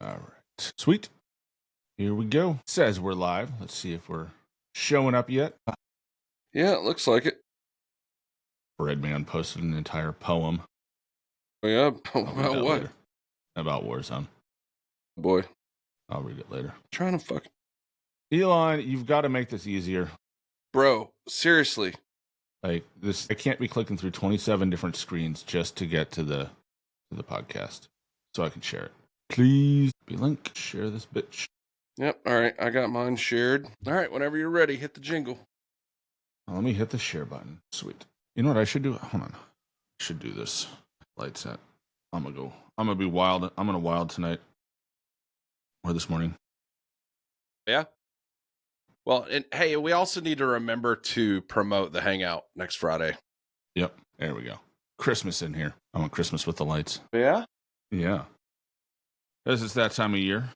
All right. Sweet. Here we go. It says we're live. Let's see if we're showing up yet. Yeah, it looks like it. Breadman posted an entire poem. Oh, yeah? About what? Later. About Warzone. Boy. I'll read it later. Trying to fuck. Elon, you've got to make this easier. Bro, seriously. Like this, I can't be clicking through 27 different screens just to get to the podcast, so I can share it. Please be link. Share this bitch. Yep. All right. I got mine shared. All right. Whenever you're ready, hit the jingle. Let me hit the share button. Sweet. You know what I should do? Hold on. I should do this. Light set. I'm gonna be wild. I'm gonna wild tonight or this morning. Yeah. Well, and hey, we also need to remember to promote the hangout next Friday. Yep. There we go. Christmas in here. I want Christmas with the lights. Yeah? Yeah. This is that time of year.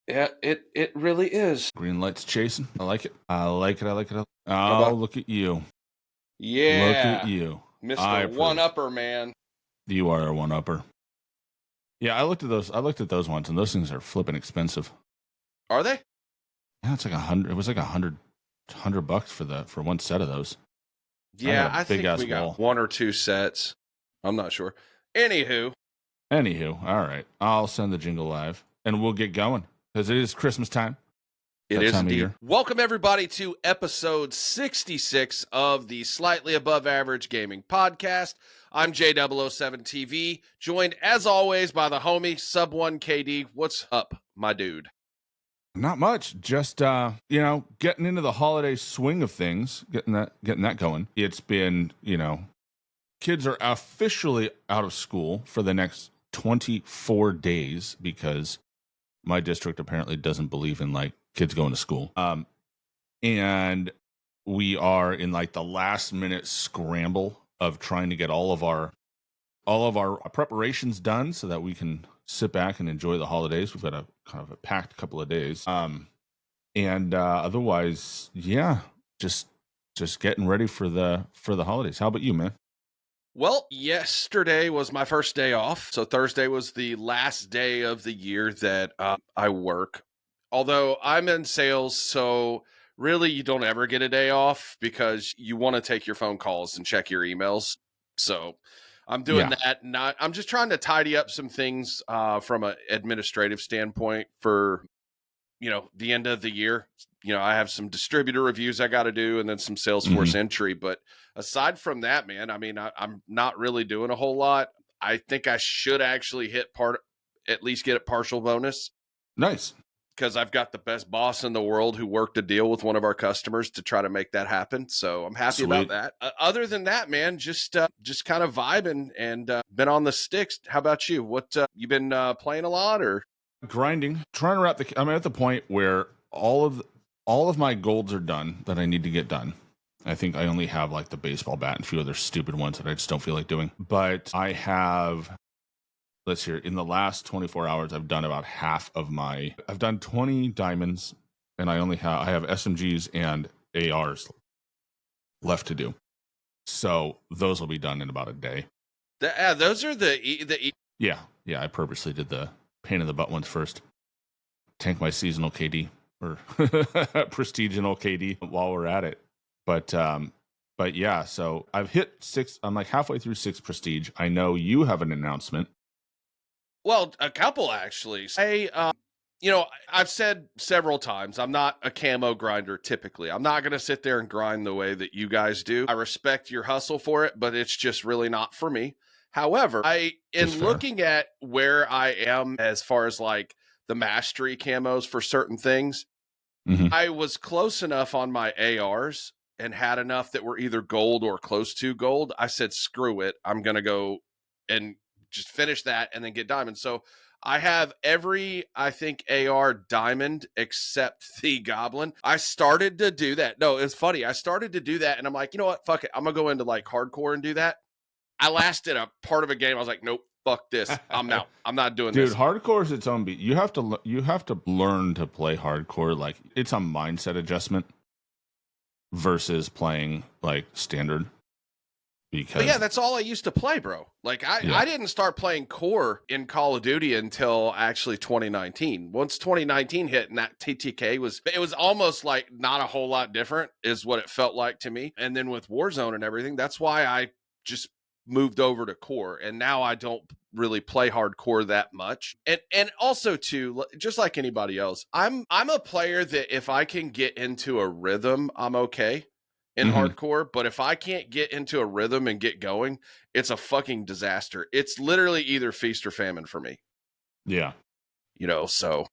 Yeah, it really is. Green lights chasing. I like it. I like it. Oh, look at you. Yeah. Look at you. Mr. One-Upper, man. You are a one-upper. Yeah, I looked at those ones, and those things are flipping expensive. Are they? Yeah, it's like $100. It was like $100 for one set of those. Yeah, I think we got one or two sets. I'm not sure. Anywho, all right. I'll send the jingle live, and we'll get going because it is Christmas time. It is indeed. Welcome everybody to episode 66 of the Slightly Above Average Gaming Podcast. I'm J007TV, joined as always by the homie Sub1 KD. What's up, my dude? Not much. Just getting into the holiday swing of things, getting that going. It's been, kids are officially out of school for the next 24 days because my district apparently doesn't believe in like kids going to school. And we are in like the last minute scramble of trying to get all of our preparations done so that we can sit back and enjoy the holidays. We've got a kind of a packed couple of days. Otherwise, yeah, just getting ready for the holidays. How about you, man? Well, yesterday was my first day off. So Thursday was the last day of the year that I work. Although I'm in sales, so really you don't ever get a day off because you want to take your phone calls and check your emails. So I'm doing that. I'm just trying to tidy up some things from an administrative standpoint for, the end of the year. I have some distributor reviews I got to do and then some Salesforce entry. But aside from that, man, I mean, I'm not really doing a whole lot. I think I should actually at least get a partial bonus. Nice. Because I've got the best boss in the world who worked a deal with one of our customers to try to make that happen. So I'm happy about that. Other than that, man, just kind of vibing and been on the sticks. How about you? What you been playing a lot or grinding? Trying to wrap I'm at the point where all of my golds are done that I need to get done. I think I only have like the baseball bat and a few other stupid ones that I just don't feel like doing. But I have. Let's hear. In the last 24 hours, I've done about half of I've done 20 diamonds, and I have SMGs and ARs left to do. So those will be done in about a day. Those are Yeah. I purposely did the pain in the butt ones first. Tank my seasonal KD or prestigial KD while we're at it. But yeah. So I've hit 6. I'm like halfway through 6 prestige. I know you have an announcement. Well, a couple actually. I've said several times, I'm not a camo grinder typically. I'm not going to sit there and grind the way that you guys do. I respect your hustle for it, but it's just really not for me. However, looking at where I am as far as like the mastery camos for certain things, I was close enough on my ARs and had enough that were either gold or close to gold. I said, screw it. I'm going to go and just finish that and then get diamond. So I have every, I think, AR diamond except the goblin. I started to do that. No, it's funny. I started to do that and I'm like, you know what? Fuck it. I'm going to go into like hardcore and do that. I lasted a part of a game. I was like, nope, fuck this. I'm out. I'm not doing this. Dude, hardcore is its own beat. You have to learn to play hardcore. Like it's a mindset adjustment versus playing like standard. because But yeah, that's all I used to play, bro. Like I didn't start playing core in Call of Duty until actually 2019. Once 2019 hit and that TTK it was almost like not a whole lot different is what it felt like to me. And then with Warzone and everything, that's why I just moved over to core, and now I don't really play hardcore that much. And also too, just like anybody else, I'm a player that if I can get into a rhythm, I'm okay in hardcore. But if I can't get into a rhythm and get going, it's a fucking disaster. It's literally either feast or famine for me. Yeah. So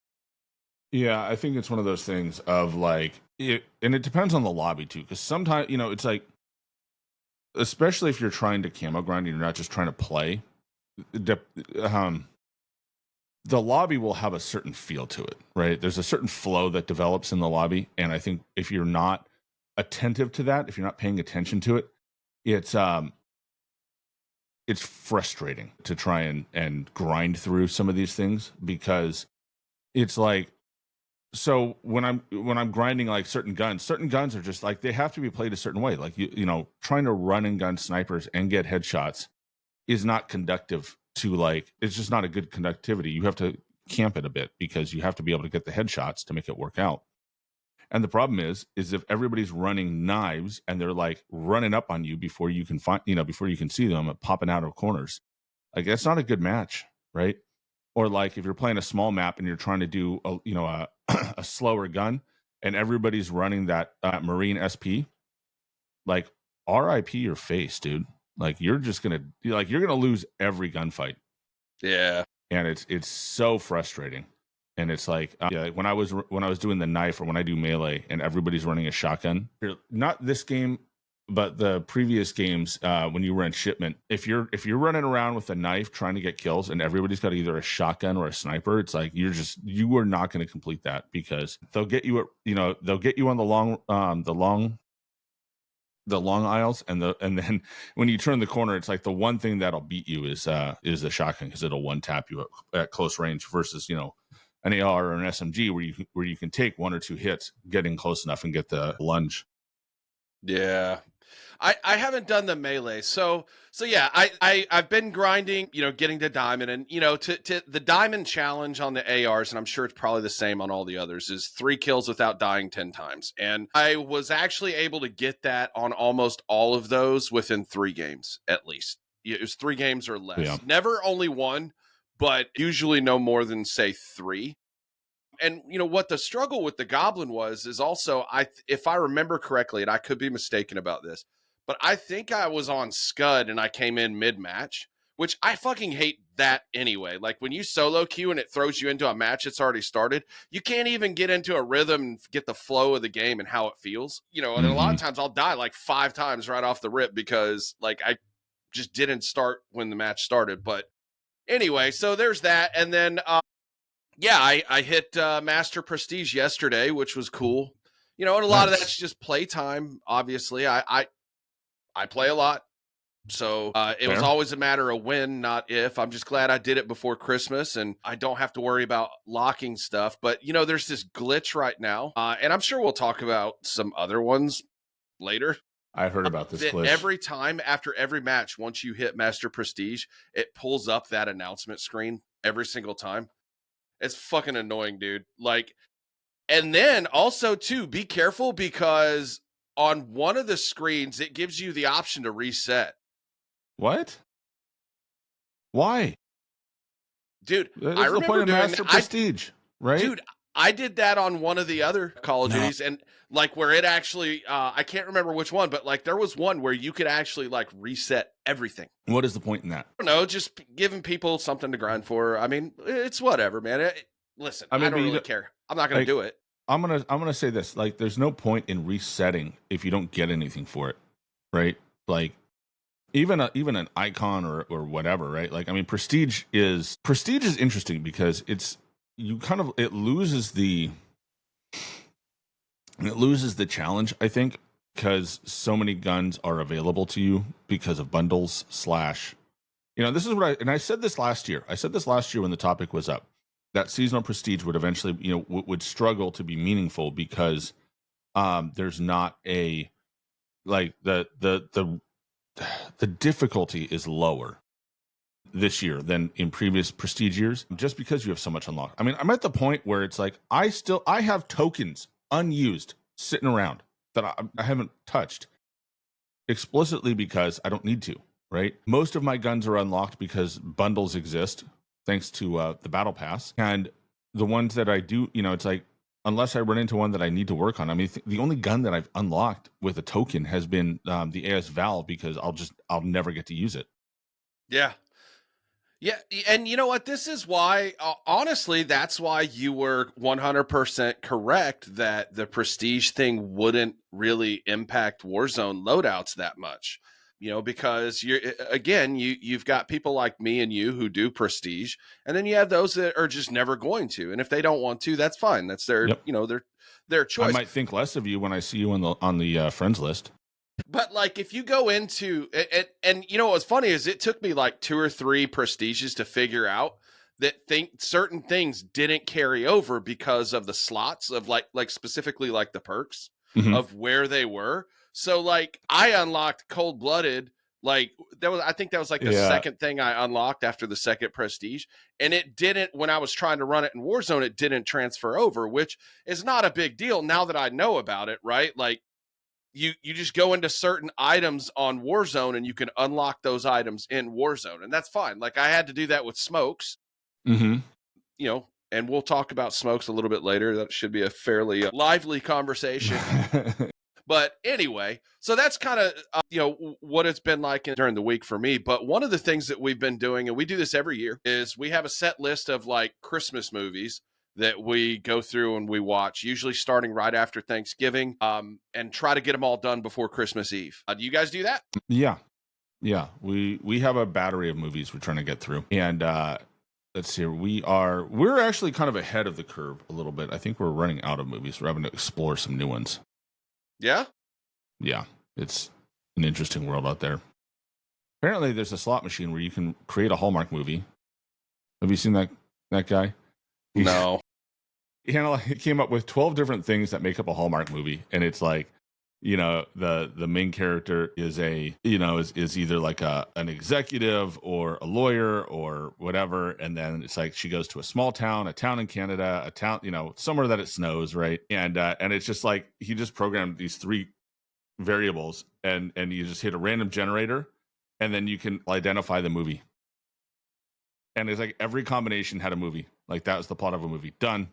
Yeah, I think it's one of those things of like and it depends on the lobby too, because sometimes it's like, especially if you're trying to camo grind and you're not just trying to play, the lobby will have a certain feel to it, right? There's a certain flow that develops in the lobby, and I think if you're not attentive to that, if you're not paying attention to it, it's frustrating to try and grind through some of these things, because it's like, so when I'm grinding like certain guns are just like, they have to be played a certain way. Like trying to run and gun snipers and get headshots is not conductive to, like, it's just not a good conductivity. You have to camp it a bit because you have to be able to get the headshots to make it work out. And the problem is if everybody's running knives and they're like running up on you before you can before you can see them popping out of corners, like, that's not a good match, right? Or like if you're playing a small map and you're trying to do a slower gun and everybody's running that Marine SP, like, RIP your face, dude. Like, you're gonna lose every gunfight. yeah. And it's so frustrating. And it's like, when I was doing the knife, or when I do melee and everybody's running a shotgun, not this game, but the previous games, when you were in shipment, if you're running around with a knife trying to get kills and everybody's got either a shotgun or a sniper, it's like you are not going to complete that, because they'll get you on the long aisles, and then when you turn the corner, it's like the one thing that'll beat you is the shotgun, because it'll one tap you at close range, versus an AR or an SMG where you can take one or two hits getting close enough and get the lunge. Yeah. I haven't done the melee. So yeah, I've been grinding, getting to diamond, and to the diamond challenge on the ARs, and I'm sure it's probably the same on all the others, is 3 kills without dying 10 times. And I was actually able to get that on almost all of those within 3 games at least. It was 3 games or less. Yeah. Never only 1, but usually no more than, say, 3. And what the struggle with the goblin was is also, if I remember correctly, and I could be mistaken about this, but I think I was on Scud and I came in mid-match, which I fucking hate that anyway. Like, when you solo queue and it throws you into a match that's already started, you can't even get into a rhythm and get the flow of the game and how it feels. And a lot of times I'll die like 5 times right off the rip because, like, I just didn't start when the match started. But anyway, so there's that. And then yeah, I hit Master Prestige yesterday, which was cool. And a lot of that's just playtime. Obviously, I play a lot, so it was always a matter of when, not if. I'm just glad I did it before Christmas, and I don't have to worry about locking stuff. But there's this glitch right now, and I'm sure we'll talk about some other ones later. I've heard about this glitch. Every time after every match, once you hit Master Prestige, it pulls up that announcement screen every single time. It's fucking annoying, dude. Like, and then also too, be careful, because on one of the screens, it gives you the option to reset. What? Why? Dude, I remember doing Master Prestige, right? Dude, I did that on one of the other Call of Duties, and like where it actually, I can't remember which one, but like there was one where you could actually like reset everything. What is the point in that? I don't know, just giving people something to grind for. I mean, it's whatever, man. Listen, I don't really care. I'm not going to do it. I'm gonna say this: like, there's no point in resetting if you don't get anything for it, right? Like, even an icon or whatever, right? Like, I mean, prestige is interesting because it loses the challenge, I think, because so many guns are available to you because of bundles / this is what I said this last year. I said this last year when the topic was up, that seasonal prestige would eventually, would struggle to be meaningful because there's not a, like, the the difficulty is lower this year than in previous prestige years, just because you have so much unlocked. I mean, I'm at the point where it's like I have tokens unused sitting around that I haven't touched explicitly because I don't need to, right? Most of my guns are unlocked because bundles exist thanks to the battle pass, and the ones that I do, it's like unless I run into one that I need to work on. I mean, the only gun that I've unlocked with a token has been the AS Val, because I'll never get to use it. Yeah. Yeah, and you know what? This is why, honestly, that's why you were 100% correct that the prestige thing wouldn't really impact Warzone loadouts that much. Because you've got people like me and you who do prestige, and then you have those that are just never going to. And if they don't want to, that's fine. That's their, Yep. their choice. I might think less of you when I see you on the friends list. But like, if you go into it, and what's funny is it took me like 2 or 3 prestiges to figure out that certain things didn't carry over because of the slots of like specifically like the perks of where they were. So like I unlocked Cold Blooded. Like I think that was like the second thing I unlocked after the second prestige. And it didn't, when I was trying to run it in Warzone, it didn't transfer over, which is not a big deal now that I know about it, right? Like, you just go into certain items on Warzone and you can unlock those items in Warzone, and that's fine. Like I had to do that with smokes, and we'll talk about smokes a little bit later. That should be a fairly lively conversation. But anyway, so that's kind of, what it's been like during the week for me. But one of the things that we've been doing, and we do this every year, is we have a set list of like Christmas movies that we go through and we watch, usually starting right after Thanksgiving, and try to get them all done before Christmas Eve. Do you guys do that? Yeah. We have a battery of movies we're trying to get through, and let's see. We're actually kind of ahead of the curve a little bit. I think we're running out of movies. We're having to explore some new ones. Yeah. It's an interesting world out there. Apparently, there's a slot machine where you can create a Hallmark movie. Have you seen that guy? No. He came up with 12 different things that make up a Hallmark movie, and it's like, the main character is is either like an executive or a lawyer or whatever, and then it's like she goes to a small town, a town in Canada, a town, somewhere that it snows, right? And it's just like he just programmed these 3 variables, and you just hit a random generator, and then you can identify the movie. And it's like every combination had a movie. Like that was the plot of a movie. Done.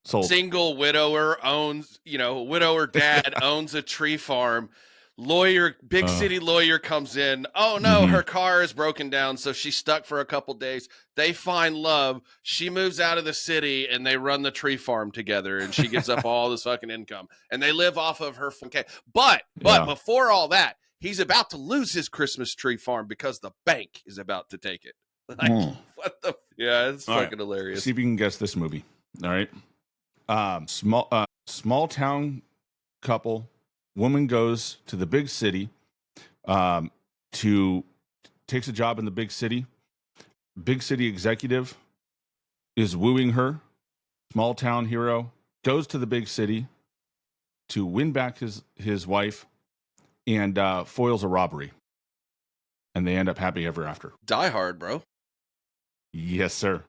Sold. Single widower owns, widower dad owns a tree farm. Lawyer, big city lawyer comes in. Oh no, her car is broken down, so she's stuck for a couple days. They find love. She moves out of the city, and they run the tree farm together. And she gives up all this fucking income, and they live off of her. Okay, but before all that, he's about to lose his Christmas tree farm because the bank is about to take it. Like, what the? Yeah, it's all fucking hilarious. See if you can guess this movie. All right. Small town couple, woman goes to the big city, takes a job in the big city. Big city executive is wooing her. Small town hero goes to the big city to win back his wife, and foils a robbery, and they end up happy ever after. Die Hard, bro. Yes, sir.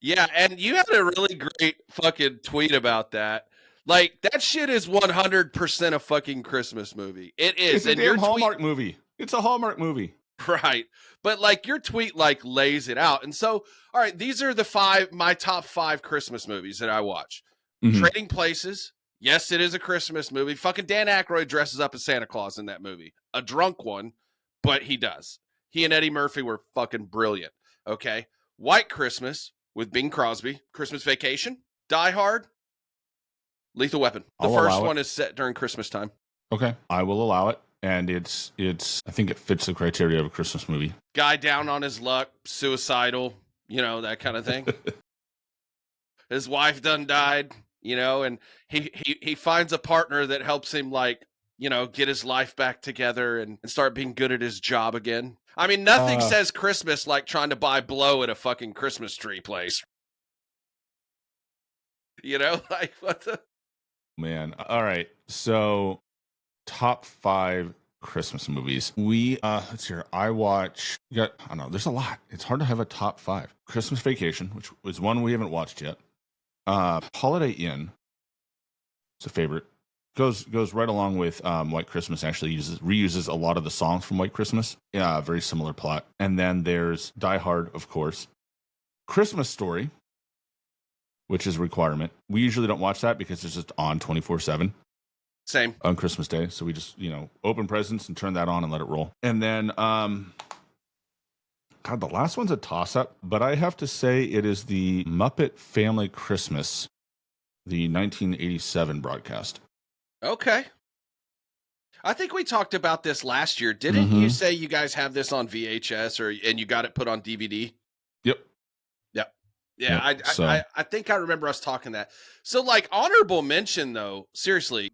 Yeah, and you had a really great fucking tweet about that. Like, that shit is 100% a fucking Christmas movie. It is. It's a damn Hallmark movie. It's a Hallmark movie. Right. But like your tweet like lays it out. And so, all right, these are my top 5 Christmas movies that I watch. Trading Places. Yes, it is a Christmas movie. Fucking Dan Aykroyd dresses up as Santa Claus in that movie. A drunk one, but he does. He and Eddie Murphy were fucking brilliant. Okay. White Christmas with Bing Crosby. Christmas Vacation. Die Hard. Lethal Weapon. The first one is set during Christmas time. Okay. I will allow it. And it's I think it fits the criteria of a Christmas movie. Guy down on his luck, suicidal, that kind of thing. His wife done died, and he finds a partner that helps him get his life back together and start being good at his job again. I mean, nothing says Christmas like trying to buy blow at a fucking Christmas tree place. Like what the? Man. All right. So top 5 Christmas movies. We let's see here. I don't know, there's a lot. It's hard to have a top 5. Christmas Vacation, which was one we haven't watched yet. Holiday Inn. It's a favorite. Goes right along with White Christmas. Actually reuses a lot of the songs from White Christmas. Yeah, very similar plot. And then there's Die Hard, of course. Christmas Story, which is a requirement. We usually don't watch that because it's just on 24/7. Same. On Christmas Day. So we just, open presents and turn that on and let it roll. And then, God, the last one's a toss-up, but I have to say it is the Muppet Family Christmas, the 1987 broadcast. Okay. I think we talked about this last year. Didn't you say you guys have this on VHS and you got it put on DVD? Yep. Yeah, I think I remember us talking that. So, like, honorable mention, though, seriously,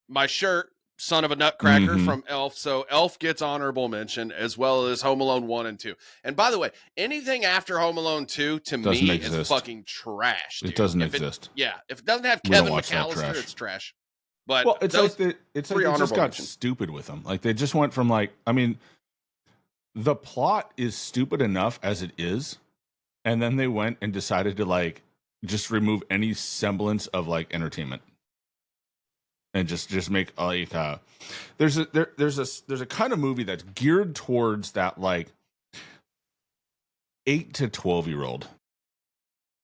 my shirt, Son of a Nutcracker from Elf. So Elf gets honorable mention, as well as Home Alone 1 and 2. And by the way, anything after Home Alone 2, to me, is fucking trash. Dude. It doesn't exist. If it doesn't have Kevin McAllister, it's trash. But it's like they just got stupid with them. Like, they just went from, the plot is stupid enough as it is. And then they went and decided to just remove any semblance of entertainment, and just make there's a kind of movie that's geared towards that 8 to 12-year-old,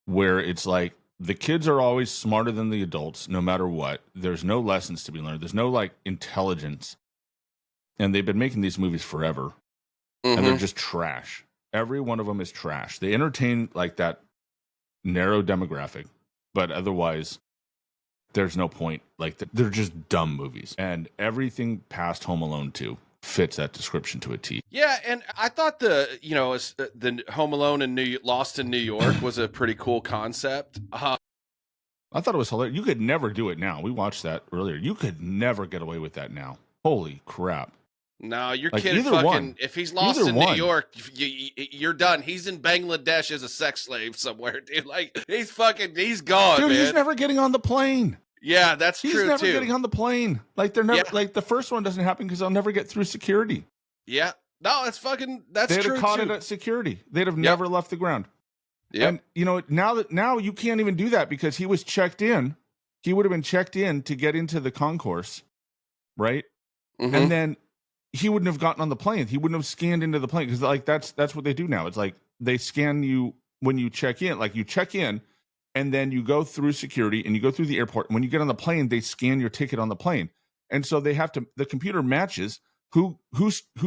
where it's the kids are always smarter than the adults, no matter what. There's no lessons to be learned. There's no intelligence, and they've been making these movies forever, and they're just trash. Every one of them is trash. They entertain that narrow demographic, but otherwise, there's no point. They're just dumb movies. And everything past Home Alone 2 fits that description to a T. Yeah, and I thought the Home Alone and Lost in New York was a pretty cool concept. I thought it was hilarious. You could never do it now. We watched that earlier. You could never get away with that now. Holy crap. No, your kid fucking, if he's lost in New York, you're done. He's in Bangladesh as a sex slave somewhere, dude. He's gone, dude, man. He's never getting on the plane. Yeah, that's true, too. He's never getting on the plane. They're never, the first one doesn't happen because they'll never get through security. Yeah. No, that's true, They'd have caught it at security. They'd have never left the ground. Yeah. And, now you can't even do that because he was checked in. He would have been checked in to get into the concourse, right? And then he wouldn't have gotten on the plane. He wouldn't have scanned into the plane because that's what they do now. It's they scan you when you check in. You check in and then you go through security and you go through the airport. And when you get on the plane, they scan your ticket on the plane. And so the computer matches who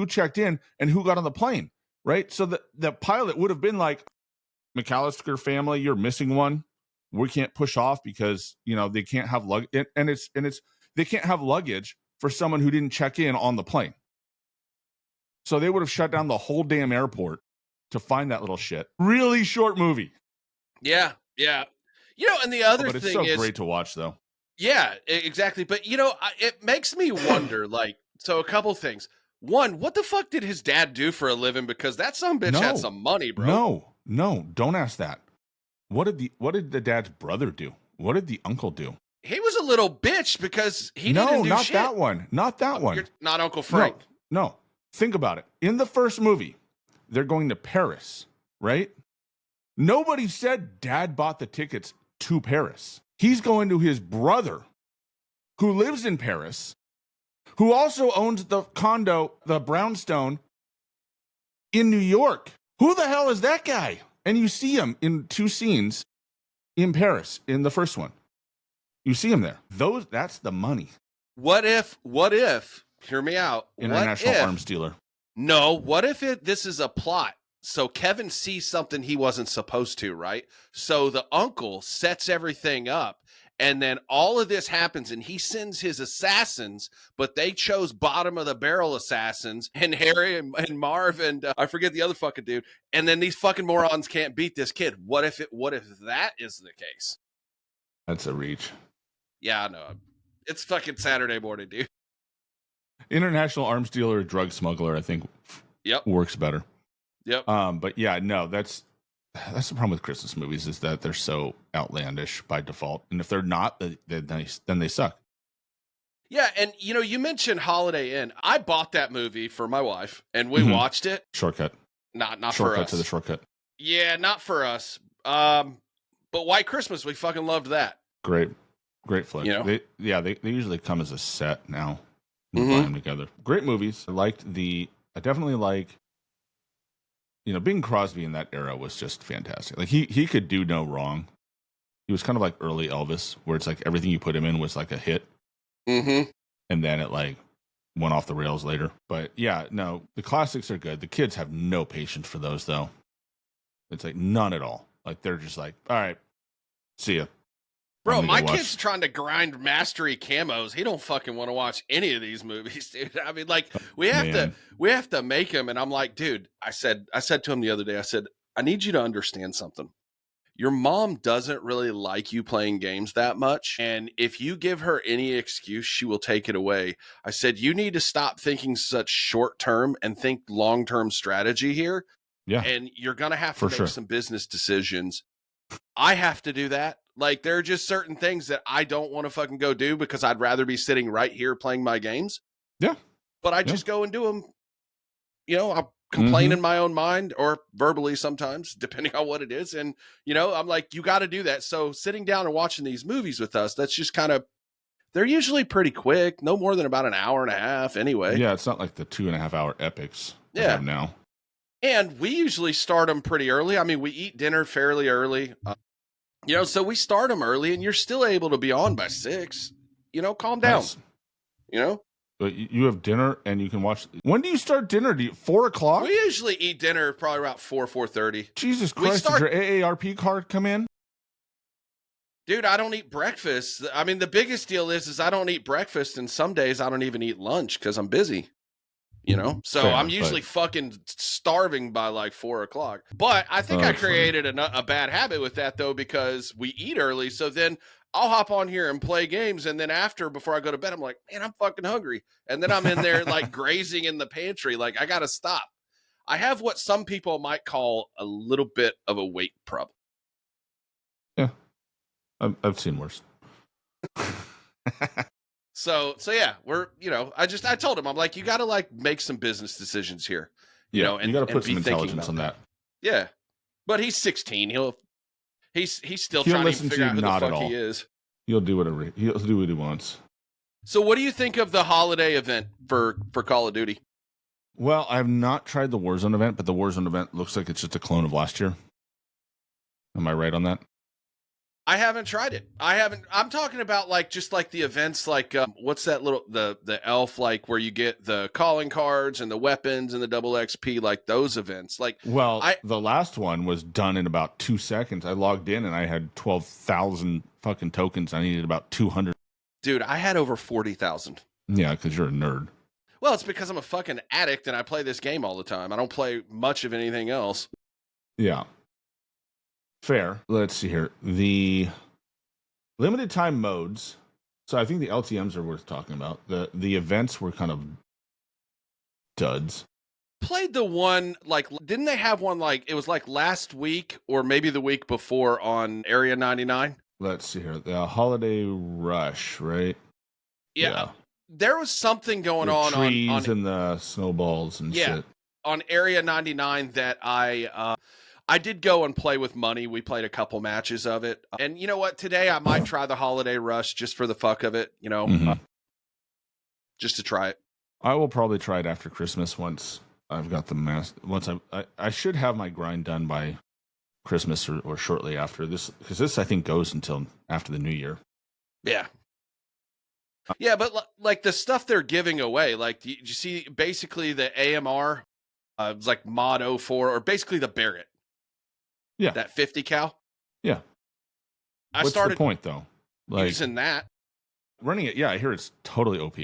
checked in and who got on the plane, right? So the pilot would have been McAllister family, you're missing one. We can't push off because they can't have luggage, and they can't have luggage for someone who didn't check in on the plane. So they would have shut down the whole damn airport to find that little shit. Really short movie. Yeah. And the other but thing it's so great to watch, though. Yeah, exactly. But, it makes me wonder, so a couple things. One, what the fuck did his dad do for a living? Because that sumbitch had some money, bro. No, don't ask that. What did the dad's brother do? What did the uncle do? He was a little bitch because he didn't do shit. That one. Not that one. You're not Uncle Frank. No. Think about it. In the first movie, they're going to Paris, right? Nobody said dad bought the tickets to Paris. He's going to his brother, who lives in Paris, who also owns the condo, the brownstone, in New York. Who the hell is that guy? And you see him in 2 scenes in Paris in the first one. You see him there. That's the money. What if, hear me out. International arms dealer. No, what if this is a plot? So Kevin sees something he wasn't supposed to, right? So the uncle sets everything up, and then all of this happens, and he sends his assassins, but they chose bottom of the barrel assassins, and Harry and Marv and I forget the other fucking dude. And then these fucking morons can't beat this kid. What if that is the case? That's a reach. Yeah, I know. It's fucking Saturday morning, dude. International arms dealer, drug smuggler, I think works better. Yep. But yeah, no, that's the problem with Christmas movies is that they're so outlandish by default. And if they're not, then they suck. Yeah, and you mentioned Holiday Inn. I bought that movie for my wife, and we Mhm. watched it. Shortcut. Not for Shortcut us. to the shortcut. Yeah, not for us. But White Christmas, we fucking loved that. Great flick. You know? They usually come as a set now. You buy Mhm. them together. Great movies. I definitely like, Bing Crosby in that era was just fantastic. Like he could do no wrong. He was kind of like early Elvis, where it's like everything you put him in was like a hit, Mhm. and then it like went off the rails later. But yeah, no, the classics are good. The kids have no patience for those though. It's like none at all. Like they're just like, all right, see ya. Bro, my kid's trying to grind mastery camos. He don't fucking want to watch any of these movies, dude. I mean, like we have to make him. And I'm like, dude, I said to him the other day, I said, I need you to understand something. Your mom doesn't really like you playing games that much. And if you give her any excuse, she will take it away. I said, you need to stop thinking such short term and think long term strategy here. Yeah. And you're going to have to make some business decisions. I have to do that. Like, there are just certain things that I don't want to fucking go do because I'd rather be sitting right here playing my games. Yeah. But I just go and do them. I complain in my own mind or verbally sometimes, depending on what it is. And, I'm like, you got to do that. So sitting down and watching these movies with us, that's just kind of, they're usually pretty quick, no more than about an hour and a half anyway. Yeah, it's not like the 2.5 hour epics now. And we usually start them pretty early. I mean, we eat dinner fairly early. So we start them early and you're still able to be on by 6. Calm down. Nice. But you have dinner and you can watch. When do you start dinner? 4 o'clock? We usually eat dinner probably about 4:30. Jesus Christ, did your AARP card come in? Dude, I don't eat breakfast. I mean, the biggest deal is I don't eat breakfast, and some days I don't even eat lunch because I'm busy. So I'm usually fucking starving by like 4 o'clock. But I think I created a bad habit with that though, because we eat early. So then I'll hop on here and play games. And then before I go to bed, I'm like, man, I'm fucking hungry. And then I'm in there like grazing in the pantry. Like, I got to stop. I have what some people might call a little bit of a weight problem. Yeah. I've seen worse. So yeah, I told him, I'm like, you got to like make some business decisions here, and you got to put some intelligence on that. Yeah. But he's 16. He's still trying to figure out who the fuck he is. He'll do whatever. He'll do what he wants. So what do you think of the holiday event for Call of Duty? Well, I have not tried the Warzone event, but the Warzone event looks like it's just a clone of last year. Am I right on that? I haven't tried it. I'm talking about like just like the events, like what's that little the elf, like where you get the calling cards and the weapons and the double XP, like those events. Like, well, the last one was done in about 2 seconds. I logged in and I had 12,000 fucking tokens. I needed about 200. Dude, I had over 40,000. Yeah, because you're a nerd. Well, it's because I'm a fucking addict and I play this game all the time. I don't play much of anything else. Yeah. Fair. Let's see here. The limited time modes. So I think the LTMs are worth talking about. The events were kind of duds. Played the one, like, didn't they have one like, it was like last week or maybe the week before on Area 99? Let's see here. The Holiday Rush, right? Yeah. There was something going the on trees and the snowballs and shit. On Area 99 that I did go and play with money. We played a couple matches of it. And you know what? Today I might try the Holiday Rush just for the fuck of it, just to try it. I will probably try it after Christmas once I've got the once I should have my grind done by Christmas or shortly after this, because this I think goes until after the new year. Yeah. Yeah, but like the stuff they're giving away, like you see basically the AMR, it's like Mod 04, or basically the Barrett. Yeah. That 50 cal. Yeah. What's the point though? Like, using that. Running it, yeah, I hear it's totally OP.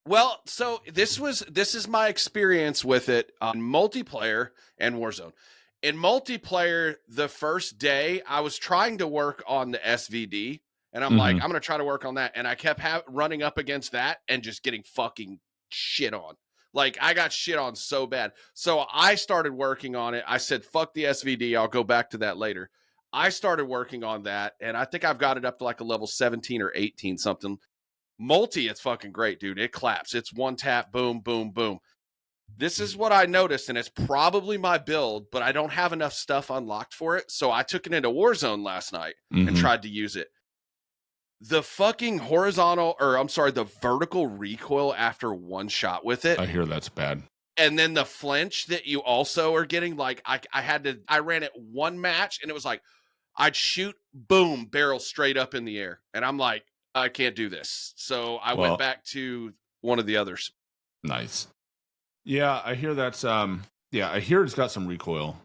Well, so this is my experience with it on multiplayer and Warzone. In multiplayer, the first day I was trying to work on the SVD, and I'm like, I'm going to try to work on that. And I kept running up against that and just getting fucking shit on. Like, I got shit on so bad. So I started working on it. I said, fuck the SVD. I'll go back to that later. I started working on that, and I think I've got it up to like a level 17 or 18 something. Multi, it's fucking great, dude. It claps. It's one tap, boom, boom, boom. This is what I noticed, and it's probably my build, but I don't have enough stuff unlocked for it. So I took it into Warzone last night and tried to use it. The fucking the vertical recoil after one shot with it. I hear that's bad. And then the flinch that you also are getting, like I ran it one match and it was like, I'd shoot, boom, barrel straight up in the air. And I'm like, I can't do this. So I went back to one of the others. Nice. Yeah, I hear that's I hear it's got some recoil.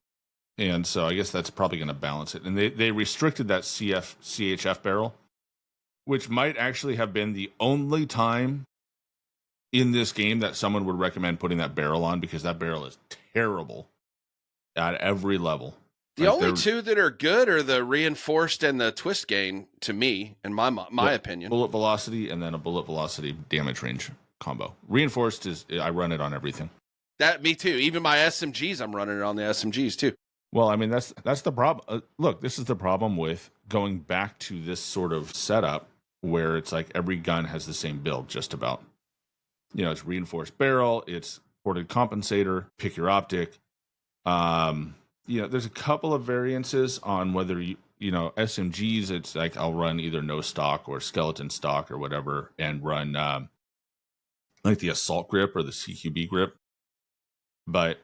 And so I guess that's probably going to balance it. And they restricted that CHF barrel, which might actually have been the only time in this game that someone would recommend putting that barrel on, because that barrel is terrible at every level. The only two that are good are the reinforced and the twist gain, to me, in my opinion. Bullet velocity and then a bullet velocity damage range combo. Reinforced I run it on everything. Me too. Even my SMGs, I'm running it on the SMGs too. Well, I mean, that's the problem. Look, this is the problem with going back to this sort of setup where it's like every gun has the same build, just about. You know, it's reinforced barrel, it's ported compensator, pick your optic. You know, there's a couple of variances on whether you know, SMGs, it's like I'll run either no stock or skeleton stock or whatever, and run like the assault grip or the CQB grip. But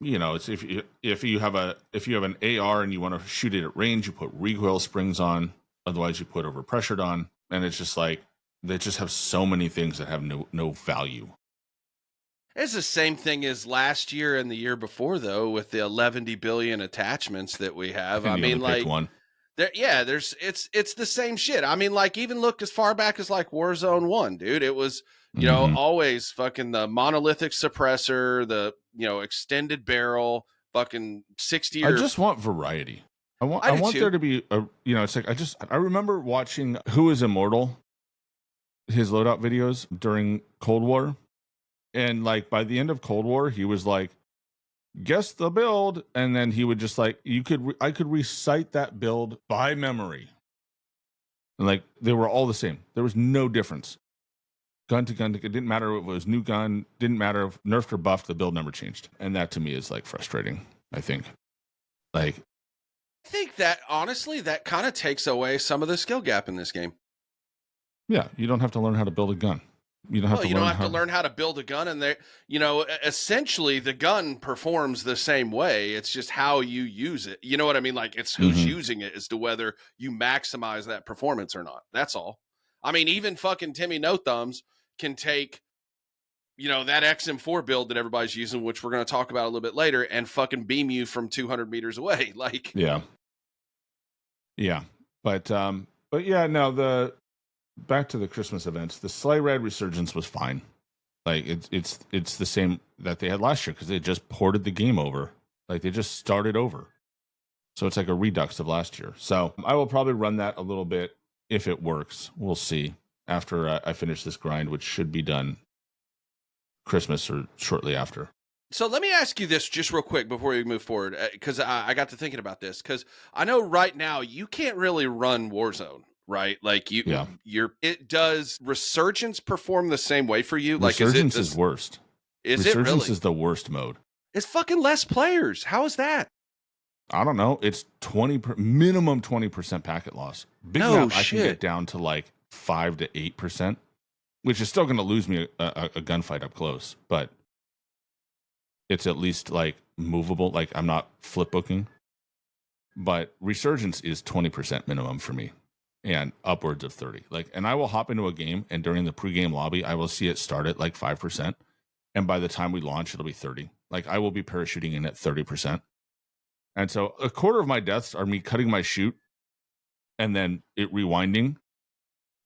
you know, it's if you have an AR and you want to shoot it at range, you put recoil springs on. Otherwise, you put overpressured on, and it's just like they just have so many things that have no value. It's the same thing as last year and the year before, though, with the 11 billion attachments that we have. I mean, like, one. It's the same shit. I mean, like, even look as far back as like Warzone 1, dude. It was, you know, always fucking the monolithic suppressor, the, you know, extended barrel, fucking 60 I just want variety. I want there to be a, you know, it's like I remember watching Who is Immortal, his loadout videos during Cold War. And like by the end of Cold War, he was like, guess the build. And then he would just like, I could recite that build by memory. And like, they were all the same. There was no difference. Gun to gun. It didn't matter if it was new gun. Didn't matter if nerfed or buffed, the build never changed. And that to me is like frustrating, I think. Like, I think that honestly, that kind of takes away some of the skill gap in this game. Yeah. You don't have to learn how to build a gun. You don't have to learn how to build a gun, and you know, essentially the gun performs the same way. It's just how you use it. You know what I mean? Like, it's who's using it as to whether you maximize that performance or not. That's all. I mean, even fucking Timmy No Thumbs can take, you know, that XM4 build that everybody's using, which we're going to talk about a little bit later, and fucking beam you from 200 meters away. Like, yeah. But yeah, no, back to the Christmas events, the Sleigh Ride Resurgence was fine. Like it's the same that they had last year, because they just ported the game over. Like they just started over. So it's like a redux of last year. So I will probably run that a little bit if it works. We'll see after I finish this grind, which should be done Christmas or shortly after. So let me ask you this just real quick before we move forward, because I got to thinking about this, because I know right now you can't really run Warzone. Right, like does Resurgence perform the same way for you? Like, Resurgence is worst. Resurgence is the worst mode. It's fucking less players. How is that? I don't know. It's minimum 20% packet loss. Big map, I can get down to like 5 to 8%, which is still going to lose me a gunfight up close, but it's at least like movable. Like I'm not flip booking, but Resurgence is 20% minimum for me. And upwards of 30. Like, and I will hop into a game, and during the pregame lobby, I will see it start at like 5%. And by the time we launch, it'll be 30. Like, I will be parachuting in at 30%. And so a quarter of my deaths are me cutting my shoot and then it rewinding,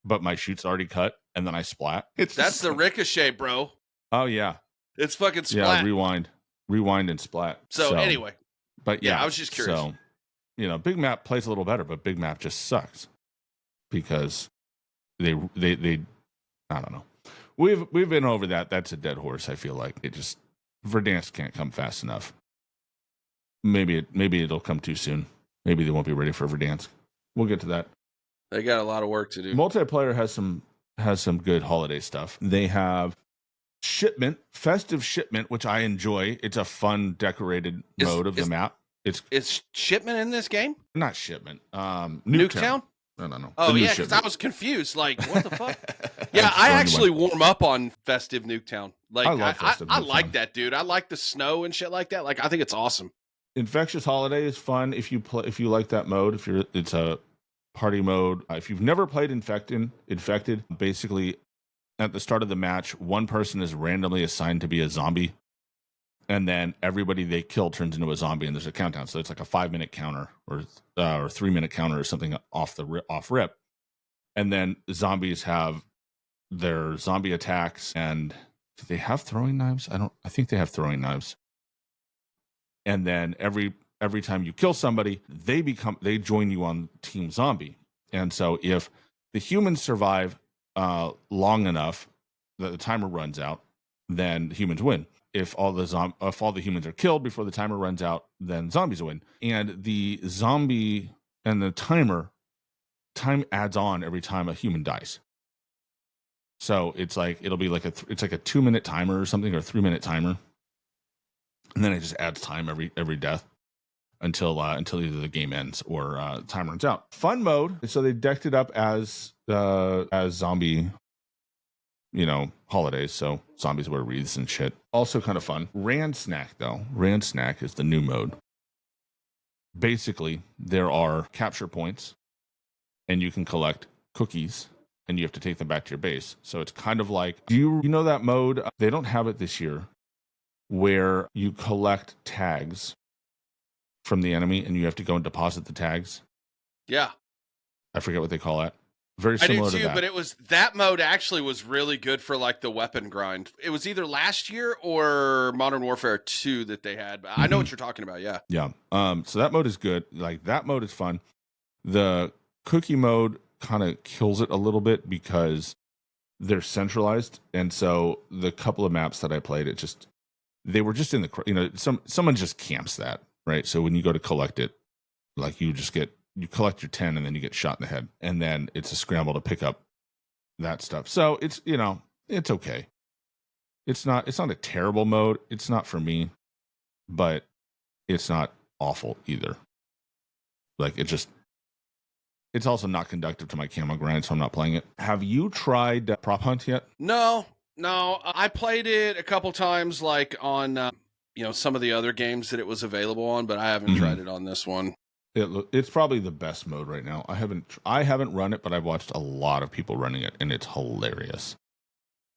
but my shoot's already cut, and then I splat. That's the ricochet, bro. Oh, yeah. It's fucking splat. Yeah, rewind and splat. So anyway. But yeah, I was just curious. So, you know, Big Map plays a little better, but Big Map just sucks. Because they I don't know. We've been over that. That's a dead horse. I feel like Verdansk can't come fast enough. Maybe it'll come too soon. Maybe they won't be ready for Verdansk. We'll get to that. They got a lot of work to do. Multiplayer has some has some good holiday stuff. They have Festive Shipment, which I enjoy. It's a fun decorated mode of the map. Is Shipment in this game? Not Shipment. Nuketown? No. Oh, yeah, because I was confused. Like, what the fuck? Yeah, I actually warm up on Festive Nuketown. Like, I love Festive Nuketown. I like that, dude. I like the snow and shit like that. Like, I think it's awesome. Infectious Holiday is fun if you like that mode. It's a party mode. If you've never played Infected, basically at the start of the match, one person is randomly assigned to be a zombie, and then everybody they kill turns into a zombie, and there's a countdown. So it's like a 5-minute counter or 3-minute counter or something off rip. And then zombies have their zombie attacks, and do they have throwing knives? I think they have throwing knives. And then every time you kill somebody, they join you on Team Zombie. And so if the humans survive long enough that the timer runs out, then humans win. If all the humans are killed before the timer runs out, then zombies win. And the zombie and the time adds on every time a human dies. So it's like it'll be like it's like a 2-minute timer or something, or a 3-minute timer, and then it just adds time every death until either the game ends or time runs out. Fun mode. So they decked it up as zombie, holidays. So zombies wear wreaths and shit. Also kind of fun. Rand Snack though. Rand Snack is the new mode. Basically, there are capture points, and you can collect cookies, and you have to take them back to your base. So it's kind of like, do you know that mode? They don't have it this year, where you collect tags from the enemy, and you have to go and deposit the tags. Yeah. I forget what they call it. Very similar I do too, to that. But that mode actually was really good for like the weapon grind. It was either last year or Modern Warfare 2 that they had. But I know what you're talking about. Yeah. Yeah. So that mode is good. Like, that mode is fun. The cookie mode kind of kills it a little bit because they're centralized. And so the couple of maps that I played, they were just in the, someone just camps that, right? So when you go to collect it, like you collect your 10 and then you get shot in the head, and then it's a scramble to pick up that stuff. So it's, it's okay. It's not a terrible mode. It's not for me, but it's not awful either. Like, it's also not conductive to my camo grind, so I'm not playing it. Have you tried Prop Hunt yet? No. I played it a couple times, like on, some of the other games that it was available on, but I haven't tried it on this one. It's probably the best mode right now. I haven't run it, but I've watched a lot of people running it, and it's hilarious.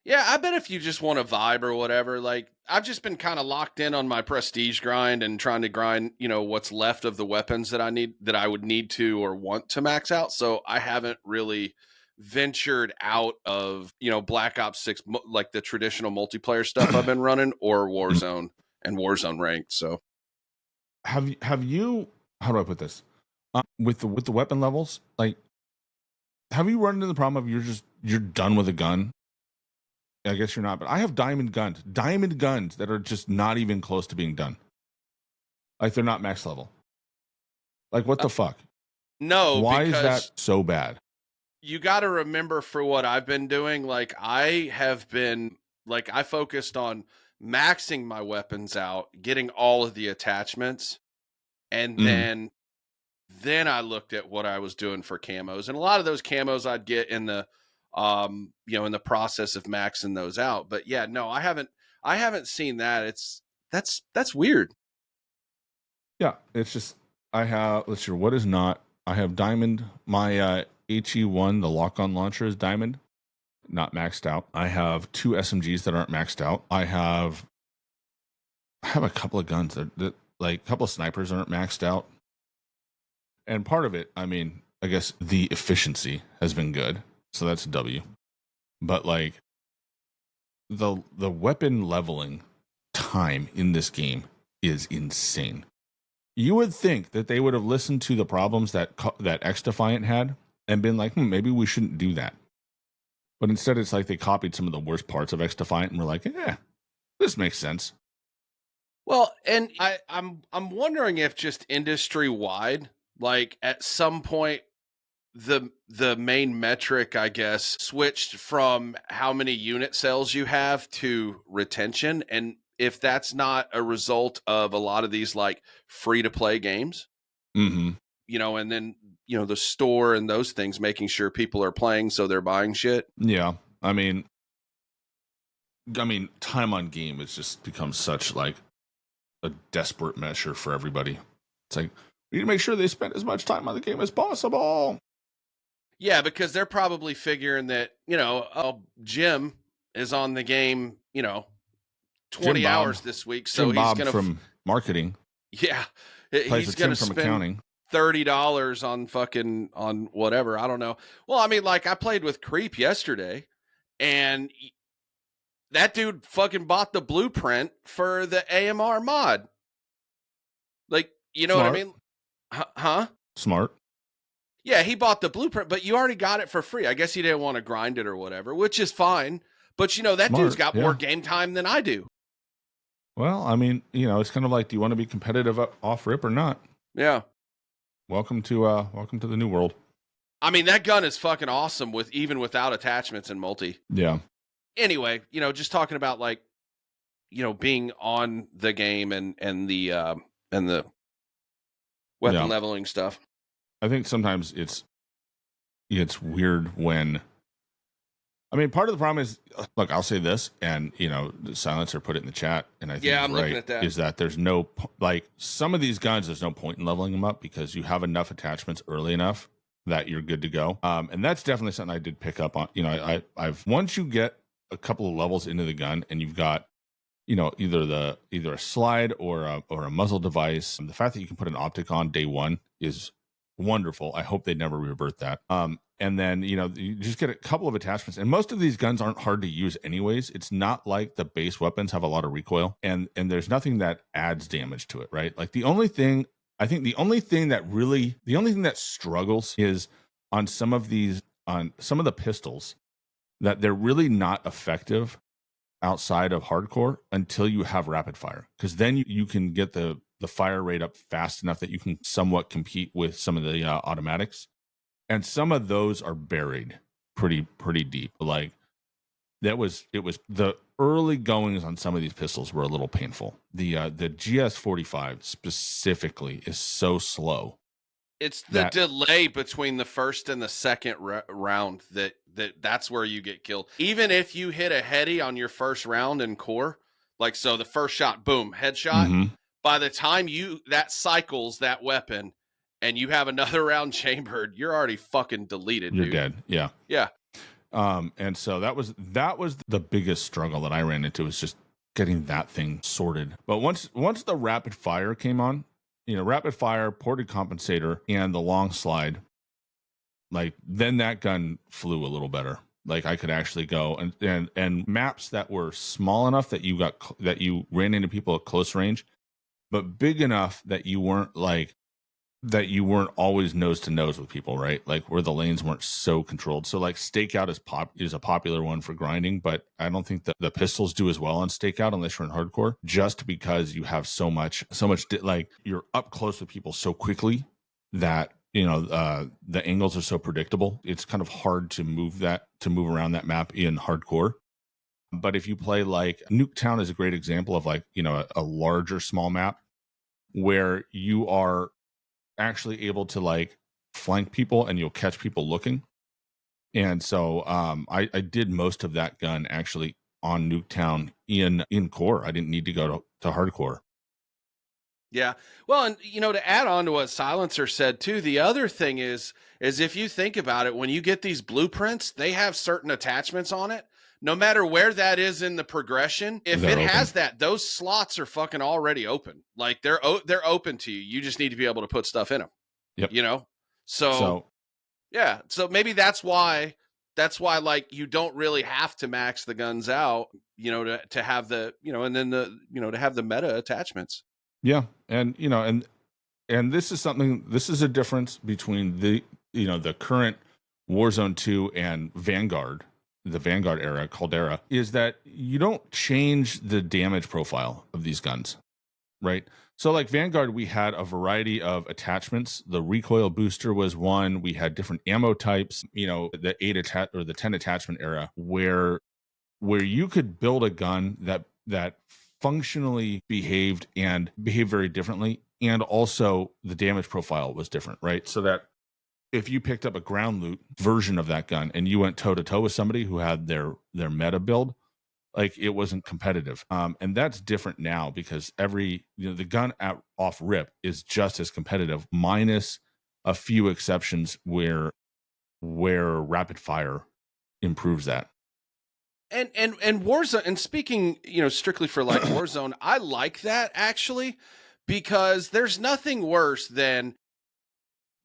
Yeah, I bet if you just want to vibe or whatever, like, I've just been kind of locked in on my prestige grind and trying to grind, what's left of the weapons that I would need to or want to max out. So I haven't really ventured out of, Black Ops 6, like the traditional multiplayer stuff I've been running, or Warzone and Warzone ranked. So have you, how do I put this? With the weapon levels, like, have you run into the problem of you're done with a gun? I guess you're not, but I have diamond guns that are just not even close to being done. Like, they're not max level. Like, what the fuck? No, why is that so bad? You got to remember, for what I've been doing, like, I focused on maxing my weapons out, getting all of the attachments, and then I looked at what I was doing for camos, and a lot of those camos I'd get in the in the process of maxing those out. But yeah, no, I haven't seen that. That's weird. Yeah, it's just, I have, let's see, what is not, I have diamond, my HE1, the lock-on launcher is diamond, not maxed out. I have 2 SMGs that aren't maxed out. I have a couple of guns that like, a couple of snipers aren't maxed out. And part of it, I mean, I guess the efficiency has been good, so that's a W. But like, the weapon leveling time in this game is insane. You would think that they would have listened to the problems that X Defiant had and been like, maybe we shouldn't do that. But instead, it's like they copied some of the worst parts of X Defiant and were like, this makes sense. Well, and I'm wondering if just industry wide, like, at some point, the main metric, I guess, switched from how many unit sales you have to retention. And if that's not a result of a lot of these like free to play games, Mm-hmm. and then, the store and those things, making sure people are playing so they're buying shit. Yeah. I mean, time on game has just become such like a desperate measure for everybody. It's like, we need to make sure they spend as much time on the game as possible. Yeah, because they're probably figuring that, Jim is on the game, 20 hours this week. So Jim he's Bob going to, from marketing. yeah, Plays he's going to from spend accounting. $30 on whatever. I don't know. Well, I mean, like I played with Creep yesterday, and that dude fucking bought the blueprint for the AMR mod. Like, you know Smart. what I mean? Huh? Smart. Yeah, he bought the blueprint, but you already got it for free. I guess he didn't want to grind it or whatever, which is fine. But that Smart, dude's got more game time than I do. Well, I mean, it's kind of like, do you want to be competitive off rip or not? Yeah. Welcome to the new world. I mean, that gun is fucking awesome even without attachments and multi. Yeah. Anyway, just talking about like, being on the game and the weapon leveling stuff. I think sometimes it's weird when, part of the problem is, look, I'll say this, and Silencer put it in the chat, and I think I'm looking at that. Is that there's no, like, some of these guns, there's no point in leveling them up because you have enough attachments early enough that you're good to go. And that's definitely something I did pick up on. I've once you get a couple of levels into the gun and you've got, either a slide or a muzzle device, the fact that you can put an optic on day one is wonderful. I hope they never revert that. And then, you just get a couple of attachments, and most of these guns aren't hard to use anyways. It's not like the base weapons have a lot of recoil, and there's nothing that adds damage to it, right? Like the only thing that struggles is on some of the pistols, that they're really not effective outside of hardcore until you have rapid fire, because then you can get the fire rate up fast enough that you can somewhat compete with some of the automatics, and some of those are buried pretty deep. Like it was the early goings on some of these pistols were a little painful. The GS45 specifically is so slow. It's the delay between the first and the second round that's where you get killed. Even if you hit a heady on your first round in core, like, so the first shot, boom, headshot. Mm-hmm. By the time that cycles that weapon and you have another round chambered, you're already fucking deleted. You're dude. Dead. Yeah. Yeah. And so that was the biggest struggle that I ran into, was just getting that thing sorted. But once the rapid fire came on, rapid fire, ported compensator, and the long slide, like, then that gun flew a little better. Like, I could actually go and maps that were small enough that you ran into people at close range, but big enough that you weren't always nose to nose with people, right? Like, where the lanes weren't so controlled. So like stakeout is a popular one for grinding, but I don't think that the pistols do as well on stakeout unless you're in hardcore, just because you have so much, like, you're up close with people so quickly that, the angles are so predictable. It's kind of hard to move around that map in hardcore. But if you play, like, Nuketown is a great example of, like, a larger small map where you are actually able to, like, flank people and you'll catch people looking. And so I did most of that gun actually on Nuketown in core. I didn't need to go to hardcore. Yeah. Well, and to add on to what Silencer said too, the other thing is if you think about it, when you get these blueprints, they have certain attachments on it. No matter where that is in the progression, if it has that, those slots are fucking already open. Like, they're open to you. You just need to be able to put stuff in them. Yep. So yeah. So maybe that's why, like, you don't really have to max the guns out, to have the, and then to have the meta attachments. Yeah. And, and this is a difference between the current Warzone 2 and Vanguard, the Vanguard era, Caldera, is that you don't change the damage profile of these guns. right? So like Vanguard, we had a variety of attachments. The recoil booster was one. We had different ammo types, the 10 attachment era where you could build a gun that functionally behaved very differently, and also the damage profile was different, right? So that if you picked up a ground loot version of that gun and you went toe to toe with somebody who had their meta build, like it wasn't competitive. And that's different now because the gun off rip is just as competitive, minus a few exceptions where rapid fire improves that. And Warzone, and speaking, strictly for like Warzone, I like that actually, because there's nothing worse than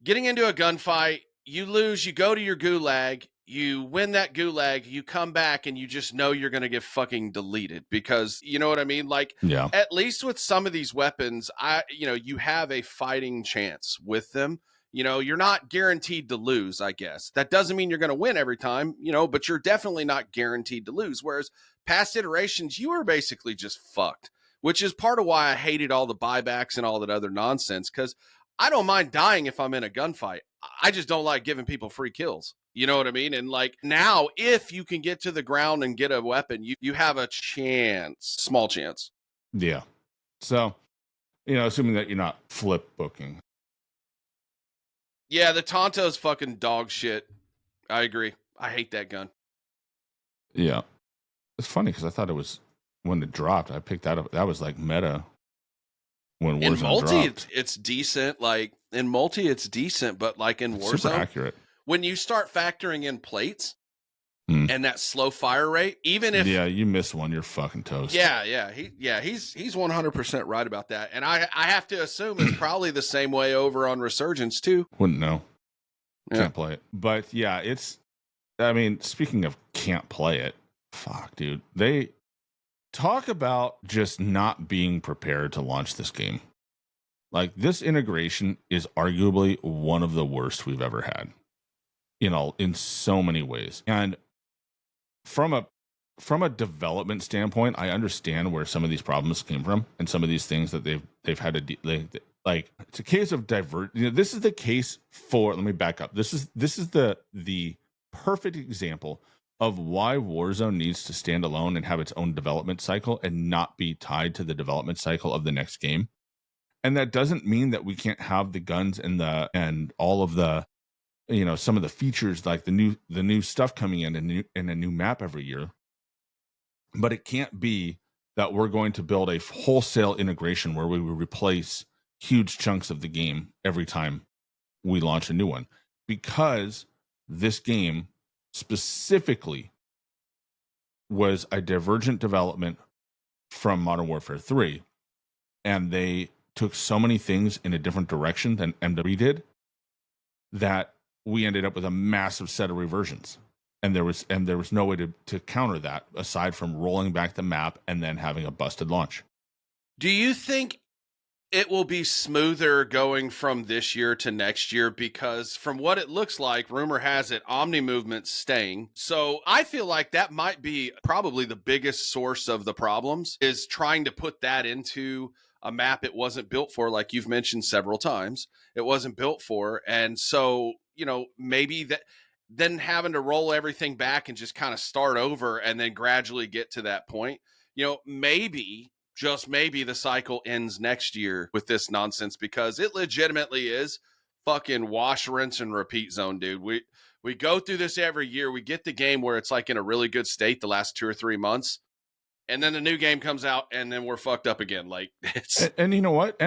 getting into a gunfight, you lose, you go to your gulag, you win that gulag, you come back and you just know you're going to get fucking deleted because you know what I mean? Like, Yeah. at least with some of these weapons, you have a fighting chance with them. You're not guaranteed to lose, I guess. That doesn't mean you're going to win every time, but you're definitely not guaranteed to lose. Whereas past iterations, you were basically just fucked, which is part of why I hated all the buybacks and all that other nonsense. Because I don't mind dying if I'm in a gunfight. I just don't like giving people free kills. You know what I mean? And like now, if you can get to the ground and get a weapon, you have a chance, small chance. Yeah. So, assuming that you're not flip booking. Yeah, the Tonto's fucking dog shit. I agree. I hate that gun. Yeah. It's funny because I thought it was when it dropped. I picked that up. That was like meta when Warzone in multi, dropped. it's decent. Like in multi, it's decent, but like in Warzone, super accurate. When you start factoring in plates and that slow fire rate, even if you miss one, you're fucking toast. He's 100% right about that, and I have to assume it's probably the same way over on Resurgence too. Wouldn't know. Can't play it, but yeah, it's. I mean, speaking of can't play it, fuck, dude. They talk about just not being prepared to launch this game. Like, this integration is arguably one of the worst we've ever had, in so many ways. And from a development standpoint, I understand where some of these problems came from and some of these things that they've had to like. It's a case of this is the case for. Let me back up. This is the perfect example of why Warzone needs to stand alone and have its own development cycle and not be tied to the development cycle of the next game. And that doesn't mean that we can't have the guns and all of the, some of the features like the new stuff coming in a new map every year. But it can't be that we're going to build a wholesale integration where we will replace huge chunks of the game every time we launch a new one, because this game specifically was a divergent development from Modern Warfare 3, and they took so many things in a different direction than MW did that we ended up with a massive set of reversions. And there was no way to counter that aside from rolling back the map and then having a busted launch. Do you think it will be smoother going from this year to next year? Because from what it looks like, rumor has it, Omni Movement's staying. So I feel like that might be probably the biggest source of the problems, is trying to put that into a map it wasn't built for, like you've mentioned several times. It wasn't built for. And so, maybe that then having to roll everything back and just kind of start over and then gradually get to that point, maybe, just maybe, the cycle ends next year with this nonsense, because it legitimately is fucking wash, rinse, and repeat zone, dude. We go through this every year. We get the game where it's like in a really good state the last 2 or 3 months, and then the new game comes out and then we're fucked up again. Like, it's and you know what?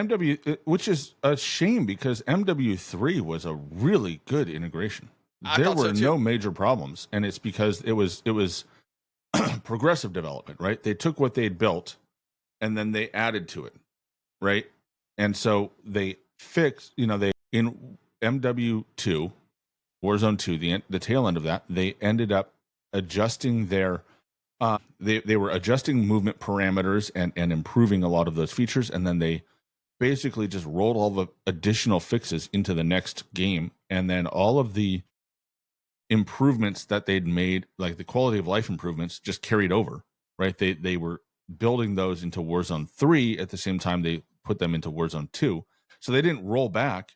which is a shame because MW3 was a really good integration. There were no major problems, and it's because it was progressive development, right? They took what they'd built and then they added to it, right? And so they fixed, they in MW2, Warzone 2, the tail end of that, they ended up adjusting their they were adjusting movement parameters and improving a lot of those features, and then they basically just rolled all the additional fixes into the next game, and then all of the improvements that they'd made, like the quality of life improvements, just carried over, right? They were building those into Warzone 3 at the same time put them into Warzone 2. So they didn't roll back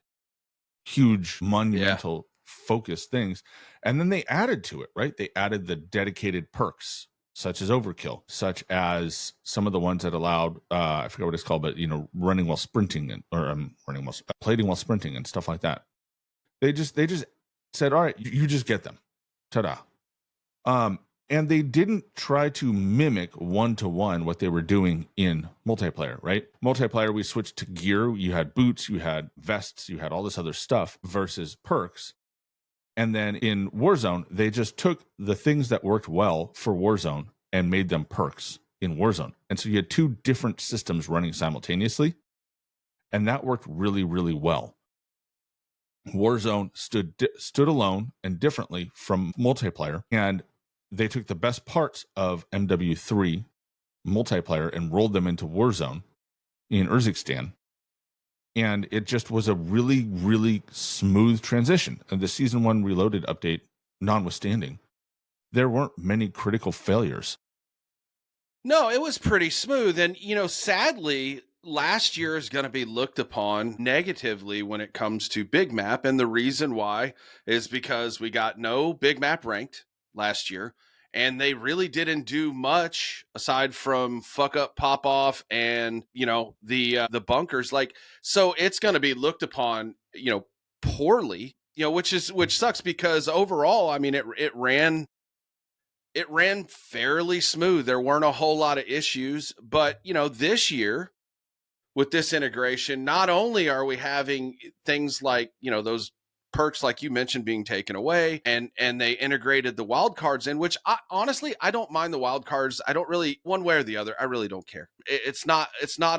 huge monumental focused things. And then they added to it, right? They added the dedicated perks, such as overkill, such as some of the ones that allowed, I forget what it's called, but, running while sprinting plating while sprinting and stuff like that. They just said, all right, you just get them. Ta-da. And they didn't try to mimic one-to-one what they were doing in multiplayer, right? Multiplayer, we switched to gear. You had boots, you had vests, you had all this other stuff versus perks. And then in Warzone, they just took the things that worked well for Warzone and made them perks in Warzone. And so you had two different systems running simultaneously. And that worked really, really well. Warzone stood alone and differently from multiplayer. And they took the best parts of MW3 multiplayer and rolled them into Warzone in Urzikstan. And it just was a really, really smooth transition. And the Season 1 Reloaded update notwithstanding, there weren't many critical failures. No, it was pretty smooth. And, sadly, last year is going to be looked upon negatively when it comes to Big Map. And the reason why is because we got no Big Map ranked last year, and they really didn't do much aside from fuck up, pop off, and the bunkers. So it's going to be looked upon poorly, which sucks, because overall, I mean, it ran fairly smooth. There weren't a whole lot of issues, but this year with this integration, not only are we having things like those perks like you mentioned being taken away, and they integrated the wild cards in, which honestly I don't mind the wild cards. I don't really, one way or the other, I really don't care. It's not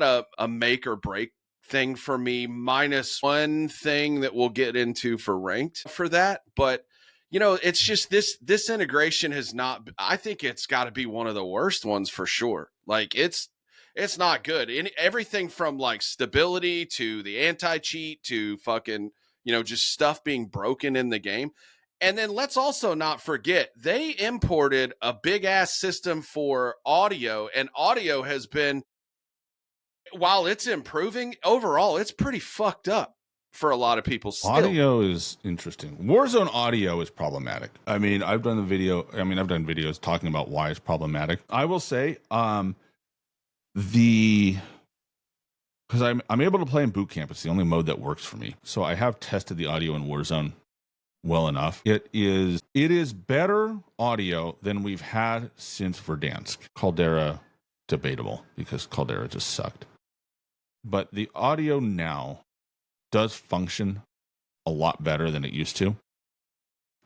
a make or break thing for me, minus one thing that we'll get into for ranked for that. But it's just this integration has not, I think it's got to be one of the worst ones for sure. Like it's not good. Everything from like stability to the anti-cheat to fucking just stuff being broken in the game. And then let's also not forget, they imported a big ass system for audio, and audio has been, while it's improving, overall, it's pretty fucked up for a lot of people still. Audio is interesting. Warzone audio is problematic. I mean, I've done videos talking about why it's problematic. I will say, because I'm able to play in boot camp. It's the only mode that works for me. So I have tested the audio in Warzone well enough. It is better audio than we've had since Verdansk. Caldera, debatable, because Caldera just sucked. But the audio now does function a lot better than it used to.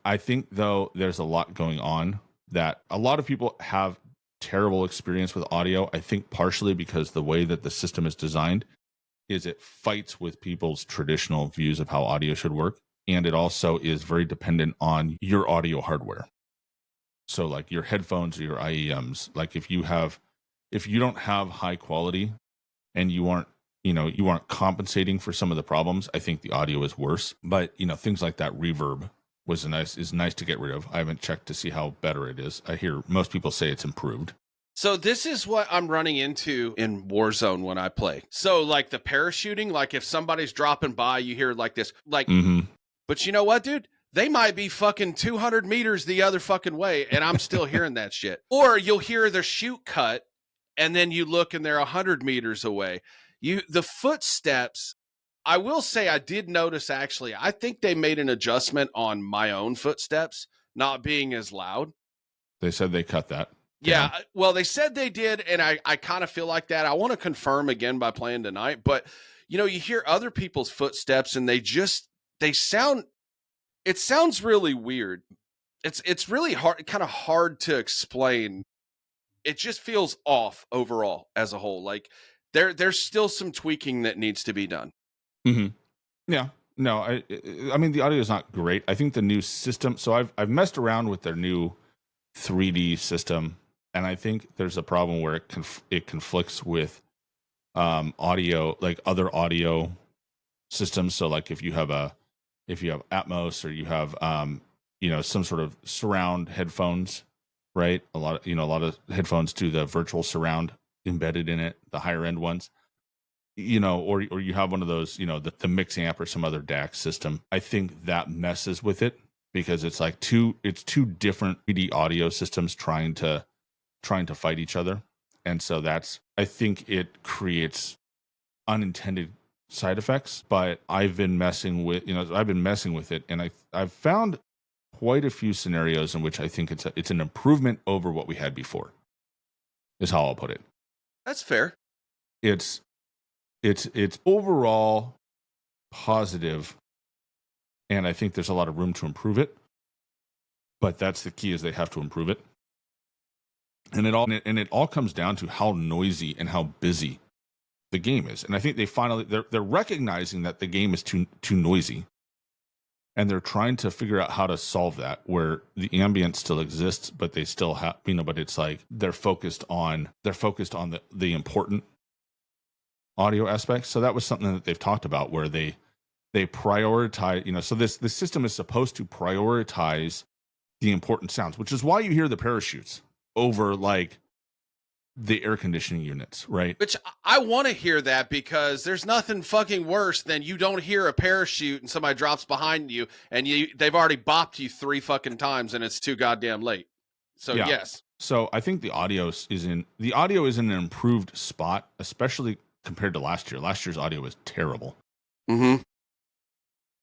I think, though, there's a lot going on that a lot of people have terrible experience with audio. I think partially because the way that the system is designed is it fights with people's traditional views of how audio should work. And it also is very dependent on your audio hardware. So like your headphones or your IEMs, like if you don't have high quality and you aren't compensating for some of the problems, I think the audio is worse. But things like that reverb is nice to get rid of. I haven't checked to see how better it is. I hear most people say it's improved. So this is what I'm running into in Warzone when I play. So like the parachuting, like if somebody's dropping by, you hear like this, like, But you know what, dude? They might be fucking 200 meters the other fucking way, and I'm still hearing that shit. Or you'll hear the shoot cut, and then you look and they're 100 meters away. The footsteps, I will say I did notice, actually, I think they made an adjustment on my own footsteps not being as loud. They said they cut that. Yeah, well, they said they did, and I kind of feel like that. I want to confirm again by playing tonight, but you hear other people's footsteps, and it sounds really weird. It's really hard, kind of hard to explain. It just feels off overall as a whole. Like there's still some tweaking that needs to be done. Mm-hmm. Yeah. No, I mean, the audio is not great. I think the new system, so I've messed around with their new 3D system, and I think there's a problem where it conflicts with audio, like other audio systems. So like if you have Atmos, or you have some sort of surround headphones, right? A lot of headphones do the virtual surround embedded in it, the higher end ones. or you have one of those, the mix amp or some other DAC system. I think that messes with it because it's like two different 3D audio systems trying to fight each other. And so I think it creates unintended side effects, but I've been messing with it, and I've found quite a few scenarios in which I think it's an improvement over what we had before, is how I'll put it. That's fair. It's overall positive, and I think there's a lot of room to improve it. But that's the key, is they have to improve it. And it all comes down to how noisy and how busy the game is. And I think they're recognizing that the game is too noisy. And they're trying to figure out how to solve that, where the ambient still exists, but they still have, but it's like they're focused on the important audio aspects. So that was something that they've talked about, where they prioritize, so this system is supposed to prioritize the important sounds, which is why you hear the parachutes over like the air conditioning units, right? Which I want to hear that, because there's nothing fucking worse than you don't hear a parachute and somebody drops behind you and they've already bopped you 3 fucking times and it's too goddamn late. So yeah. Yes. So I think the audio is in an improved spot, especially compared to last year. Last year's audio was terrible. Mm-hmm.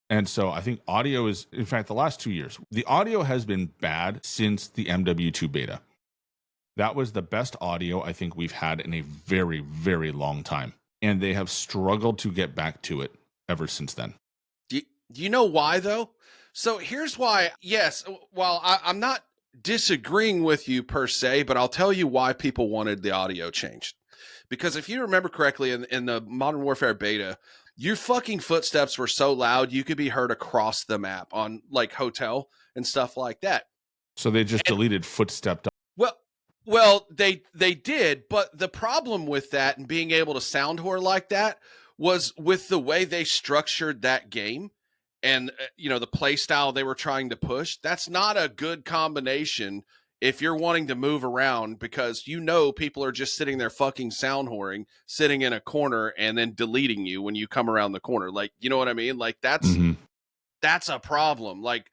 And so I think audio is, in fact, the last 2 years, the audio has been bad since the MW2 beta. That was the best audio I think we've had in a very, very long time. And they have struggled to get back to it ever since then. Do you know why, though? So here's why. Yes, while I'm not disagreeing with you per se, but I'll tell you why people wanted the audio changed. Because if you remember correctly, in the Modern Warfare beta, your fucking footsteps were so loud you could be heard across the map on like hotel and stuff like that. So they just deleted footstep. Well, they did, but the problem with that and being able to sound whore like that was with the way they structured that game and the play style they were trying to push. That's not a good combination if you're wanting to move around, because people are just sitting there fucking sound whoring, sitting in a corner and then deleting you when you come around the corner. Like, you know what I mean? Like that's a problem. Like,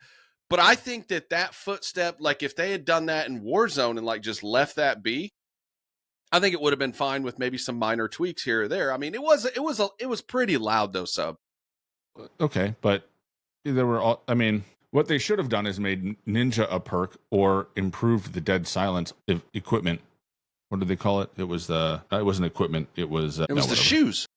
but I think that footstep, like if they had done that in Warzone and like just left that be, I think it would have been fine with maybe some minor tweaks here or there. I mean, it was pretty loud though, Sub. Okay, but what they should have done is made Ninja a perk or improved the dead silence equipment. What did they call it? It wasn't equipment. It was the shoes.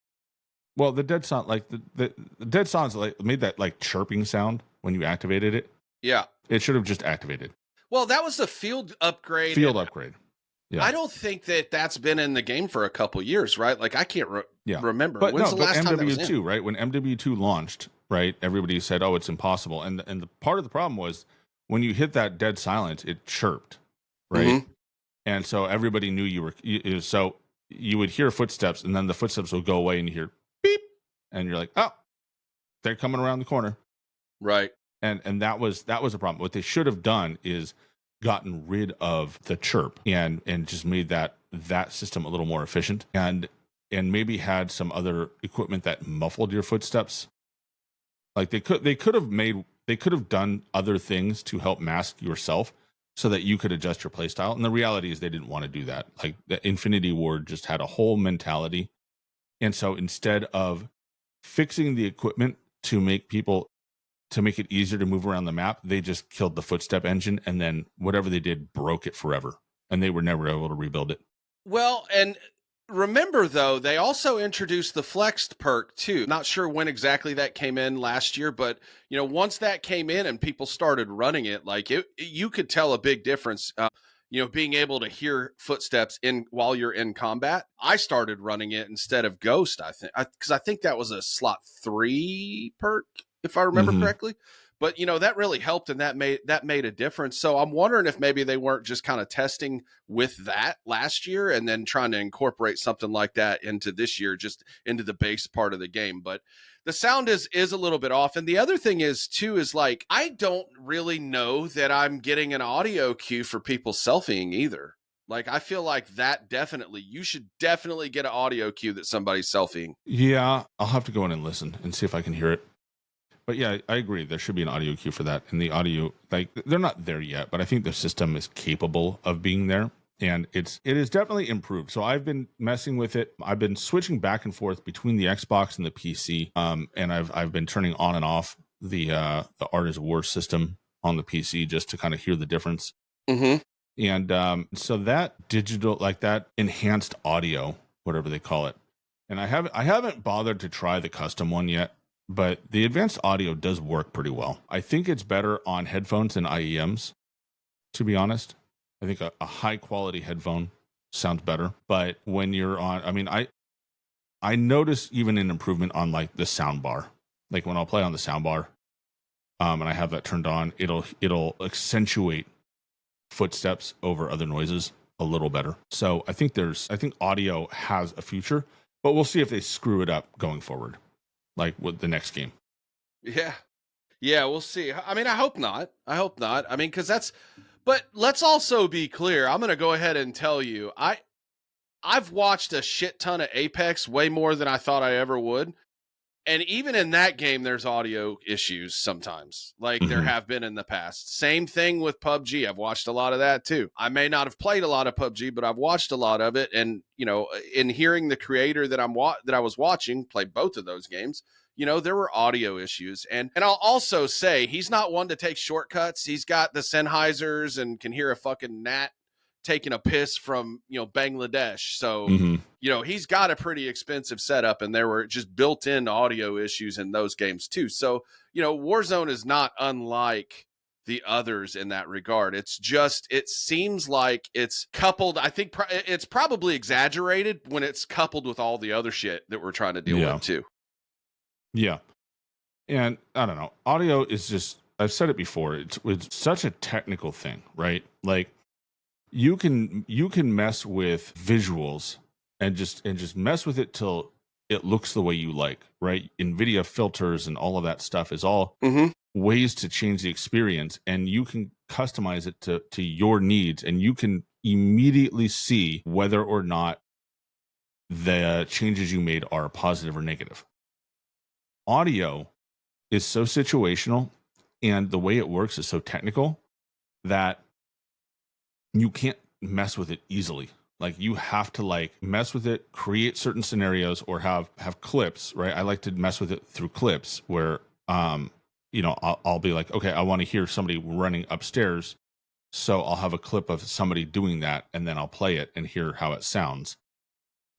Well, the dead sound, like the dead sounds, like made that like chirping sound when you activated it. Yeah, it should have just activated. Well, that was the field upgrade. Yeah, I don't think that's been in the game for a couple years, right? Like I can't remember. But when's the last time that was in? Right? When MW2 launched, right? Everybody said, "Oh, it's impossible," and the part of the problem was when you hit that dead silence, it chirped, right? Mm-hmm. And so everybody knew so you would hear footsteps, and then the footsteps would go away, and you hear beep, and you're like, "Oh, they're coming around the corner," right? And that was a problem. What they should have done is gotten rid of the chirp and just made that system a little more efficient, and maybe had some other equipment that muffled your footsteps. Like they could have done other things to help mask yourself so that you could adjust your playstyle. And the reality is they didn't want to do that. Like the Infinity Ward just had a whole mentality. And so instead of fixing the equipment to make it easier to move around the map, they just killed the footstep engine, and then whatever they did broke it forever, and they were never able to rebuild it. Well, and remember though, they also introduced the flexed perk too. Not sure when exactly that came in last year, but once that came in and people started running it, like you could tell a big difference. Being able to hear footsteps while you're in combat. I started running it instead of Ghost, I think, because I think that was a slot 3 perk, if I remember correctly. But that really helped, and that made a difference. So I'm wondering if maybe they weren't just kind of testing with that last year and then trying to incorporate something like that into this year, just into the base part of the game. But the sound is a little bit off. And the other thing is too, is like, I don't really know that I'm getting an audio cue for people selfieing either. Like, I feel like that definitely, you should definitely get an audio cue that somebody's selfieing. Yeah, I'll have to go in and listen and see if I can hear it. But yeah, I agree. There should be an audio cue for that. And the audio, like, they're not there yet, but I think the system is capable of being there. And it is definitely improved. So I've been messing with it. I've been switching back and forth between the Xbox and the PC. And I've been turning on and off the Art is War system on the PC just to kind of hear the difference. Mm-hmm. And so that digital, like that enhanced audio, whatever they call it. And I haven't bothered to try the custom one yet, but the advanced audio does work pretty well. I think it's better on headphones than IEMs, to be honest. I think a high quality headphone sounds better. But when you're on, I mean, I notice even an improvement on like the sound bar. Like when I'll play on the sound bar, and I have that turned on, it'll accentuate footsteps over other noises a little better. So I think audio has a future, but we'll see if they screw it up going forward, like with the next game. Yeah. Yeah, we'll see. I mean, I hope not. I mean, but let's also be clear. I'm going to go ahead and tell you, I've watched a shit ton of Apex, way more than I thought I ever would. And even in that game, there's audio issues sometimes, like there have been in the past. Same thing with PUBG. I've watched a lot of that too. I may not have played a lot of PUBG, but I've watched a lot of it. And, you know, in hearing the creator that I was watching play both of those games, you know, there were audio issues. And I'll also say he's not one to take shortcuts. He's got the Sennheisers and can hear a fucking gnat taking a piss from, you know, Bangladesh. So, you know, he's got a pretty expensive setup, and there were just built-in audio issues in those games too. So, you know, Warzone is not unlike the others in that regard. It's just, it seems like it's coupled. I think it's probably exaggerated when it's coupled with all the other shit that we're trying to deal with too. Yeah. And I don't know, audio is just, I've said it before, it's such a technical thing, right? Like, you can mess with visuals and just mess with it till it looks the way you like, right? NVIDIA filters and all of that stuff is all ways to change the experience, and you can customize it to your needs, and you can immediately see whether or not the changes you made are positive or negative. Audio is so situational, and the way it works is so technical that you can't mess with it easily. Like, you have to like mess with it, create certain scenarios, or have clips, right? I like to mess with it through clips where, you know, I'll be like, okay, I want to hear somebody running upstairs. So I'll have a clip of somebody doing that, and then I'll play it and hear how it sounds.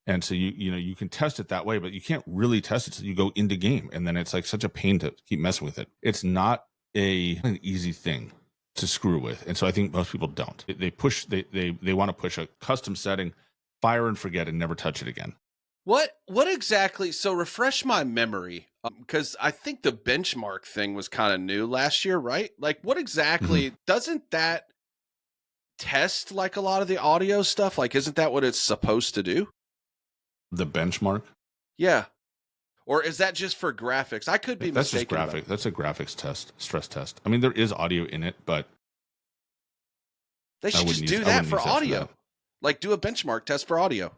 And so you know, you can test it that way, but you can't really test it till you go into game. And then it's like such a pain to keep messing with it. It's not an easy thing to screw with, and so I think most people don't. They want to push a custom setting, fire and forget, and never touch it again. What exactly? So refresh my memory, because I think the benchmark thing was kind of new last year, right? Like, what exactly doesn't that test like a lot of the audio stuff? Like, isn't that what it's supposed to do? The benchmark, yeah. Or is that just for graphics? I could be that's mistaken. Just graphic. That's a graphics test, stress test. I mean, there is audio in it, but they should just do that for audio. Like, do a benchmark test for audio.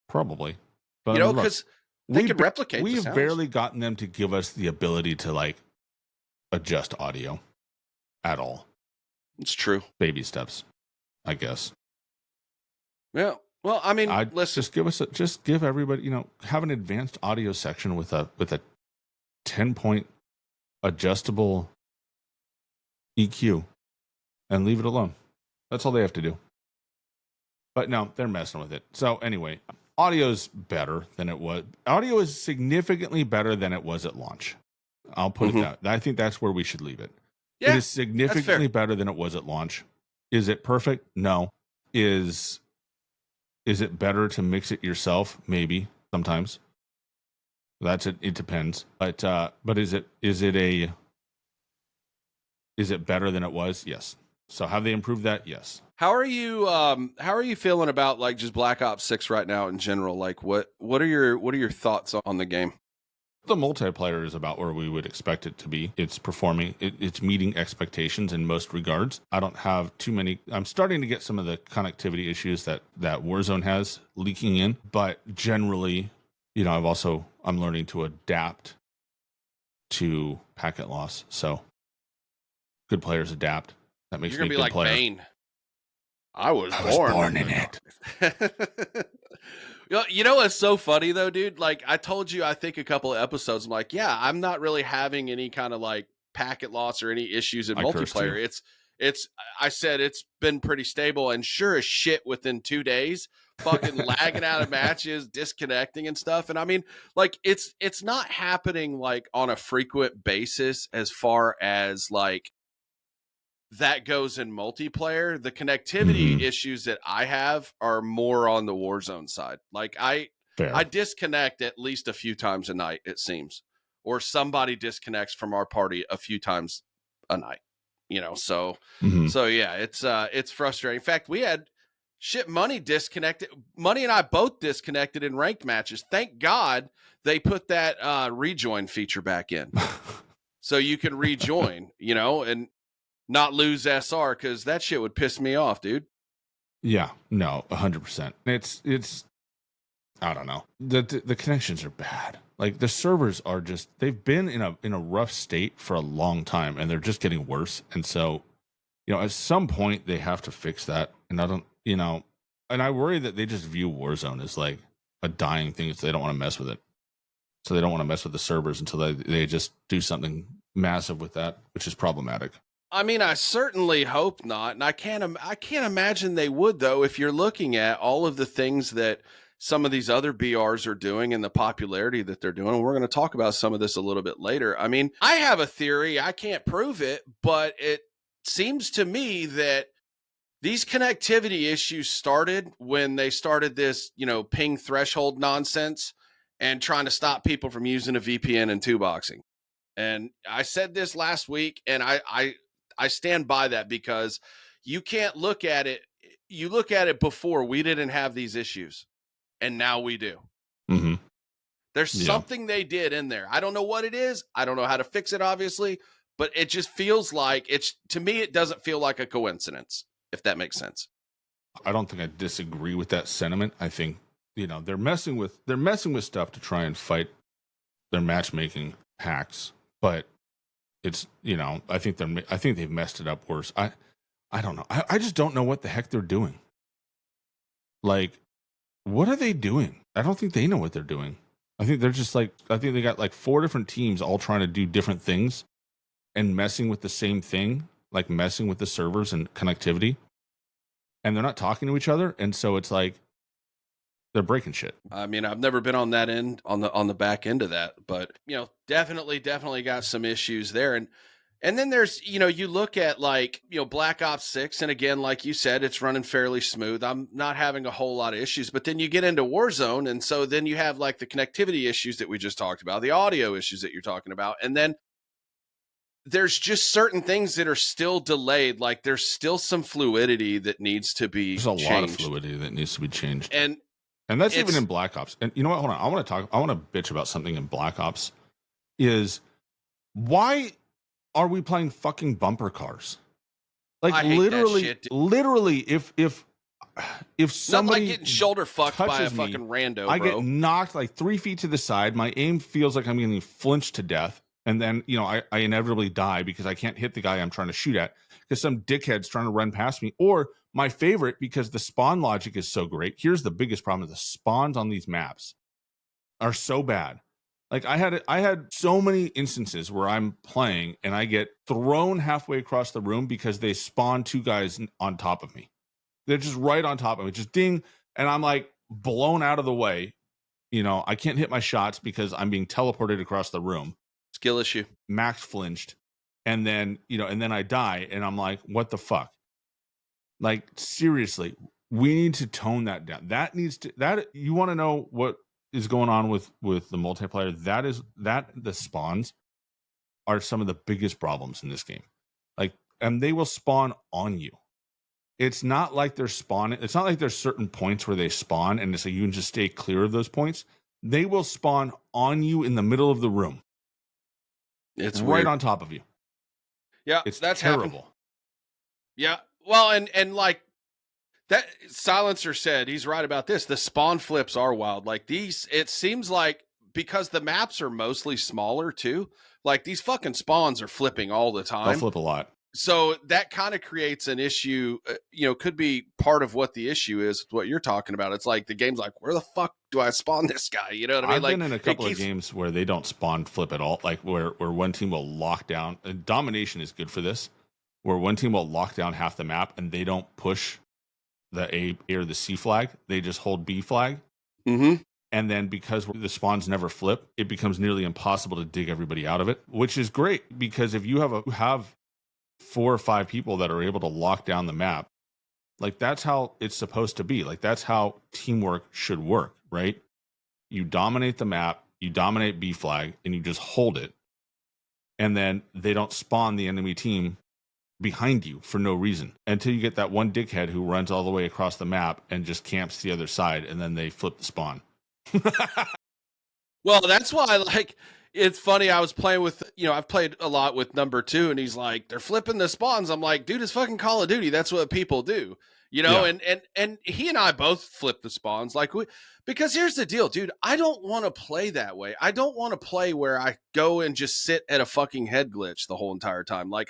Probably, but you know, because they could replicate. We've barely gotten them to give us the ability to like adjust audio at all. It's true. Baby steps, I guess. Yeah. Well, I mean, listen. Just give everybody, you know, have an advanced audio section with a 10-point adjustable EQ, and leave it alone. That's all they have to do. But no, they're messing with it. So anyway, audio's better than it was. Audio is significantly better than it was at launch. I'll put it that. I think that's where we should leave it. Yeah, it is significantly better than it was at launch. Is it perfect? No. Is it better to mix it yourself? Maybe sometimes. That's it. It depends. But is it better than it was? Yes. So have they improved that? Yes. How are you feeling about like just Black Ops 6 right now in general? Like what are your thoughts on the game? The multiplayer is about where we would expect it to be. It's performing, it's meeting expectations in most regards. I don't have too many. I'm starting to get some of the connectivity issues that Warzone has leaking in, but generally, I'm learning to adapt to packet loss. So good players adapt. That makes You're me gonna a be good like player. Bane. I was born in it. You know what's so funny though, dude? Like I told you, I think a couple of episodes, I'm like, yeah, I'm not really having any kind of like packet loss or any issues in I cursed you. multiplayer. I said it's been pretty stable, and sure as shit within 2 days, fucking lagging out of matches, disconnecting and stuff. And I mean, like it's not happening like on a frequent basis as far as like that goes in multiplayer. The connectivity issues that I have are more on the Warzone side. Like I Fair. disconnect at least a few times a night, it seems, or somebody disconnects from our party a few times a night. So yeah, it's frustrating. In fact, we had Money disconnected. Money and I both disconnected in ranked matches. Thank God they put that rejoin feature back in, so you can rejoin. And not lose SR, because that shit would piss me off, dude. Yeah, no, 100%. It's I don't know. The connections are bad. Like the servers are they've been in a rough state for a long time, and they're just getting worse. And so, at some point they have to fix that. And I don't, and I worry that they just view Warzone as like a dying thing, so they don't want to mess with it. So they don't want to mess with the servers until they just do something massive with that, which is problematic. I mean, I certainly hope not, and I can't imagine they would, though. If you're looking at all of the things that some of these other BRs are doing and the popularity that they're doing, and we're going to talk about some of this a little bit later. I mean, I have a theory. I can't prove it, but it seems to me that these connectivity issues started when they started this, ping threshold nonsense and trying to stop people from using a VPN and two boxing. And I said this last week, and I stand by that, because you can't look at it. You look at it before, we didn't have these issues, and now we do. Mm-hmm. There's something they did in there. I don't know what it is. I don't know how to fix it, obviously, but it just feels like to me, it doesn't feel like a coincidence, if that makes sense. I don't think I disagree with that sentiment. I think, they're messing with stuff to try and fight their matchmaking hacks, but it's, I think they've messed it up worse. I don't know. I just don't know what the heck they're doing. Like, what are they doing? I don't think they know what they're doing. I think they're just I think they got like 4 different teams all trying to do different things and messing with the same thing, like messing with the servers and connectivity. And they're not talking to each other. And so it's like, they're breaking shit. I mean, I've never been on that end, on the back end of that, but definitely got some issues there. And then there's, you look at like, Black Ops 6, and again, like you said, it's running fairly smooth. I'm not having a whole lot of issues, but then you get into Warzone, and so then you have like the connectivity issues that we just talked about, the audio issues that you're talking about, and then there's just certain things that are still delayed. Like there's still some fluidity that needs to be There's a changed. lot of fluidity that needs to be changed. And that's even in Black Ops. And you know what? Hold on. I want to bitch about something in Black Ops. Is why are we playing fucking bumper cars? Like literally, if somebody like getting shoulder fucked by a fucking rando, I bro. get knocked like 3 feet to the side. My aim feels like I'm getting flinched to death. And then, I inevitably die because I can't hit the guy I'm trying to shoot at because some dickhead's trying to run past me. Or my favorite, because the spawn logic is so great. Here's the biggest problem: the spawns on these maps are so bad. Like I had so many instances where I'm playing and I get thrown halfway across the room because they spawn 2 guys on top of me. They're just right on top of me, just ding. And I'm like blown out of the way. I can't hit my shots because I'm being teleported across the room. Skill issue. Max flinched, and then I die, and I'm like, what the fuck? Like, seriously, we need to tone that down. You want to know what is going on with the multiplayer? The spawns are some of the biggest problems in this game. Like, and they will spawn on you. It's not like they're spawning. It's not like there's certain points where they spawn, and it's like you can just stay clear of those points. They will spawn on you in the middle of the room. It's right weird. on top of you. Yeah, It's that's terrible. happened. Yeah. Well, and like that Silencer said, he's right about this. The spawn flips are wild. Like these, it seems like because the maps are mostly smaller too, like these fucking spawns are flipping all the time. They'll flip a lot. So that kind of creates an issue, could be part of what the issue is with what you're talking about. It's like the game's like, where the fuck do I spawn this guy? You know what I mean? I've Like been in a couple of games where they don't spawn flip at all, like where one team will lock down. Domination is good for this, where one team will lock down half the map and they don't push the A or the C flag. They just hold B flag. Mm-hmm. And then because the spawns never flip, it becomes nearly impossible to dig everybody out of it, which is great because if you have 4 or 5 people that are able to lock down the map, like that's how it's supposed to be. Like that's how teamwork should work, right? You dominate the map, you dominate B flag, and you just hold it. And then they don't spawn the enemy team behind you for no reason until you get that one dickhead who runs all the way across the map and just camps the other side, and then they flip the spawn. Well, that's why, like, it's funny. I was playing with, I've played a lot with number 2, and he's like, they're flipping the spawns. I'm like, dude, it's fucking Call of Duty. That's what people do, Yeah. and he and I both flip the spawns. Like, because here's the deal, dude. I don't want to play that way. I don't want to play where I go and just sit at a fucking head glitch the whole entire time. Like,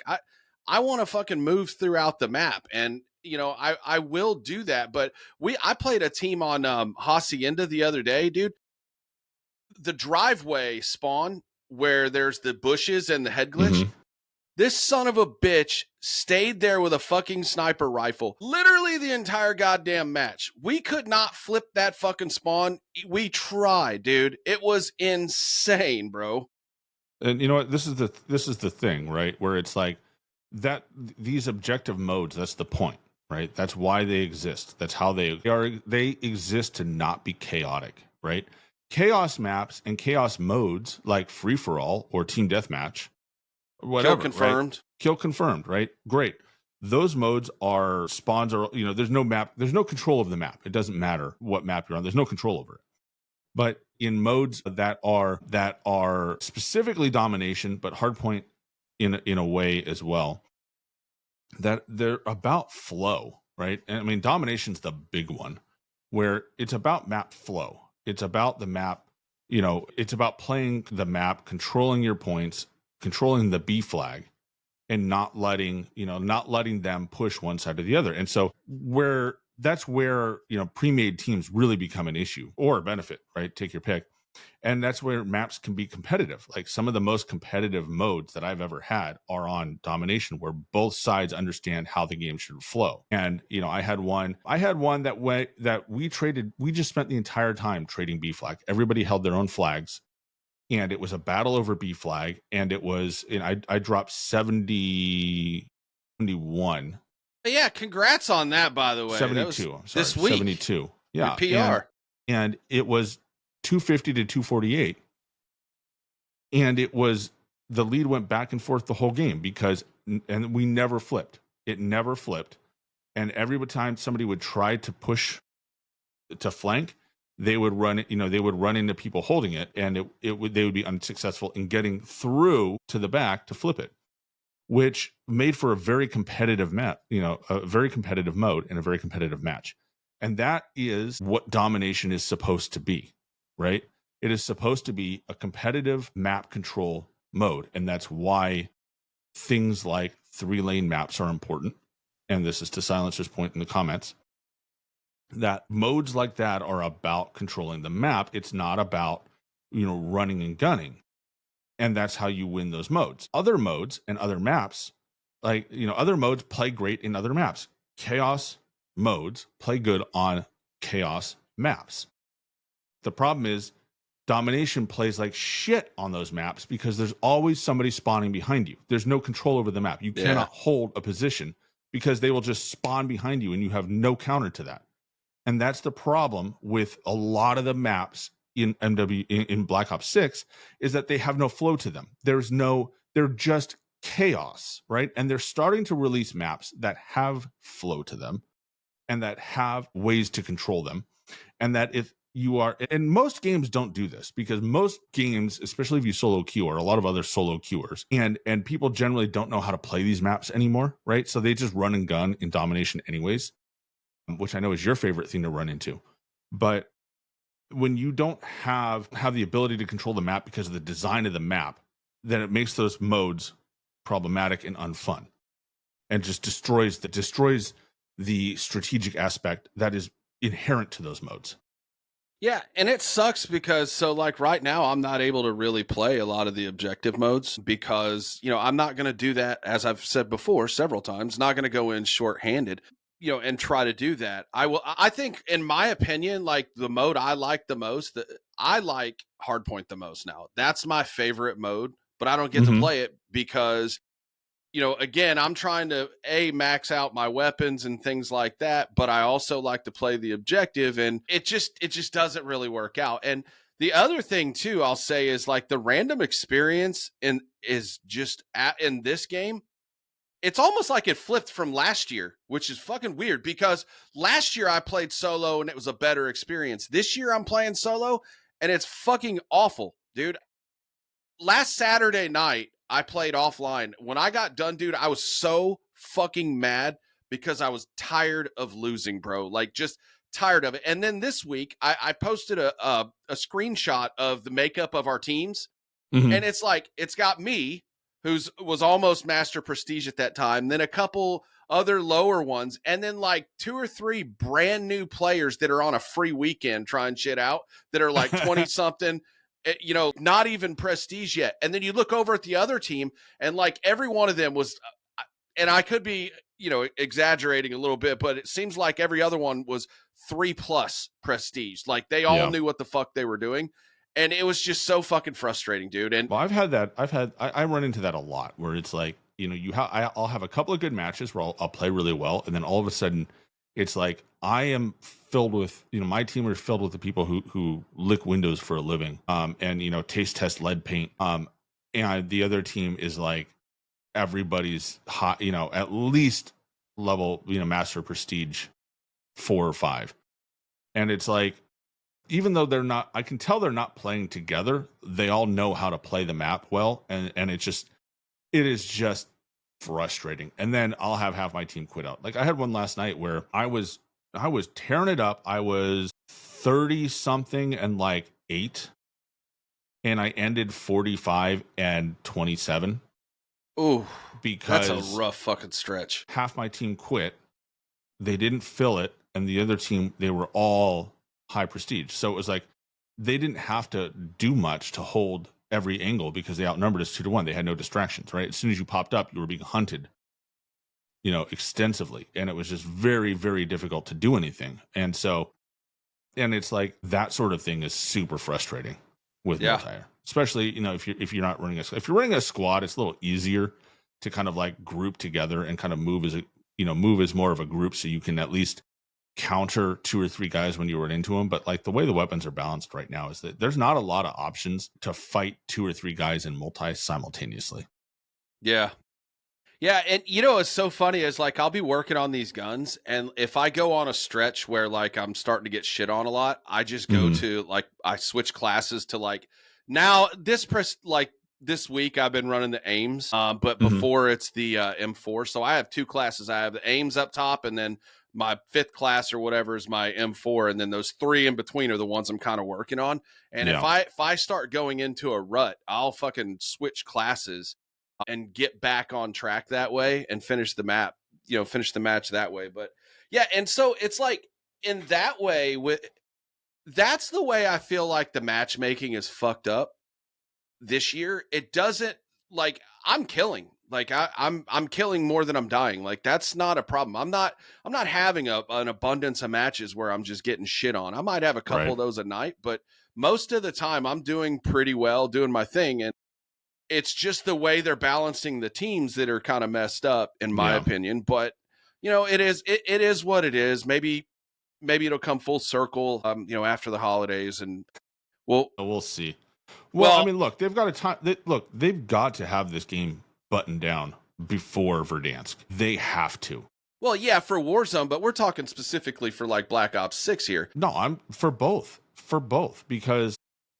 I want to fucking move throughout the map, and I will do that. But I played a team on Hacienda the other day, dude. The driveway spawn where there's the bushes and the head glitch. Mm-hmm. This son of a bitch stayed there with a fucking sniper rifle literally the entire goddamn match. We could not flip that fucking spawn. We tried, dude. It was insane, bro. And you know what? This is the thing, right? Where it's like that these objective modes, that's the point, right? That's why they exist. That's how they are. They exist to not be chaotic, right? Chaos maps and chaos modes like free for all or team deathmatch, whatever. Kill confirmed. Right? Kill confirmed, right? Great. Those modes are spawns are, there's no map, there's no control of the map. It doesn't matter what map you're on. There's no control over it. But in modes that are specifically domination, but hardpoint in a way as well, that they're about flow, right? And I mean, domination's the big one, where it's about map flow. It's about the map, it's about playing the map, controlling your points, controlling the B flag, and not letting them push one side or the other. And so that's where pre-made teams really become an issue or a benefit, right? Take your pick. And that's where maps can be competitive. Like some of the most competitive modes that I've ever had are on domination, where both sides understand how the game should flow. And I had one that we traded. We just spent the entire time trading B flag. Everybody held their own flags, and it was a battle over B flag. And it was, I dropped 71. Yeah, congrats on that, by the way. 72. I'm sorry, this week. 72. Yeah, your PR. And it was 250 to 248. And the lead went back and forth the whole game and we never flipped. It never flipped. And every time somebody would try to push to flank, they would run into people holding it, and they would be unsuccessful in getting through to the back to flip it, which made for a very competitive a very competitive mode and a very competitive match. And that is what domination is supposed to be, right? It is supposed to be a competitive map control mode. And that's why things like 3-lane maps are important. And this is to Silencer's point in the comments, that modes like that are about controlling the map. It's not about, running and gunning. And that's how you win those modes. Other modes and other maps, other modes play great in other maps. Chaos modes play good on chaos maps. The problem is domination plays like shit on those maps because there's always somebody spawning behind you. There's no control over the map. You cannot hold a position because they will just spawn behind you and you have no counter to that. And that's the problem with a lot of the maps in in Black Ops 6, is that they have no flow to them. They're just chaos, right? And they're starting to release maps that have flow to them and that have ways to control them. And that you are, and most games don't do this, because most games, especially if you solo queue, or a lot of other solo queuers, and people generally don't know how to play these maps anymore, right? So they just run and gun in domination anyways, which I know is your favorite thing to run into. But when you don't have the ability to control the map because of the design of the map, then it makes those modes problematic and unfun, and just destroys the strategic aspect that is inherent to those modes. Yeah, and it sucks because so like right now I'm not able to really play a lot of the objective modes because, I'm not going to do that, as I've said before several times, not going to go in short-handed, and try to do that. I think in my opinion, like the mode I like the most, I like hardpoint the most now. That's my favorite mode, but I don't get to play it because again, I'm trying to max out my weapons and things like that, but I also like to play the objective, and it just doesn't really work out. And the other thing too, I'll say, is like the random experience in this game. It's almost like it flipped from last year, which is fucking weird because last year I played solo and it was a better experience. This year I'm playing solo and it's fucking awful, dude. Last Saturday night, I played offline. When I got done, dude, I was so fucking mad because I was tired of losing, bro. Like, just tired of it. And then this week, I posted a screenshot of the makeup of our teams. And it's like, it's got me, was almost Master Prestige at that time, then a couple other lower ones, and then like 2 or 3 brand new players that are on a free weekend trying shit out that are like 20 something. Not even prestige yet. And then you look over at the other team and like every one of them was, and I could be, exaggerating a little bit, but it seems like every other one was 3+ prestige. Like they all knew what the fuck they were doing. And it was just so fucking frustrating, dude. And well, I run into that a lot, where it's like, I'll have a couple of good matches where I'll play really well. And then all of a sudden it's like, I am filled with, my team are filled with the people who lick windows for a living, and, taste test lead paint. And the other team is like, everybody's hot, at least level, Master Prestige 4 or 5. And it's like, even though I can tell they're not playing together, they all know how to play the map well. And it is just frustrating. And then I'll have half my team quit out. Like I had one last night where I was tearing it up. I was 30 something and like 8, and I ended 45 and 27. Ooh, because that's a rough fucking stretch. Half my team quit. They didn't fill it. And the other team, they were all high prestige. So it was like, they didn't have to do much to hold every angle because they outnumbered us 2-1. They had no distractions, right? As soon as you popped up, you were being hunted, extensively. And it was just very, very difficult to do anything. And it's like, that sort of thing is super frustrating with multiplayer, especially, if you're not running if you're running a squad, it's a little easier to kind of like group together and kind of move as more of a group. So you can at least counter 2 or 3 guys when you run into them. But like the way the weapons are balanced right now is that there's not a lot of options to fight 2 or 3 guys in multi simultaneously. Yeah. And what's so funny is like I'll be working on these guns, and if I go on a stretch where like I'm starting to get shit on a lot, I just go to like, I switch classes to like, now this week I've been running the aims, but before it's the M4. So I have 2 classes. I have the aims up top, and then my 5th class or whatever is my M4, and then those 3 in between are the ones I'm kind of working on. And if I start going into a rut, I'll fucking switch classes and get back on track that way and finish the match that way. But yeah, and so it's like in that way, that's the way I feel like the matchmaking is fucked up this year. It doesn't, like, I'm killing. Like I'm killing more than I'm dying. Like that's not a problem. I'm not having an abundance of matches where I'm just getting shit on. I might have a couple of those a night, but most of the time I'm doing pretty well, doing my thing. And it's just the way they're balancing the teams that are kind of messed up, in my opinion. But it is what it is. Maybe it'll come full circle, after the holidays, and we'll see. Well, I mean, look, they've got they've got to have this game buttoned down before Verdansk. They have to. Well, yeah, for Warzone, but we're talking specifically for like Black Ops 6 here. No, I'm for both. for both, because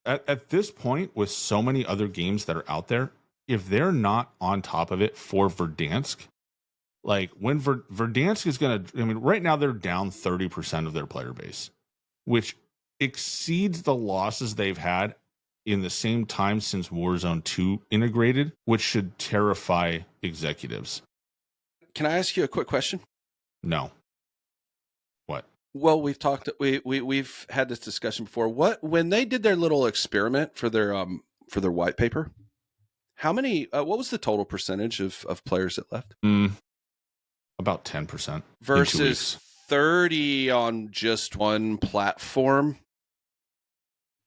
at this point, with so many other games that are out there, if they're not on top of it for Verdansk, like when Verdansk is going to, I mean, right now they're down 30% of their player base, which exceeds the losses they've had in the same time since Warzone 2 integrated, which should terrify executives. Can I ask you a quick question? No. What? Well, we've had this discussion before. When they did their little experiment for their white paper, how many what was the total percentage of players that left? About 10% versus 30 on just one platform.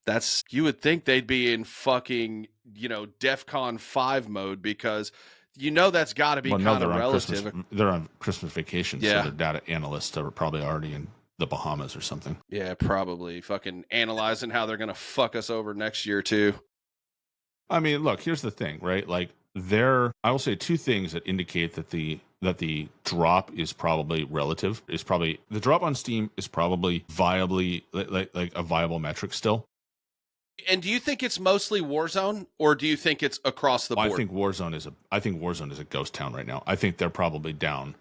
That's, you would think they'd be in fucking, DEFCON 5 mode, because that's got to be kind of relative. They're on Christmas vacation, Yeah. So their data analysts are probably already in the Bahamas or something. Yeah, probably fucking analyzing how they're going to fuck us over next year too. I mean, look, here's the thing, right? Like I will say two things that indicate that the drop is probably relative. The drop on Steam is probably viably like a viable metric still. And do you think it's mostly Warzone, or do you think it's across the board? I think Warzone is a ghost town right now. I think they're probably down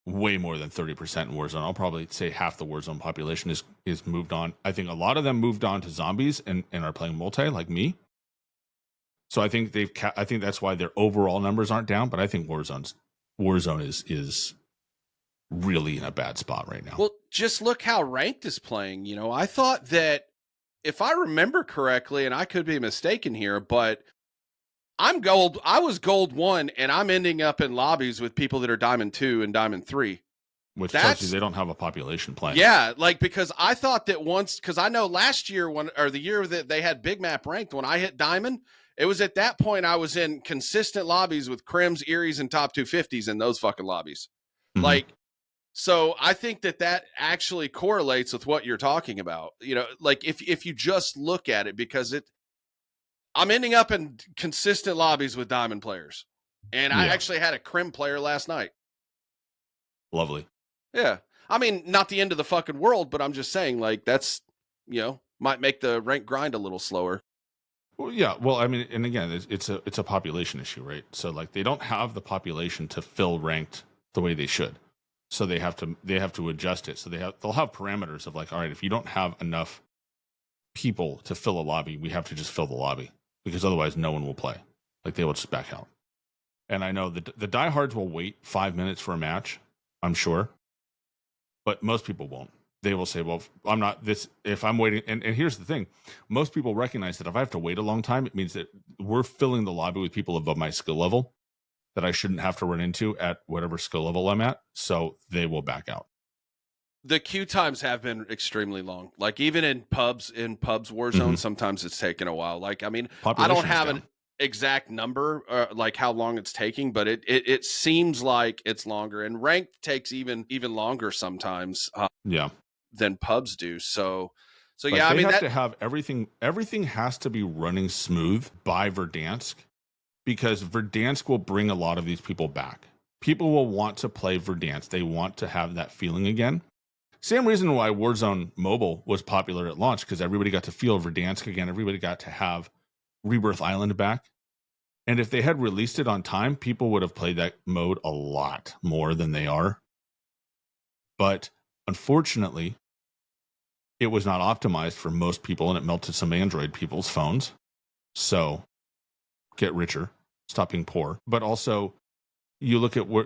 way more than 30% in Warzone. I'll probably say half the Warzone population is moved on. I think a lot of them moved on to zombies and are playing multi, like me. So I think I think that's why their overall numbers aren't down. But I think Warzone is really in a bad spot right now. Well, just look how Ranked is playing. I thought that, if I remember correctly, and I could be mistaken here, but I was gold 1, and I'm ending up in lobbies with people that are diamond 2 and diamond 3. Which tells you they don't have a population playing. Yeah, because I thought that because I know last year the year that they had Big Map Ranked, when I hit diamond, it was at that point I was in consistent lobbies with Crims, Eries, and top 250s in those fucking lobbies. Mm-hmm. So I think that actually correlates with what you're talking about. If you just look at it, because I'm ending up in consistent lobbies with diamond players. And I actually had a Crim player last night. Lovely. Yeah. I mean, not the end of the fucking world, but I'm just saying, that's, might make the rank grind a little slower. Well, yeah. Well, I mean, and again, it's a population issue, right? So they don't have the population to fill ranked the way they should. So they have to adjust it. So they'll have parameters of all right, if you don't have enough people to fill a lobby, we have to just fill the lobby, because otherwise no one will play. They will just back out. And I know the diehards will wait 5 minutes for a match, I'm sure, but most people won't. They will say, well, I'm not this, if I'm waiting. And here's the thing. Most people recognize that if I have to wait a long time, it means that we're filling the lobby with people above my skill level that I shouldn't have to run into at whatever skill level I'm at. So they will back out. The queue times have been extremely long. Even in pubs Warzone, mm-hmm. Sometimes it's taken a while. I mean, I don't have an exact number, how long it's taking, but it seems like it's longer, and ranked takes even longer sometimes. Than pubs do. So yeah, I mean, they have to have everything has to be running smooth by Verdansk, because Verdansk will bring a lot of these people back. People will want to play Verdansk. They want to have that feeling again. Same reason why Warzone Mobile was popular at launch, because everybody got to feel Verdansk again. Everybody got to have Rebirth Island back. And if they had released it on time, people would have played that mode a lot more than they are. But unfortunately, it was not optimized for most people, and it melted some Android people's phones. So get richer, stop being poor. But also, you look at where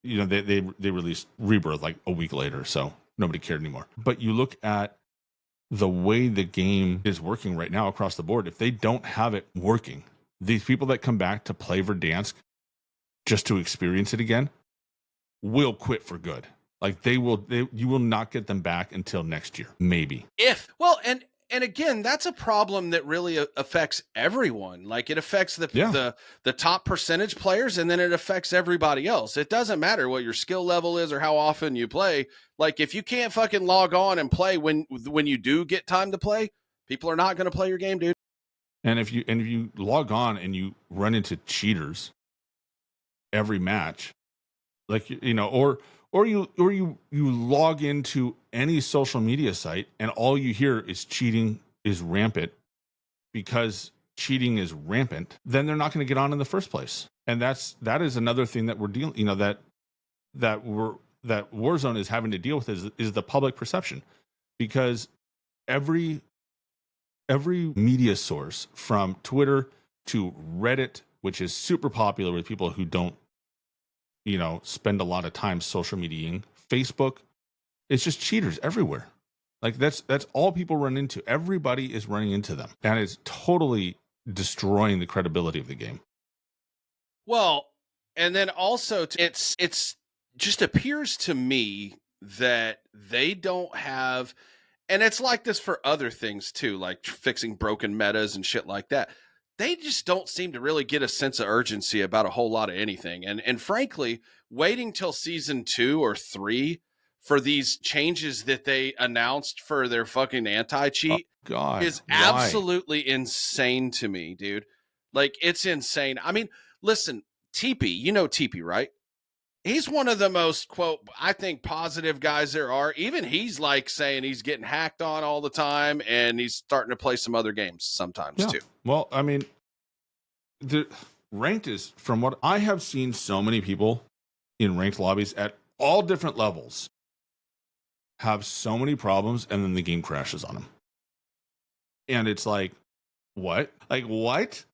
they released Rebirth a week later, so nobody cared anymore. But you look at the way the game is working right now across the board. If they don't have it working, these people that come back to play Verdansk just to experience it again will quit for good. You will not get them back until next year, maybe. And again, that's a problem that really affects everyone. It affects the top percentage players, and then it affects everybody else. It doesn't matter what your skill level is or how often you play. If you can't fucking log on and play when you do get time to play, people are not going to play your game, dude. And if you log on and you run into cheaters every match, Or you log into any social media site and all you hear is cheating is rampant because cheating is rampant, then they're not going to get on in the first place. And that is another thing that we're dealing, that Warzone is having to deal with is the public perception, because every media source from Twitter to Reddit, which is super popular with people who don't, spend a lot of time social mediaing, Facebook, it's just cheaters everywhere. Like that's all people run into. Everybody is running into them, and it's totally destroying the credibility of the game. Well, and then also it's just appears to me that they don't have, and it's like this for other things too, like fixing broken metas and shit like that. They just don't seem to really get a sense of urgency about a whole lot of anything. And frankly, waiting till season 2 or 3 for these changes that they announced for their fucking anti-cheat is absolutely insane to me, dude. Like, it's insane. I mean, listen, TP, you know TP, right? He's one of the most, quote, I think, positive guys there are. Even he's like saying he's getting hacked on all the time, and he's starting to play some other games sometimes too. Well, I mean, the ranked is, from what I have seen, so many people in ranked lobbies at all different levels have so many problems, and then the game crashes on them. And it's like, what? Like, what?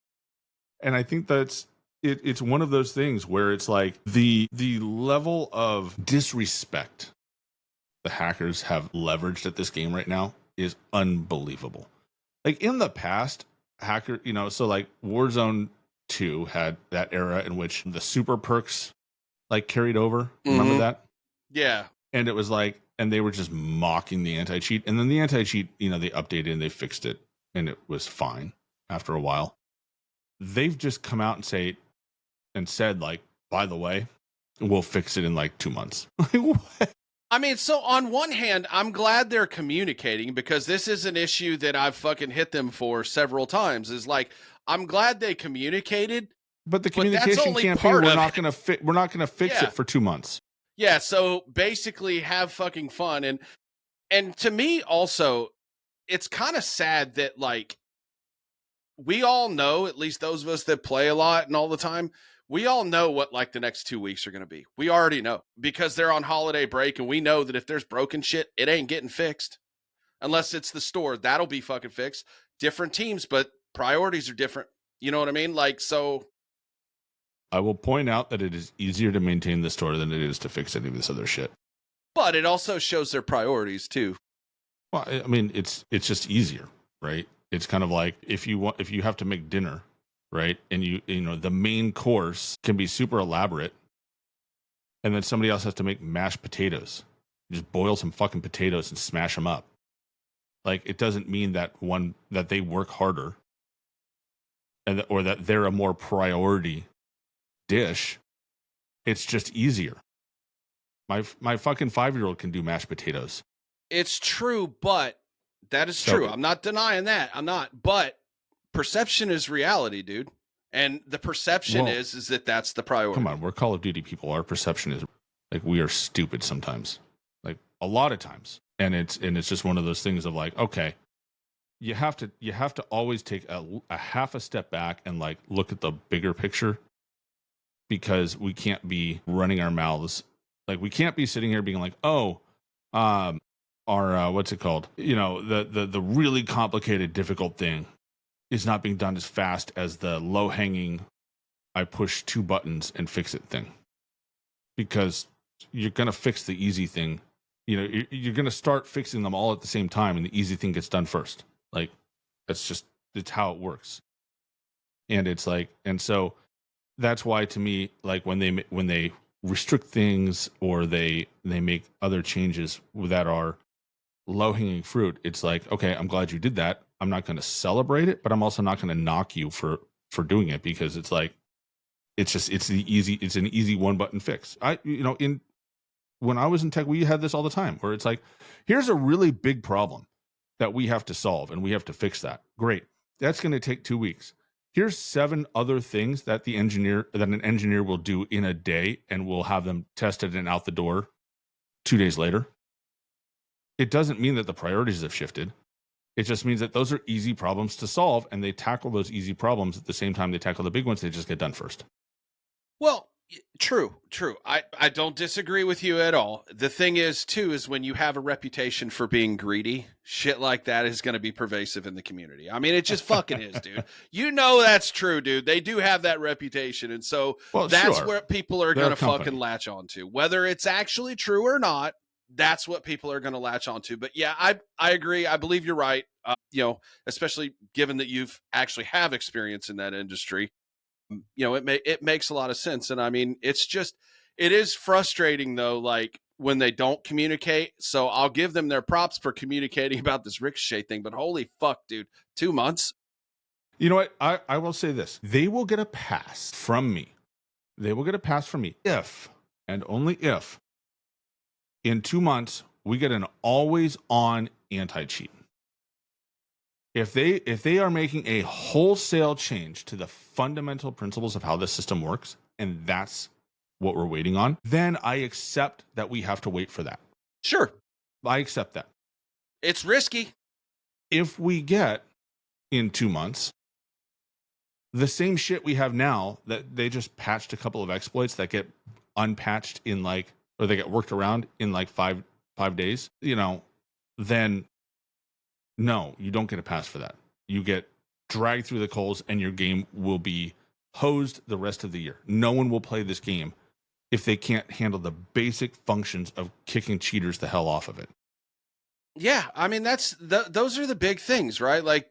And I think that's it's one of those things where it's like the level of disrespect the hackers have leveraged at this game right now is unbelievable. Like in the past, so like Warzone 2 had that era in which the super perks like carried over. Remember that? Yeah. And it was like, and they were just mocking the anti-cheat. And then the anti-cheat, they updated and they fixed it, and it was fine after a while. They've just come out and said, like, by the way, we'll fix it in like 2 months. I mean, so on one hand, I'm glad they're communicating, because this is an issue that I've fucking hit them for several times. Is like, I'm glad they communicated, but the communication can't be, we're not going to fix it for 2 months. Yeah, so basically have fucking fun. And to me also, it's kind of sad that, like, we all know, at least those of us that play a lot and all the time, we all know what like the next 2 weeks are going to be. We already know, because they're on holiday break, and we know that if there's broken shit, it ain't getting fixed unless it's the store. That'll be fucking fixed. Different teams, but priorities are different. You know what I mean? Like, so I will point out that it is easier to maintain the store than it is to fix any of this other shit. But it also shows their priorities too. Well, I mean, it's just easier, right? It's kind of like if you have to make dinner, right? And the main course can be super elaborate, and then somebody else has to make mashed potatoes. You just boil some fucking potatoes and smash them up. Like, it doesn't mean that they work harder, or that they're a more priority dish. It's just easier. My fucking 5-year-old can do mashed potatoes. It's true, but that is true. I'm not denying that. But perception is reality, dude. And the perception is that that's the priority. Come on, we're Call of Duty people. Our perception is like, we are stupid sometimes, like a lot of times. And it's just one of those things of like, okay, you have to always take a half a step back and like look at the bigger picture, because we can't be running our mouths. Like, we can't be sitting here being like, what's it called? The really complicated, difficult thing is not being done as fast as the low hanging, I push 2 buttons and fix it thing. Because you're going to fix the easy thing. You're going to start fixing them all at the same time, and the easy thing gets done first. Like, it's how it works. And it's like, and so that's why, to me, like, when they restrict things, or they make other changes that are low-hanging fruit, it's like, okay, I'm glad you did that. I'm not going to celebrate it, but I'm also not going to knock you for doing it, because it's like, it's an easy one-button fix. When I was in tech, we had this all the time, where it's like, here's a really big problem that we have to solve, and we have to fix that. Great. That's going to take 2 weeks. Here's 7 other things that an engineer will do in a day, and we'll have them tested and out the door 2 days later. It doesn't mean that the priorities have shifted. It just means that those are easy problems to solve, and they tackle those easy problems at the same time they tackle the big ones. They just get done first. Well, true. I don't disagree with you at all. The thing is, too, is when you have a reputation for being greedy, shit like that is going to be pervasive in the community. I mean, it just fucking is, dude. You know that's true, dude. They do have that reputation. And so that's sure. where people are They're going a to company. fucking latch onto. Whether it's actually true or not, that's what people are going to latch onto. But yeah, I agree. I believe you're right. Especially given that you've actually have experience in that industry. It makes a lot of sense. And I mean, it is frustrating though, like when they don't communicate. So I'll give them their props for communicating about this Ricochet thing, but holy fuck, dude, 2 months. You know what? I will say this. They will get a pass from me. They will get a pass from me if, and only if, in 2 months, we get an always on anti-cheat. If they are making a wholesale change to the fundamental principles of how the system works, and that's what we're waiting on, then I accept that we have to wait for that. Sure. I accept that. It's risky. If we get in 2 months the same shit we have now, that they just patched a couple of exploits that get unpatched in or they get worked around in 5 days, then no, you don't get a pass for that. You get dragged through the coals and your game will be hosed the rest of the year. No one will play this game if they can't handle the basic functions of kicking cheaters the hell off of it. Yeah, I mean, those are the big things, right? Like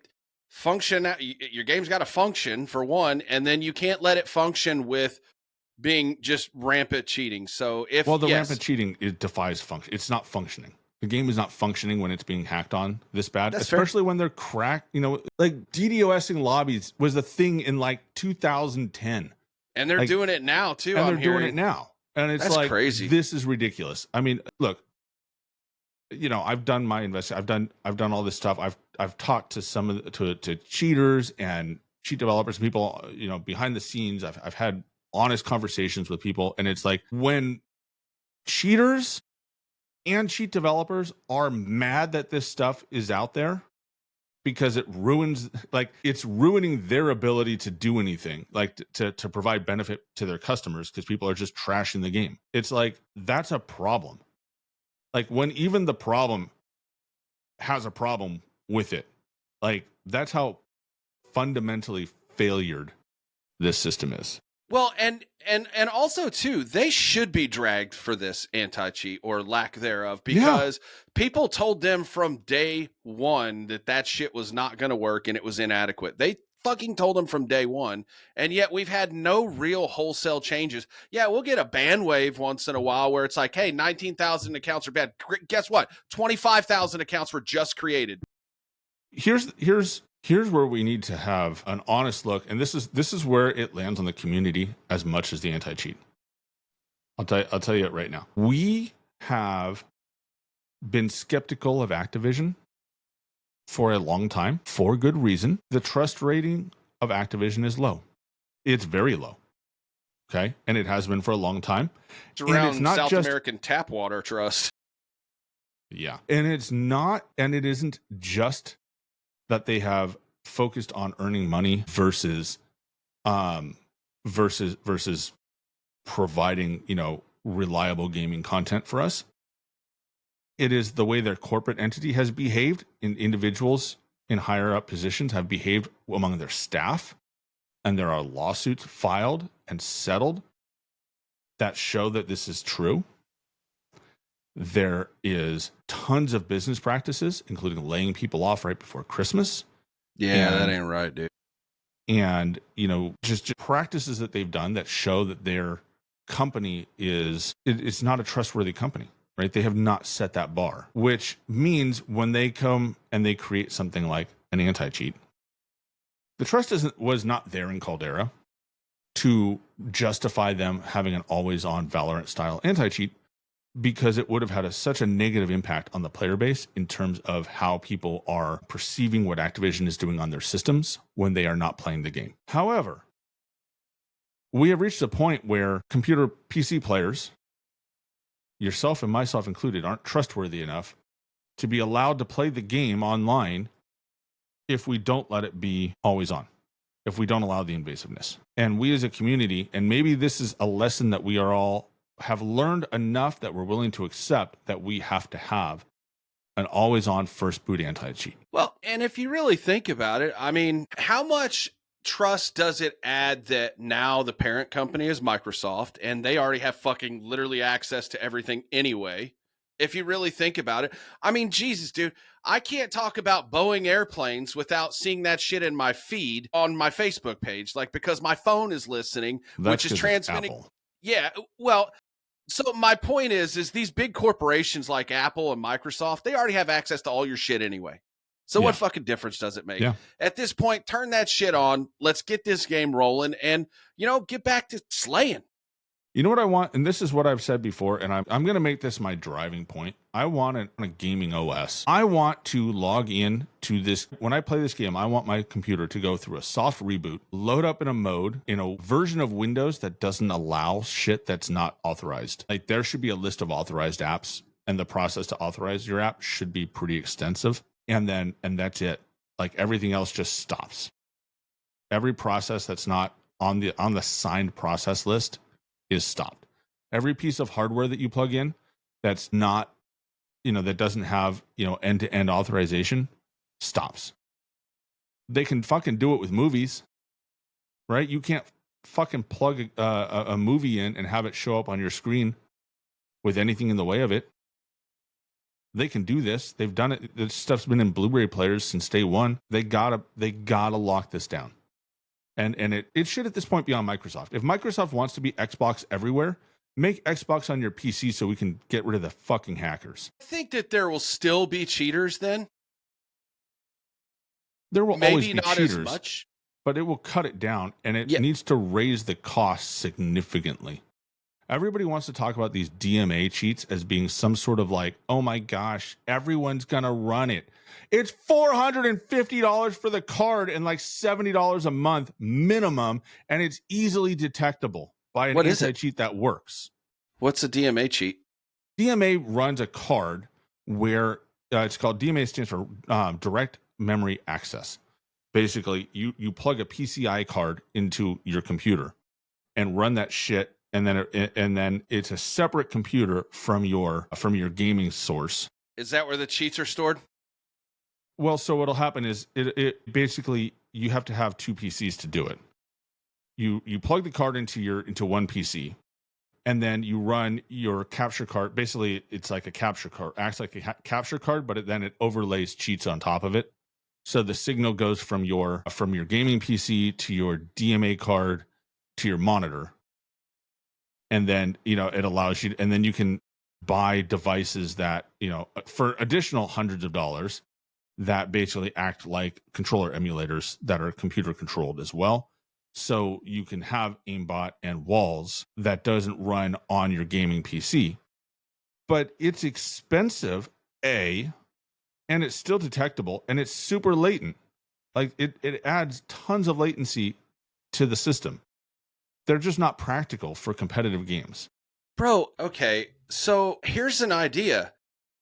function, your game's got to function for one, and then you can't let it function with being just rampant cheating. So rampant cheating, it defies function. It's not functioning. The game is not functioning when it's being hacked on this bad, especially when they're cracked. DDoSing lobbies was the thing in 2010. And they're doing it now too. And doing it now. And it's crazy. This is ridiculous. I mean, look, I've done my investigation. I've done all this stuff. I've talked to some of to cheaters and cheat developers, people, behind the scenes. I've had honest conversations with people, and it's like when cheaters and cheat developers are mad that this stuff is out there because it ruins, it's ruining their ability to do anything, to provide benefit to their customers because people are just trashing the game. It's that's a problem. When even the problem has a problem with it, that's how fundamentally failured this system is. Well, and also too, they should be dragged for this anti-cheat or lack thereof, because people told them from day one that shit was not going to work and it was inadequate. They fucking told them from day one, and yet we've had no real wholesale changes. Yeah, we'll get a ban wave once in a while where it's like, hey, 19,000 accounts are bad. Guess what? 25,000 accounts were just created. Here's where we need to have an honest look, and this is where it lands on the community as much as the anti-cheat. I'll tell you it right now. We have been skeptical of Activision for a long time, for good reason. The trust rating of Activision is low. It's very low. Okay? And it has been for a long time. It's around South American tap water trust. Yeah. And it isn't just that they have focused on earning money versus providing, reliable gaming content for us. It is the way their corporate entity has behaved, in individuals in higher up positions have behaved among their staff. And there are lawsuits filed and settled that show that this is true. There is tons of business practices, including laying people off right before Christmas. Yeah, that ain't right, dude. And, just practices that they've done that show that their company it's not a trustworthy company, right? They have not set that bar, which means when they come and they create something like an anti-cheat, the trust was not there in Caldera to justify them having an always-on Valorant style anti-cheat, because it would have had such a negative impact on the player base in terms of how people are perceiving what Activision is doing on their systems when they are not playing the game. However, we have reached a point where computer PC players, yourself and myself included, aren't trustworthy enough to be allowed to play the game online if we don't let it be always on, if we don't allow the invasiveness. And we as a community, and maybe this is a lesson that we are all have learned enough that we're willing to accept, that we have to have an always on first boot anti-cheat. Well, and if you really think about it, I mean, how much trust does it add that now the parent company is Microsoft and they already have fucking literally access to everything anyway? If you really think about it, I mean, Jesus, dude, I can't talk about Boeing airplanes without seeing that shit in my feed on my Facebook page, like, because my phone is listening, That's which is 'cause it's transmitting. Apple. Yeah, well, so my point is these big corporations like Apple and Microsoft, they already have access to all your shit anyway. So what fucking difference does it make? Yeah. At this point, turn that shit on. Let's get this game rolling and, you know, get back to slaying. You know what I want? And this is what I've said before, and I'm going to make this my driving point. I want a gaming OS. I want to log in to this. When I play this game, I want my computer to go through a soft reboot, load up in a mode, in a version of Windows that doesn't allow shit that's not authorized. Like, there should be a list of authorized apps, and the process to authorize your app should be pretty extensive. And that's it. Like, everything else just stops. Every process that's not on the signed process list is stopped. Every piece of hardware that you plug in that's not, that doesn't have, end-to-end authorization stops. They can fucking do it with movies, right? You can't fucking plug a movie in and have it show up on your screen with anything in the way of it. They can do this. They've done it. This stuff's been in Blu-ray players since day one. They gotta lock this down. And it should at this point be on Microsoft. If Microsoft wants to be Xbox everywhere, make Xbox on your PC so we can get rid of the fucking hackers. I think that there will still be cheaters then. There will Maybe always be not cheaters, as much, but it will cut it down, and it needs to raise the cost significantly. Everybody wants to talk about these DMA cheats as being some sort of like, oh my gosh, everyone's going to run it. It's $450 for the card and like $70 a month minimum, and it's easily detectable by an anti-cheat that works. What's a DMA cheat? DMA runs a card where it's called, DMA stands for direct memory access. Basically, you plug a PCI card into your computer and run that shit. And then it's a separate computer from your gaming source. Is that where the cheats are stored? Well, so what'll happen is it basically, you have to have two PCs to do it. You plug the card into one PC, and then you run your capture card. Basically, it's like a capture card, acts like a capture card, but then it overlays cheats on top of it. So the signal goes from your gaming PC to your DMA card to your monitor. And then, it allows you, and then you can buy devices that, for additional hundreds of dollars that basically act like controller emulators that are computer controlled as well. So you can have aimbot and walls that doesn't run on your gaming PC. But it's expensive, and it's still detectable, and it's super latent. Like, it adds tons of latency to the system. They're just not practical for competitive games. Bro, okay. So here's an idea.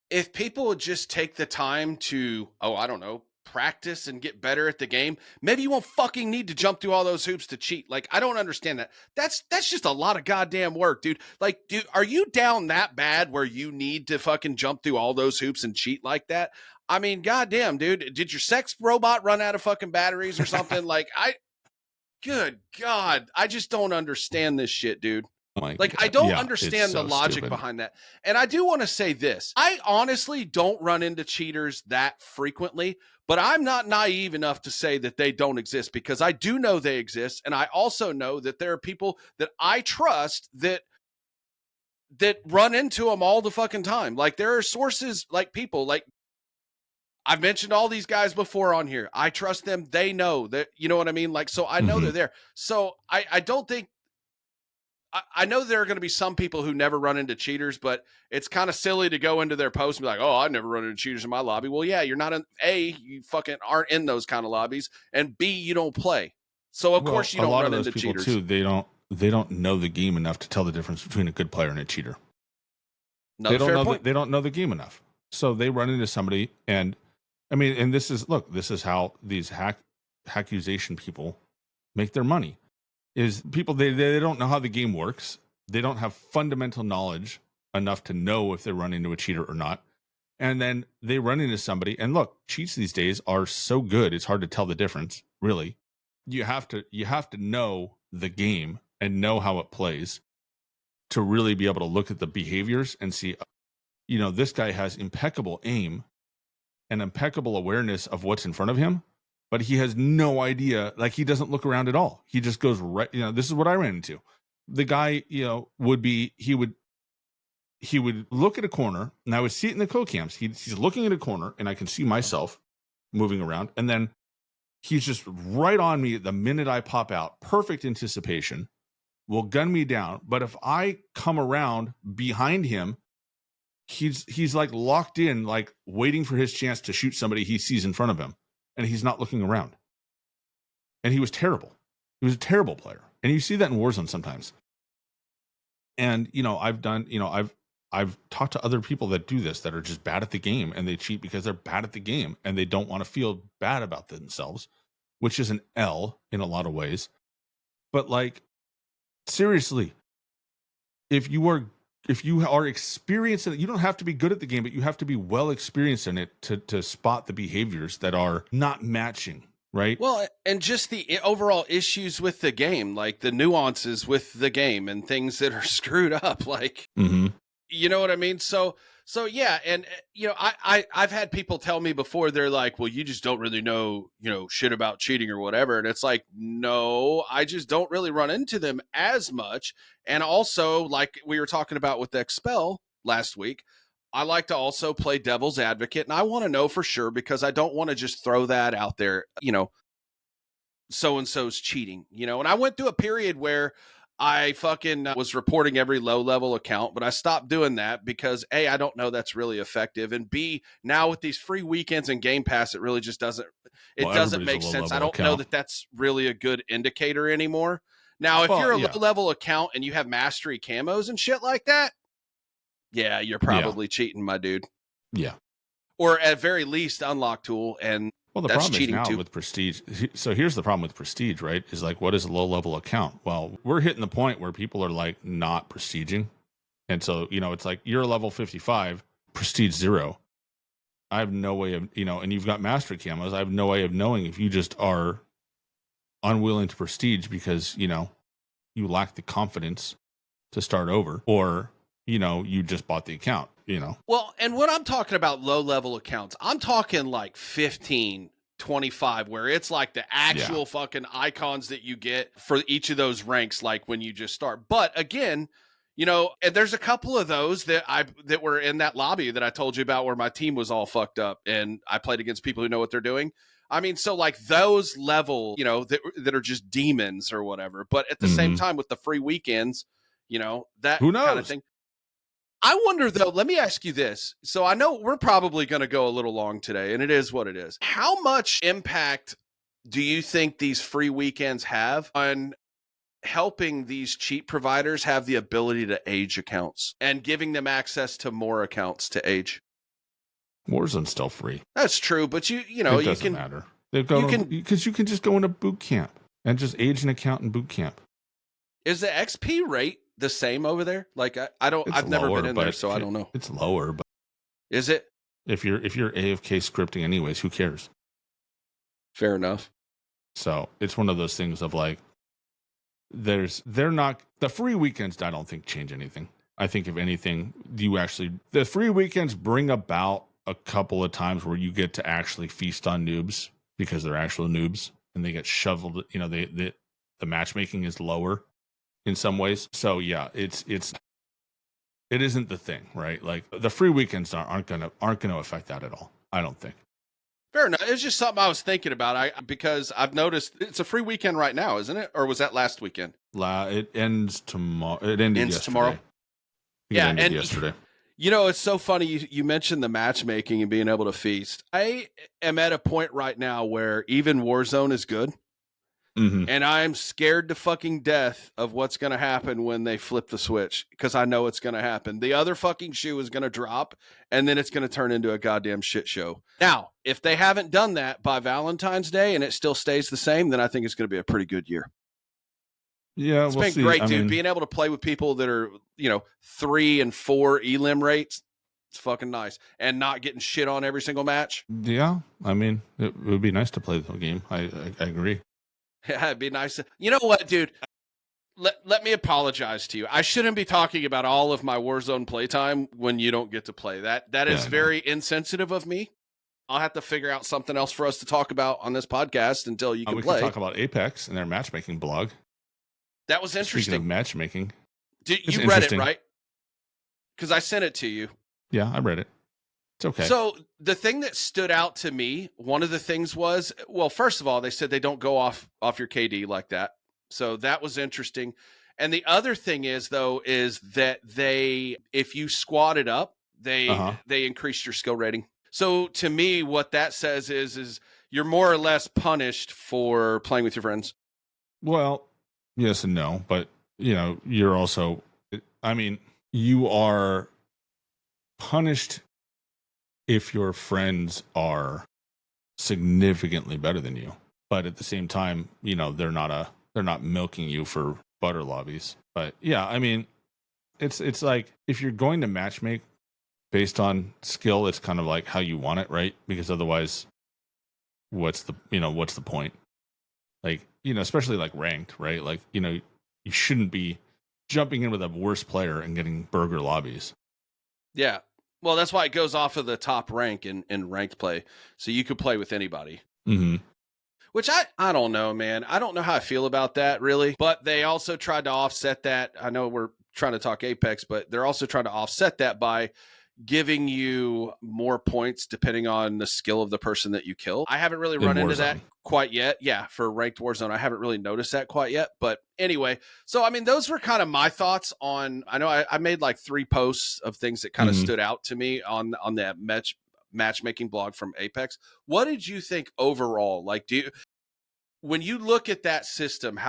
If people would just take the time to, practice and get better at the game, maybe you won't fucking need to jump through all those hoops to cheat. Like, I don't understand that. That's just a lot of goddamn work, dude. Like, dude, are you down that bad where you need to fucking jump through all those hoops and cheat like that? I mean, goddamn, dude. Did your sex robot run out of fucking batteries or something? Good God, I just don't understand this shit, dude. I don't understand the logic behind that. And I do want to say this. I honestly don't run into cheaters that frequently, but I'm not naive enough to say that they don't exist, because I do know they exist. And I also know that there are people that I trust that run into them all the fucking time. Like, there are sources, like people, like, I've mentioned all these guys before on here. I trust them. They know that, you know what I mean? Like, so I know they're there. So I don't think, I know there are going to be some people who never run into cheaters, but it's kind of silly to go into their post and be like, oh, I never run into cheaters in my lobby. Well, yeah, you're not you fucking aren't in those kind of lobbies, and B, you don't play. So of course you don't run into cheaters. Too, they don't know the game enough to tell the difference between a good player and a cheater. Another fair point. They don't know the game enough. So they run into somebody, and I mean, and this is how these hackuzation people make their money. Is people they don't know how the game works. They don't have fundamental knowledge enough to know if they're running into a cheater or not. And then they run into somebody, and look, cheats these days are so good, it's hard to tell the difference, really. You have to know the game and know how it plays to really be able to look at the behaviors and see, this guy has impeccable aim and impeccable awareness of what's in front of him, but he has no idea, like he doesn't look around at all. He just goes right, this is what I ran into. The guy, he would look at a corner, and I would see it in the kill cams. He's looking at a corner, and I can see myself moving around, and then he's just right on me the minute I pop out. Perfect anticipation. Will gun me down. But if I come around behind him, he's like locked in, like waiting for his chance to shoot somebody he sees in front of him, and he's not looking around. And he was terrible. He was a terrible player. And you see that in Warzone sometimes. And, I've talked to other people that do this, that are just bad at the game, and they cheat because they're bad at the game and they don't want to feel bad about themselves, which is an L in a lot of ways. But like, seriously, if you are experienced in it, you don't have to be good at the game, but you have to be well experienced in it to spot the behaviors that are not matching. Right. Well, and just the overall issues with the game, like the nuances with the game and things that are screwed up, like, you know what I mean? So yeah. And, I've had people tell me before, they're like, well, you just don't really know, shit about cheating or whatever. And it's like, no, I just don't really run into them as much. And also, like we were talking about with the Expel last week, I like to also play devil's advocate, and I want to know for sure, because I don't want to just throw that out there, so-and-so's cheating, and I went through a period where I fucking was reporting every low-level account, but I stopped doing that because A, I don't know that's really effective, and B, now with these free weekends and Game Pass, it really just doesn't make sense. I don't know that that's really a good indicator anymore. Now, if you're a low-level account and you have mastery camos and shit like that, yeah, you're probably cheating, my dude. Yeah. Or at very least, unlock tool, and the that's problem cheating is now too. with Prestige. So here's the problem with Prestige, right? Is like, what is a low-level account? Well, we're hitting the point where people are like not prestiging. And so, it's like you're a level 55, Prestige 0. I have no way of, and you've got mastery camos. I have no way of knowing if you just are unwilling to prestige because, you lack the confidence to start over, or you just bought the account, Well, and when I'm talking about low-level accounts, I'm talking like 15, 25, where it's like the actual fucking icons that you get for each of those ranks, like when you just start. But again, and there's a couple of those that were in that lobby that I told you about where my team was all fucked up and I played against people who know what they're doing. I mean, so like those level, that are just demons or whatever. But at the same time, with the free weekends, that who knows? kind of thing. I wonder, though, let me ask you this. So I know we're probably going to go a little long today, and it is what it is. How much impact do you think these free weekends have on helping these cheat providers have the ability to age accounts and giving them access to more accounts to age? Warzone's still free. That's true, but it doesn't matter. Because you can just go into boot camp and just age an account in boot camp. Is the XP rate the same over there? Like I've never been in there, so I don't know. It's lower, but is it? If you're AFK scripting anyways, who cares? Fair enough. So it's one of those things of like, the free weekends I don't think change anything. I think if anything, the free weekends bring about a couple of times where you get to actually feast on noobs because they're actual noobs and they get shoveled. The matchmaking is lower in some ways. So yeah, it isn't the thing, right? Like the free weekends aren't gonna affect that at all. I don't think. Fair enough. It's just something I was thinking about. Because I've noticed it's a free weekend right now, isn't it? Or was that last weekend? It ends tomorrow. It ended yesterday. Tomorrow. Yeah, and yesterday. It's so funny you mentioned the matchmaking and being able to feast. I am at a point right now where even Warzone is good. Mhm. And I'm scared to fucking death of what's going to happen when they flip the switch, because I know it's going to happen. The other fucking shoe is going to drop, and then it's going to turn into a goddamn shit show. Now, if they haven't done that by Valentine's Day and it still stays the same, then I think it's going to be a pretty good year. Yeah, It's we'll been see. great, I dude. mean, Being able to play with people that are, 3 and 4 elim rates, it's fucking nice. And not getting shit on every single match. yeah, I mean, it would be nice to play the game. I agree. Yeah, it'd be nice. You know what, dude? Let me apologize to you. I shouldn't be talking about all of my Warzone playtime when you don't get to play. That Yeah, is I know. very insensitive of me. I'll have to figure out something else for us to talk about on this podcast until you can We play. can talk about Apex and their matchmaking blog. That was Speaking interesting. of matchmaking, You it's read it, interesting. right? Because I sent it to you. Yeah, I read it. It's okay. So the thing that stood out to me, one of the things was, well, first of all, they said they don't go off your KD like that. So that was interesting. And the other thing is, though, is that if you squatted up, they increased your skill rating. So to me, what that says is you're more or less punished for playing with your friends. Well, yes and no, but you're also, I mean, you are punished if your friends are significantly better than you, but at the same time, they're not milking you for butter lobbies. But yeah, I mean, it's like if you're going to matchmake based on skill, it's kind of like how you want it, right? Because otherwise, what's the point? Like, especially like ranked, right? Like, you shouldn't be jumping in with a worse player and getting burger lobbies. Yeah. Well, that's why it goes off of the top rank in ranked play. So you could play with anybody. Mm-hmm. Which I don't know, man. I don't know how I feel about that, really. But they also tried to offset that. I know we're trying to talk Apex, but they're also trying to offset that by giving you more points depending on the skill of the person that you kill. I haven't really run into that quite yet. Yeah, for ranked Warzone, I haven't really noticed that quite yet. But anyway, so I mean, those were kind of my thoughts on. I know I made like 3 posts of things that kind of stood out to me on that matchmaking blog from Apex. What did you think overall? Like, when you look at that system,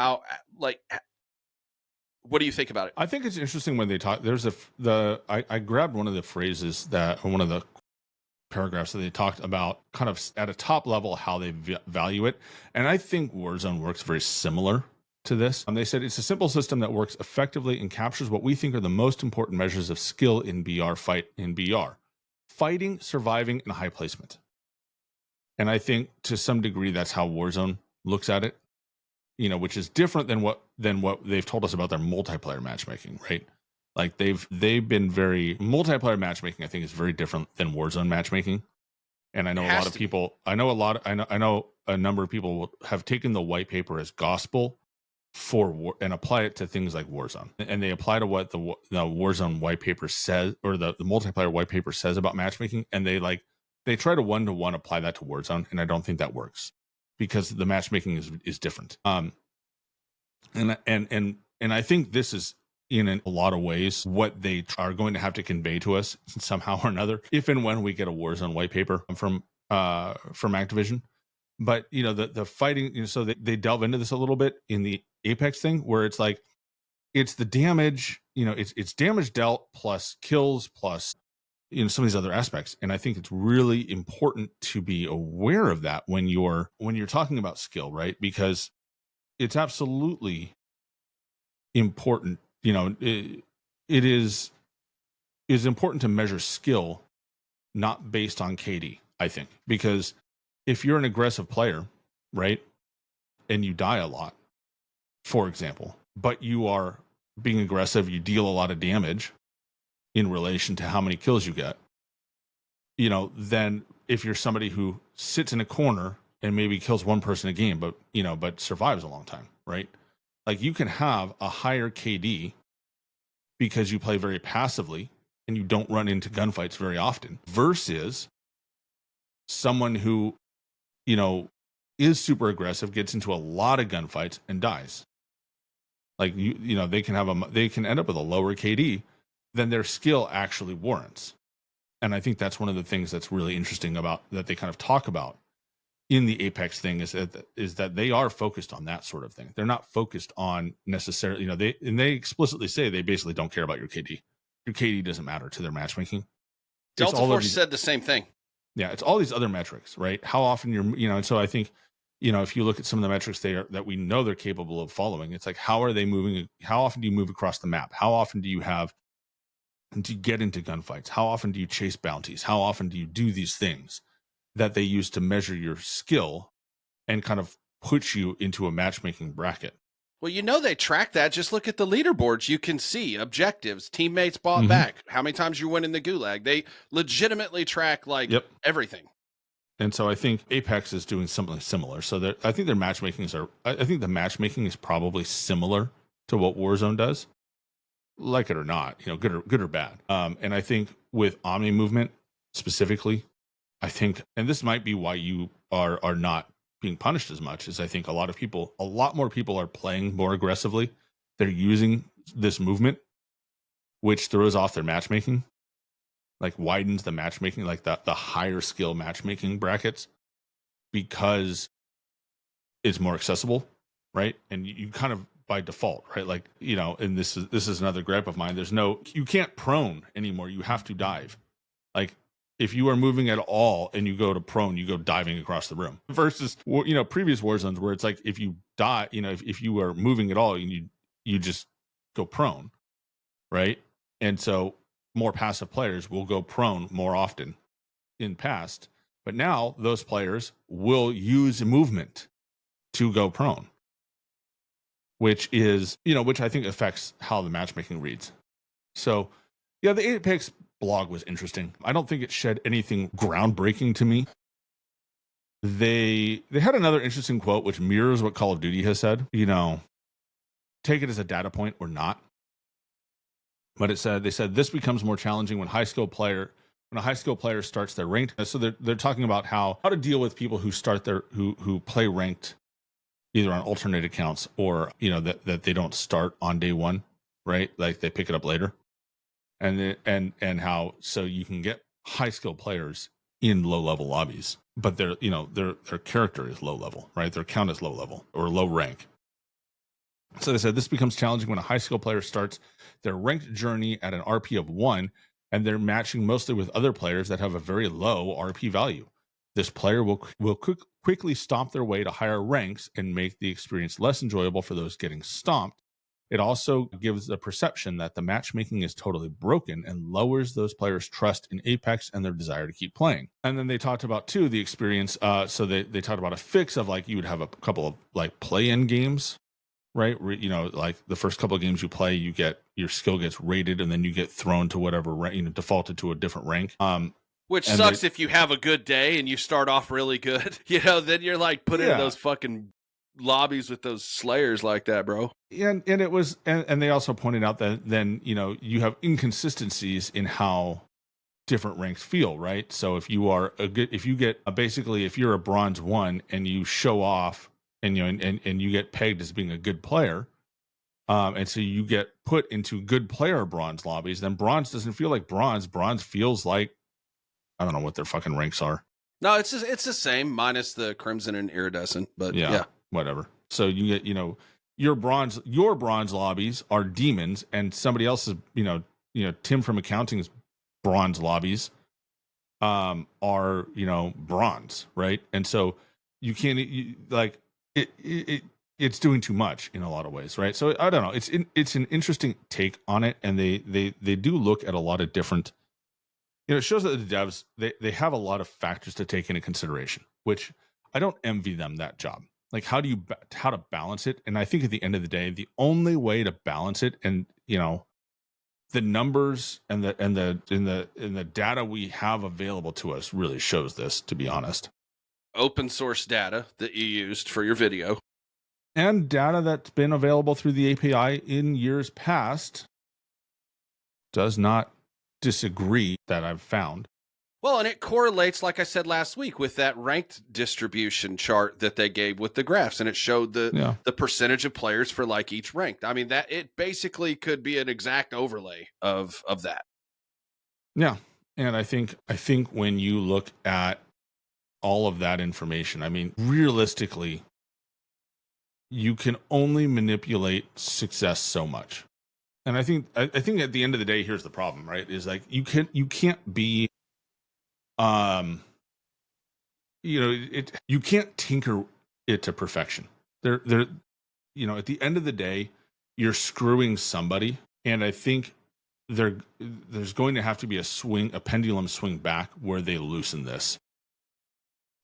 what do you think about it? I think it's interesting when they talk. There's I grabbed one of the phrases one of the paragraphs that they talked about kind of at a top level, how they value it. And I think Warzone works very similar to this. They said it's a simple system that works effectively and captures what we think are the most important measures of skill in BR fighting, surviving, and high placement. And I think to some degree, that's how Warzone looks at it, which is different than what they've told us about their multiplayer matchmaking, right? Like they've been very multiplayer matchmaking. I think is very different than Warzone matchmaking. And I know a lot of people. I know a number of people have taken the white paper as gospel and apply it to things like Warzone, and they apply to what the Warzone white paper says, or the multiplayer white paper says about matchmaking, and they try to one-to-one apply that to Warzone, and I don't think that works because the matchmaking is different. And I think this is in a lot of ways what they are going to have to convey to us somehow or another, if and when we get a Warzone white paper from Activision. But the fighting, so they delve into this a little bit in the Apex thing, where it's like it's the damage, it's damage dealt plus kills plus some of these other aspects. And I think it's really important to be aware of that when you're talking about skill, right? Because it's absolutely important. It is important to measure skill, not based on KD, I think, because if you're an aggressive player, right, and you die a lot, for example, but you are being aggressive, you deal a lot of damage in relation to how many kills you get, then if you're somebody who sits in a corner and maybe kills one person a game, but survives a long time, right? Like you can have a higher KD because you play very passively and you don't run into gunfights very often, versus someone who is super aggressive, gets into a lot of gunfights and dies. Like they can end up with a lower KD than their skill actually warrants. And I think that's one of the things that's really interesting about that they kind of talk about in the Apex thing is that they are focused on that sort of thing. They're not focused on necessarily, they explicitly say they basically don't care about your KD. Your KD doesn't matter to their matchmaking. Delta Force said the same thing. Yeah, it's all these other metrics, right? How often and so I think, if you look at some of the metrics that we know they're capable of following, it's like, how are they moving? How often do you move across the map? How often do you get into gunfights? How often do you chase bounties? How often do you do these things that they use to measure your skill and kind of put you into a matchmaking bracket? Well, they track that. Just look at the leaderboards. You can see objectives, teammates bought back, how many times you're winning the gulag. They legitimately track everything. And so I think Apex is doing something similar. So I think their I think the matchmaking is probably similar to what Warzone does, like it or not, good or bad. And I think with Omni movement specifically, I think, and this might be why you are not being punished as much, is I think a lot more people are playing more aggressively. They're using this movement, which throws off their matchmaking, like widens the matchmaking, like the higher skill matchmaking brackets, because it's more accessible, right? And you kind of by default, right? Like, and this is another gripe of mine. You can't prone anymore. You have to dive. Like, if you are moving at all and you go to prone, you go diving across the room, versus, previous war zones where it's like, if you die, if you are moving at all, you just go prone, right? And so more passive players will go prone more often in past, but now those players will use movement to go prone, which I think affects how the matchmaking reads. So yeah, the Apex blog was interesting. I don't think it shed anything groundbreaking to me. They had another interesting quote which mirrors what Call of Duty has said. Take it as a data point or not. But they said this becomes more challenging when a high skill player starts their ranked. So they're talking about how to deal with people who who play ranked either on alternate accounts or that they don't start on day one, right? Like they pick it up later. And how so you can get high skill players in low level lobbies, but their character is low level, right? Their count is low level or low rank. So they said this becomes challenging when a high skill player starts their ranked journey at an RP of 1, and they're matching mostly with other players that have a very low RP value. This player will quickly stomp their way to higher ranks and make the experience less enjoyable for those getting stomped. It also gives the perception that the matchmaking is totally broken and lowers those players' trust in Apex and their desire to keep playing. And then they talked about, too, the experience. So they talked about a fix of, like, you would have a couple of, like, play-in games, right? Like the first couple of games you play, your skill gets rated, and then you get thrown to whatever rank, defaulted to a different rank. Which sucks if you have a good day and you start off really good. Then you're, like, put into those fucking lobbies with those slayers like that, bro. And it was, and they also pointed out that then you have inconsistencies in how different ranks feel, right? So if you are if you're a bronze 1 and you show off and and you get pegged as being a good player, and so you get put into good player bronze lobbies, then bronze doesn't feel like bronze. Bronze feels like, I don't know what their fucking ranks are. No, it's the same minus the crimson and iridescent, but yeah. Whatever. So you get, your bronze lobbies are demons, and somebody else's, Tim from accounting's bronze lobbies are, bronze, right? And so you can't, it's doing too much in a lot of ways, right? So I don't know. It's an interesting take on it, and they do look at a lot of different, it shows that the devs, they have a lot of factors to take into consideration, which I don't envy them that job. Like, how to balance it? And I think at the end of the day, the only way to balance it, and the numbers and the data we have available to us really shows this, to be honest. Open source data that you used for your video, and data that's been available through the API in years past does not disagree that I've found. Well, and it correlates, like I said last week, with that ranked distribution chart that they gave with the graphs, and it showed the percentage of players for like each ranked. I mean, that it basically could be an exact overlay of that. Yeah, and I think when you look at all of that information. I mean, realistically, you can only manipulate success so much. And I think at the end of the day, here's the problem, right? Is like you can't be you can't tinker it to perfection. There at the end of the day, you're screwing somebody, and I think there's going to have to be a pendulum swing back where they loosen this,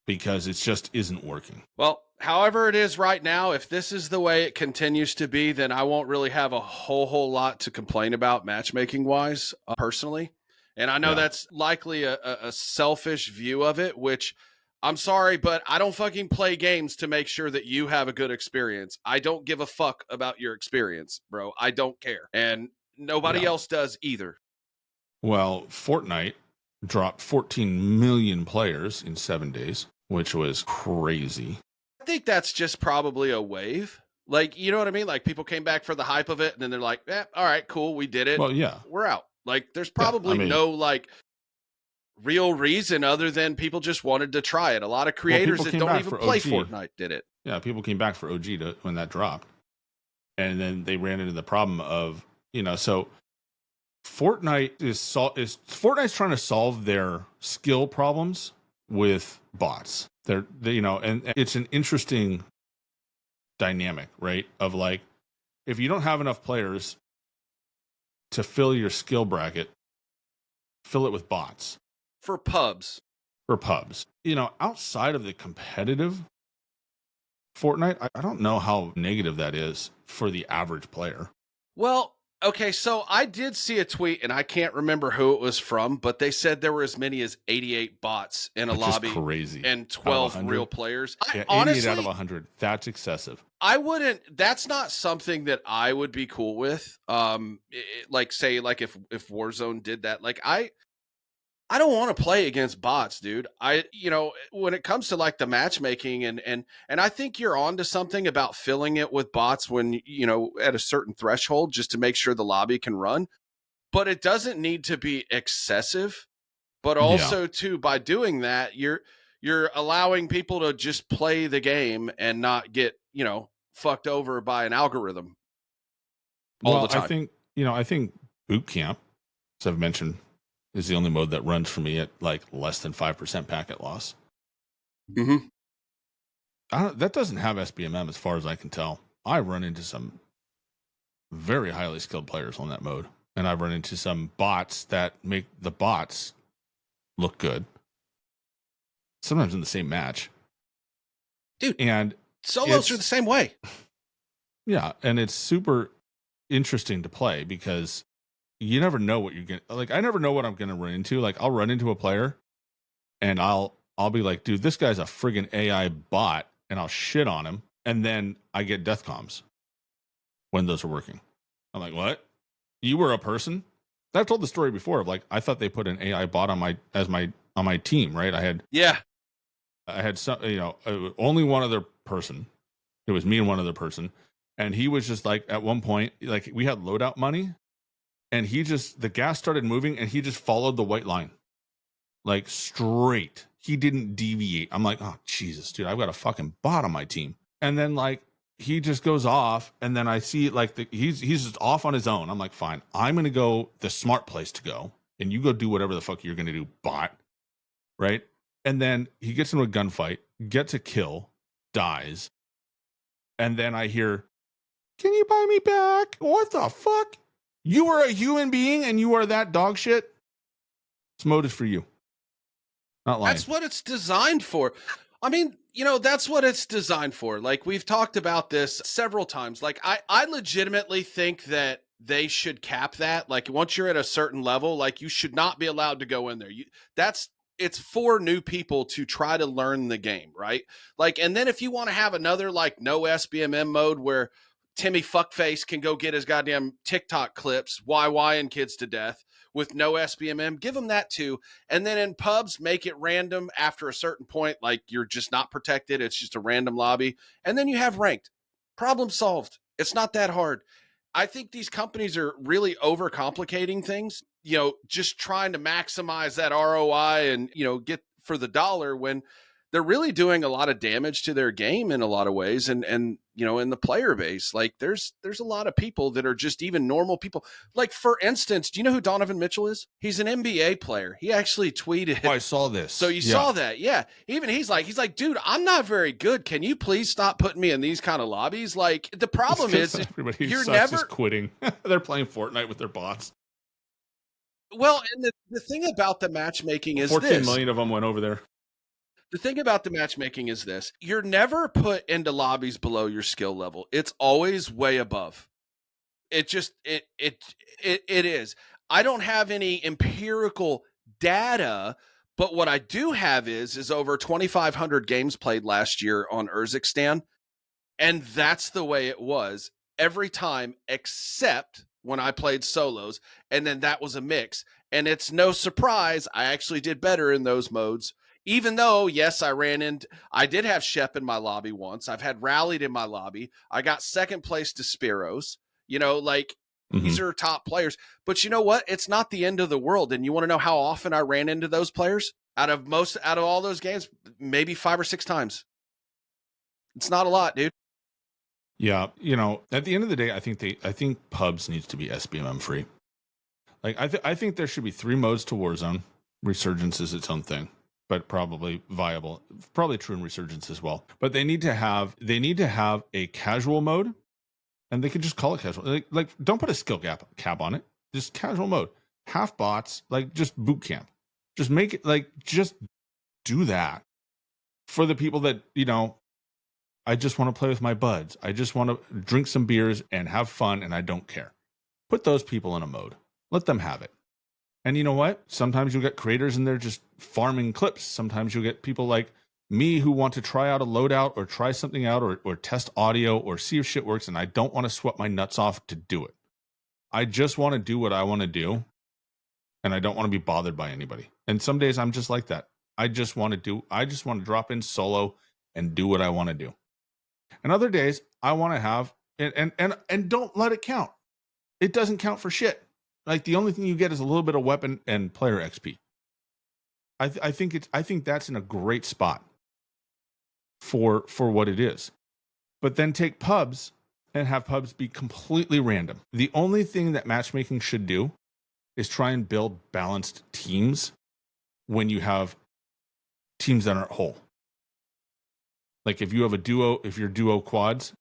because it just isn't working. Well, however it is right now, if this is the way it continues to be, then I won't really have a whole lot to complain about matchmaking wise, personally. And I know that's likely a selfish view of it, which I'm sorry, but I don't fucking play games to make sure that you have a good experience. I don't give a fuck about your experience, bro. I don't care. And nobody else does either. Well, Fortnite dropped 14 million players in 7 days, which was crazy. I think that's just probably a wave. Like, you know what I mean? Like, people came back for the hype of it, and then they're like, all right, cool, we did it. Well, yeah. We're out. Like, there's probably no, like, real reason other than people just wanted to try it. A lot of creators that don't even play Fortnite did it. Yeah, people came back for OG when that dropped. And then they ran into the problem of, so Fortnite's trying to solve their skill problems with bots. And it's an interesting dynamic, right? Of like, if you don't have enough players to fill your skill bracket, fill it with bots. For pubs. Outside of the competitive Fortnite, I don't know how negative that is for the average player. Well, okay, so I did see a tweet, and I can't remember who it was from, but they said there were as many as 88 bots in a lobby, crazy, and 12 real players. Yeah, 88 out of 100. That's excessive. I wouldn't. That's not something that I would be cool with. Like, say, like if Warzone did that, like I don't want to play against bots, dude. When it comes to like the matchmaking and I think you're onto something about filling it with bots when, at a certain threshold, just to make sure the lobby can run. But it doesn't need to be excessive. But also too, by doing that, you're allowing people to just play the game and not get, fucked over by an algorithm all the time. I think boot camp, as I've mentioned, is the only mode that runs for me at like less than 5% packet loss. Mm-hmm. That doesn't have SBMM as far as I can tell. I run into some very highly skilled players on that mode, and I've run into some bots that make the bots look good. Sometimes in the same match. Dude, and solos are the same way. Yeah, and it's super interesting to play because you never know what you're going to, like, I never know what I'm going to run into. Like, I'll run into a player and I'll be like, dude, this guy's a friggin' AI bot, and I'll shit on him. And then I get death comms when those are working. I'm like, what? You were a person? I've told the story before of like, I thought they put an AI bot on my team, right? I had some, only one other person. It was me and one other person. And he was just like, at one point, like, we had loadout money. And the gas started moving, and he just followed the white line, like straight. He didn't deviate. I'm like, oh, Jesus, dude, I've got a fucking bot on my team. And then like, he just goes off, and then I see like he's just off on his own. I'm like, fine, I'm going to go the smart place to go, and you go do whatever the fuck you're going to do, bot. Right. And then he gets into a gunfight, gets a kill, dies. And then I hear, can you buy me back? What the fuck? You are a human being and you are that dog shit? This mode is for you. Not lying. That's what it's designed for. I mean, that's what it's designed for. Like, we've talked about this several times. Like, I legitimately think that they should cap that. Like, once you're at a certain level, like, you should not be allowed to go in there. It's for new people to try to learn the game, right? Like, and then if you want to have another, like, no SBMM mode where Timmy Fuckface can go get his goddamn TikTok clips, YYing kids to death with no SBMM, give them that too. And then in pubs, make it random after a certain point, like you're just not protected. It's just a random lobby. And then you have ranked. Problem solved. It's not that hard. I think these companies are really overcomplicating things, just trying to maximize that ROI and, get for the dollar when they're really doing a lot of damage to their game in a lot of ways. And you know, in the player base, like there's a lot of people that are just even normal people. Like, for instance, do you know who Donovan Mitchell is? He's an NBA player. He actually tweeted. Oh, I saw this. So you saw that. Yeah. Even he's like, dude, I'm not very good. Can you please stop putting me in these kind of lobbies? Like, the problem is everybody you're sucks never is quitting. They're playing Fortnite with their bots. Well, and the thing about the matchmaking is 14 million of them went over there. The thing about the matchmaking is this. You're never put into lobbies below your skill level. It's always way above. It is. I don't have any empirical data, but what I do have is over 2,500 games played last year on Urzikstan, and that's the way it was every time except when I played solos, and then that was a mix. And it's no surprise I actually did better in those modes. Even though, yes, I did have Shep in my lobby once. I've had Rallied in my lobby. I got second place to Spiros. You know, like, these are top players. But you know what? It's not the end of the world. And you want to know how often I ran into those players? Out of all those games, maybe 5 or 6 times. It's not a lot, dude. Yeah, you know, at the end of the day, I think pubs needs to be SBMM free. Like, I think there should be 3 modes to Warzone. Resurgence is its own thing, but probably viable. Probably true in Resurgence as well. But they need to have a casual mode, and they could just call it casual. Like don't put a skill cap on it. Just casual mode. Half bots, like just boot camp. Just make it just do that for the people that, you know, I just want to play with my buds. I just want to drink some beers and have fun, and I don't care. Put those people in a mode. Let them have it. And you know what? Sometimes you'll get creators in there just farming clips. Sometimes you'll get people like me who want to try out a loadout or try something out or test audio or see if shit works, and I don't want to sweat my nuts off to do it. I just want to do what I want to do, and I don't want to be bothered by anybody. And some days I'm just like that. I just want to drop in solo and do what I want to do. And other days I want to have and don't let it count. It doesn't count for shit. Like, the only thing you get is a little bit of weapon and player XP. I think that's in a great spot for what it is. But then take pubs and have pubs be completely random. The only thing that matchmaking should do is try and build balanced teams when you have teams that aren't whole. Like, if you have if you're duo quads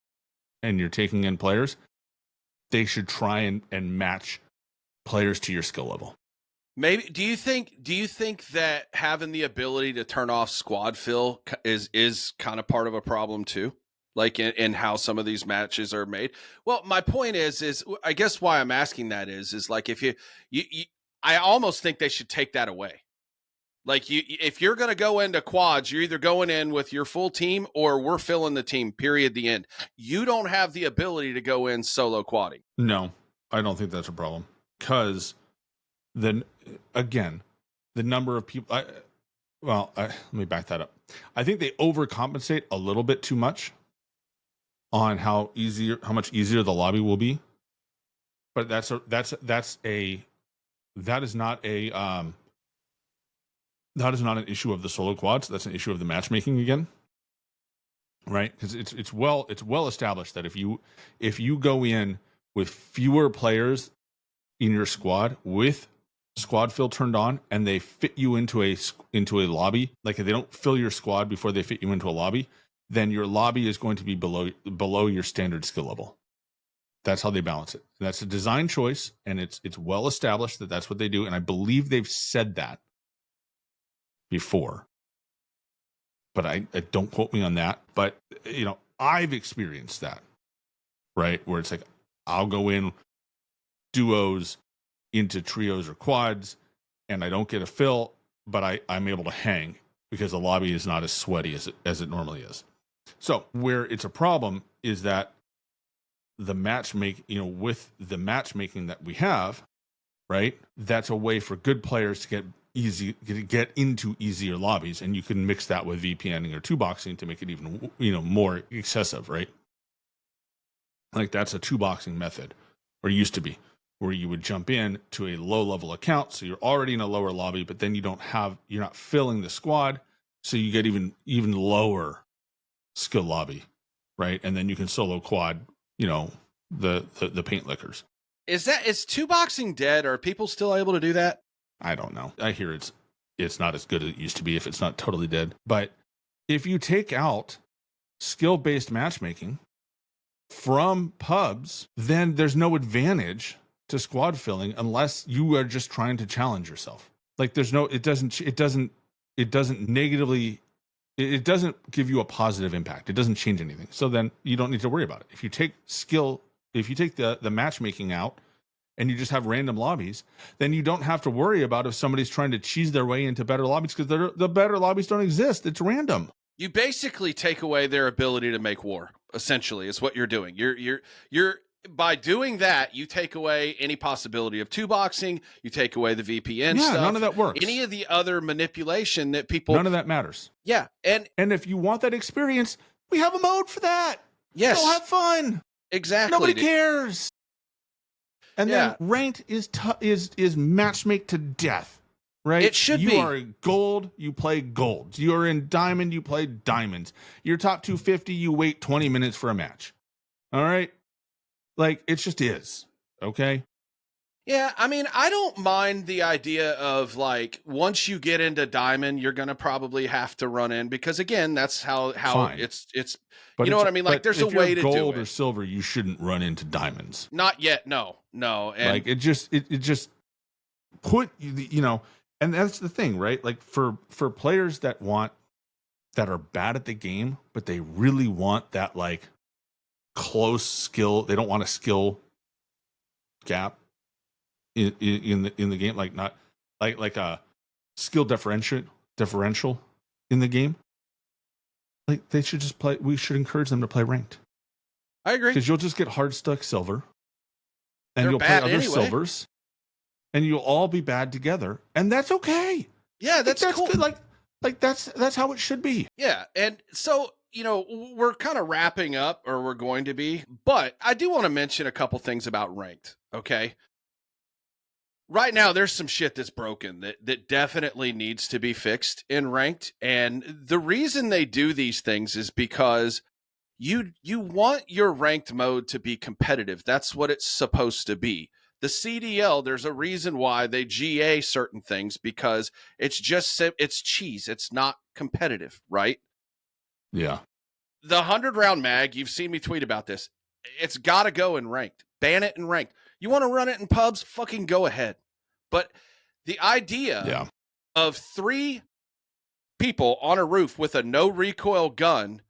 and you're taking in players, they should try and match players to your skill level. Maybe do you think that having the ability to turn off squad fill is kind of part of a problem too? Like, in how some of these matches are made? Well, my point is I guess why I'm asking that is like, if you I almost think they should take that away. Like, if you're going to go into quads, you're either going in with your full team or we're filling the team, period, the end. You don't have the ability to go in solo quadding. No, I don't think that's a problem. Because then, again, the number of people... let me back that up. I think they overcompensate a little bit too much on how much easier the lobby will be. But that is not an issue of the solo quads. That's an issue of the matchmaking again, right? Because it's well established that if you go in with fewer players in your squad with squad fill turned on, and they fit you into a lobby, like if they don't fill your squad before they fit you into a lobby, then your lobby is going to be below your standard skill level. That's how they balance it. And that's a design choice, and it's well established that that's what they do, and I believe they've said that before, but I don't quote me on that. But you know, I've experienced that, right? Where it's like, I'll go in duos into trios or quads, and I don't get a fill, but I'm able to hang because the lobby is not as sweaty as it normally is. So where it's a problem is that the with the matchmaking that we have, right? That's a way for good players to get into easier lobbies, and you can mix that with VPNing or 2-boxing to make it even, more excessive, right? Like, that's a 2-boxing method, or used to be, where you would jump in to a low level account, so you're already in a lower lobby, but then you're not filling the squad, So you get even lower skill lobby, right? And then you can solo quad, the paint lickers. Is two boxing dead? Are people still able to do that? I don't know. I hear it's not as good as it used to be if it's not totally dead. But if you take out skill-based matchmaking from pubs, then there's no advantage to squad filling unless you are just trying to challenge yourself. Like it doesn't negatively, it doesn't give you a positive impact. It doesn't change anything. So then you don't need to worry about it. If you take the matchmaking out and you just have random lobbies, then you don't have to worry about if somebody's trying to cheese their way into better lobbies, because the better lobbies don't exist. It's random. You basically take away their ability to make war, essentially, is what you're doing. You're by doing that, you take away any possibility of two boxing, you take away the VPN stuff. None of that works. Any of the other manipulation that people... None of that matters. Yeah. And if you want that experience, we have a mode for that. Yes. Go have fun. Exactly. Nobody cares. And then ranked is matchmake to death, right? It should be. You are gold, you play gold. You are in diamond, you play diamonds. You're top 250, you wait 20 minutes for a match. All right? Like, it just is. Okay? Yeah, I mean, I don't mind the idea of, like, once you get into diamond, you're going to probably have to run in, because again, that's how Fine. it's but you know what I mean? Like, there's a way to do it. If you're gold or silver, you shouldn't run into diamonds. Not yet. No. And like, it just put, and that's the thing, right? Like, for players that are bad at the game, but they really want that, like, close skill. They don't want a skill gap in the game, like not like a skill differential in the game. Like, they should just play. We should encourage them to play ranked. I agree, because you'll just get hard stuck silver, and They're you'll play bad other anyway. silvers, and you'll all be bad together, and that's okay. Yeah, that's cool. Good. Like that's how it should be. Yeah, and so, we're kind of wrapping up, or we're going to be, but I do want to mention a couple things about ranked. Okay. Right now, there's some shit that's broken that definitely needs to be fixed in ranked. And the reason they do these things is because you want your ranked mode to be competitive. That's what it's supposed to be. The CDL, there's a reason why they GA certain things, because it's cheese. It's not competitive, right? Yeah. The 100-round mag, you've seen me tweet about this. It's got to go in ranked. Ban it in ranked. You want to run it in pubs? Fucking go ahead. But the idea of 3 people on a roof with a no recoil gun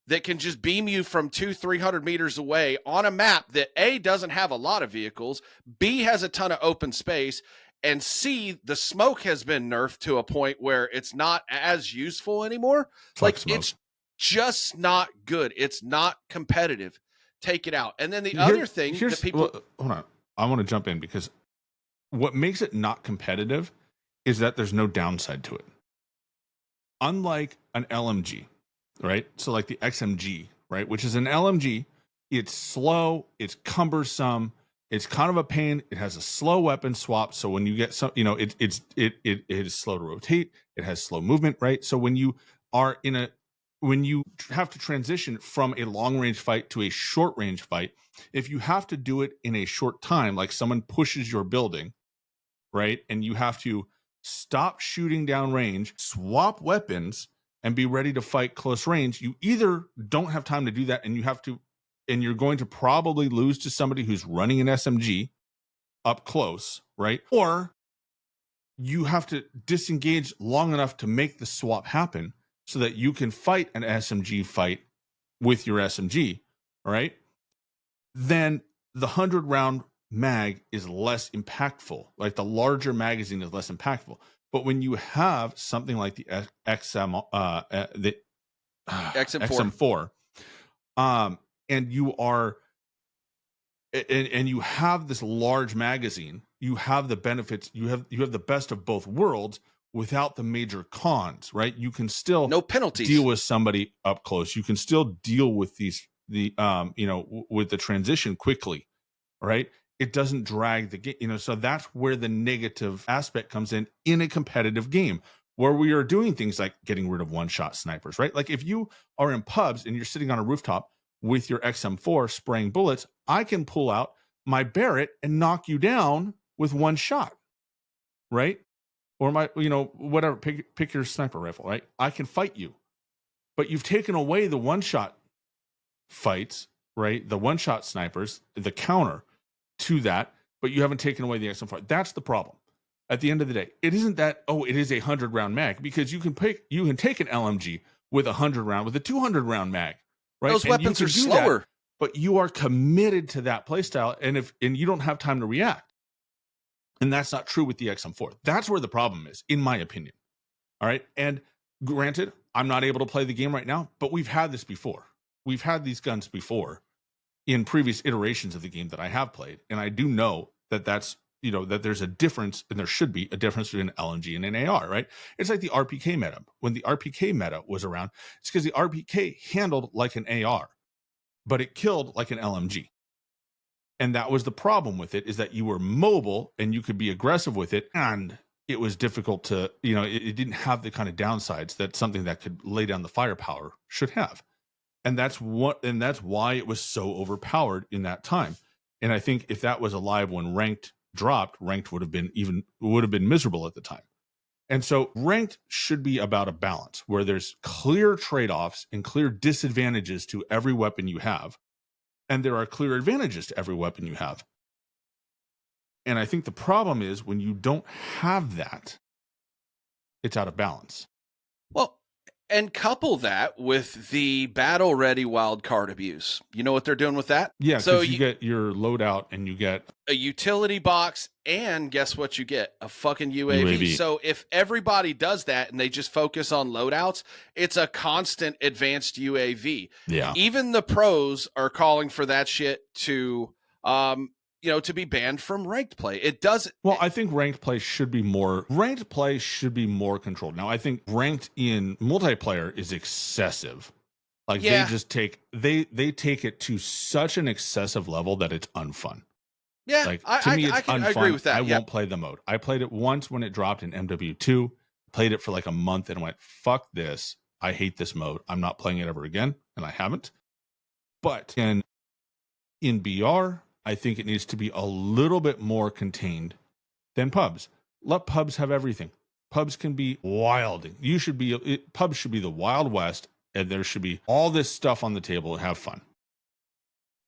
that can just beam you from 200-300 meters away on a map that A, doesn't have a lot of vehicles, B, has a ton of open space, and C, the smoke has been nerfed to a point where it's not as useful anymore. It's just not good. It's not competitive. Take it out. And then the other thing that people... Well, hold on. I want to jump in, because what makes it not competitive is that there's no downside to it. Unlike an LMG, right? So like the XMG, right? Which is an LMG. It's slow. It's cumbersome. It's kind of a pain. It has a slow weapon swap. So when you get some, it is slow to rotate. It has slow movement, right? So when you have to transition from a long range fight to a short range fight, if you have to do it in a short time, like someone pushes your building, right? And you have to stop shooting down range, swap weapons, and be ready to fight close range, you either don't have time to do that, and you're going to probably lose to somebody who's running an SMG up close, right? Or you have to disengage long enough to make the swap happen so that you can fight an SMG fight with your SMG, right? Then the 100-round mag is less impactful. Like, the larger magazine is less impactful. But when you have something like the XM4, and you have this large magazine, you have the benefits, you have the best of both worlds without the major cons, right? You can still no penalties deal with somebody up close. You can still deal with with the transition quickly, right? It doesn't drag the game, so that's where the negative aspect comes in a competitive game. where we are doing things like getting rid of one-shot snipers, right? Like if you are in pubs and you're sitting on a rooftop with your XM4 spraying bullets, I can pull out my Barrett and knock you down with one shot, right? Or my, whatever, pick your sniper rifle, right? I can fight you. But you've taken away the one-shot fights, right? The one-shot snipers, the counter to that, but you haven't taken away the XM4. That's the problem. At the end of the day, it isn't that, it is a 100-round mag, because you can take an LMG with a 100-round, with a 200-round mag, right? Those weapons are slower. But you are committed to that playstyle, and you don't have time to react. And that's not true with the XM4. That's where the problem is, in my opinion. All right. And granted, I'm not able to play the game right now, but we've had this before. We've had these guns before in previous iterations of the game that I have played. And I do know that that there's a difference, and there should be a difference between an LMG and an AR, right? It's like the RPK meta. When the RPK meta was around, it's because the RPK handled like an AR, but it killed like an LMG. And that was the problem with it, is that you were mobile and you could be aggressive with it, and it was difficult to, it didn't have the kind of downsides that something that could lay down the firepower should have. And that's why it was so overpowered in that time. And I think if that was alive when ranked dropped, ranked would have been miserable at the time. And so ranked should be about a balance where there's clear trade-offs and clear disadvantages to every weapon you have. And there are clear advantages to every weapon you have. And I think the problem is when you don't have that, it's out of balance. Well, and couple that with the battle ready wildcard abuse. You know what they're doing with that? Yeah, so you get your loadout and you get a utility box, and guess what you get? A fucking UAV. So if everybody does that and they just focus on loadouts, it's a constant advanced UAV. Yeah. Even the pros are calling for that shit to to be banned from ranked play. It doesn't. Well, I think ranked play should be more controlled. Now, I think ranked in multiplayer is excessive. Like they just take it to such an excessive level that it's unfun. Yeah, like to me, it's unfun. I agree with that. I won't play the mode. I played it once when it dropped in MW2. Played it for like a month and went, "Fuck this! I hate this mode. I'm not playing it ever again," and I haven't. But in BR, I think it needs to be a little bit more contained than pubs. Let pubs have everything. Pubs can be wild. Pubs should be the Wild West, and there should be all this stuff on the table and have fun.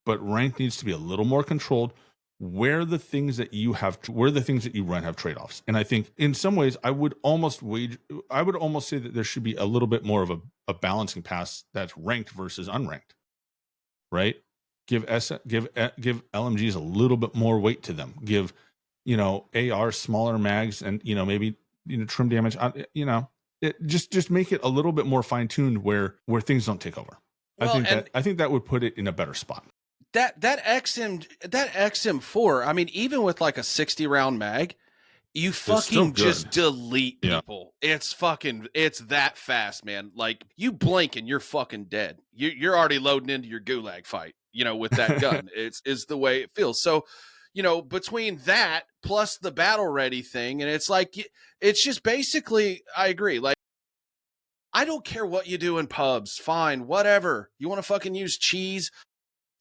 But rank needs to be a little more controlled, where the things that you run have trade-offs. And I think in some ways I would almost say that there should be a little bit more of a balancing pass that's ranked versus unranked. Right? Give LMGs a little bit more weight to them. Give, AR smaller mags and, maybe, trim damage. Just make it a little bit more fine-tuned where things don't take over. Well, I think that would put it in a better spot. That XM4, I mean, even with like a 60-round mag, you fucking just delete people. Yeah. It's that fast, man. Like you blink and you're fucking dead. You're already loading into your gulag fight, with that gun. It's the way it feels. So, between that plus the battle ready thing, and it's like, it's just basically, I agree. Like, I don't care what you do in pubs. Fine, whatever. You want to fucking use cheese?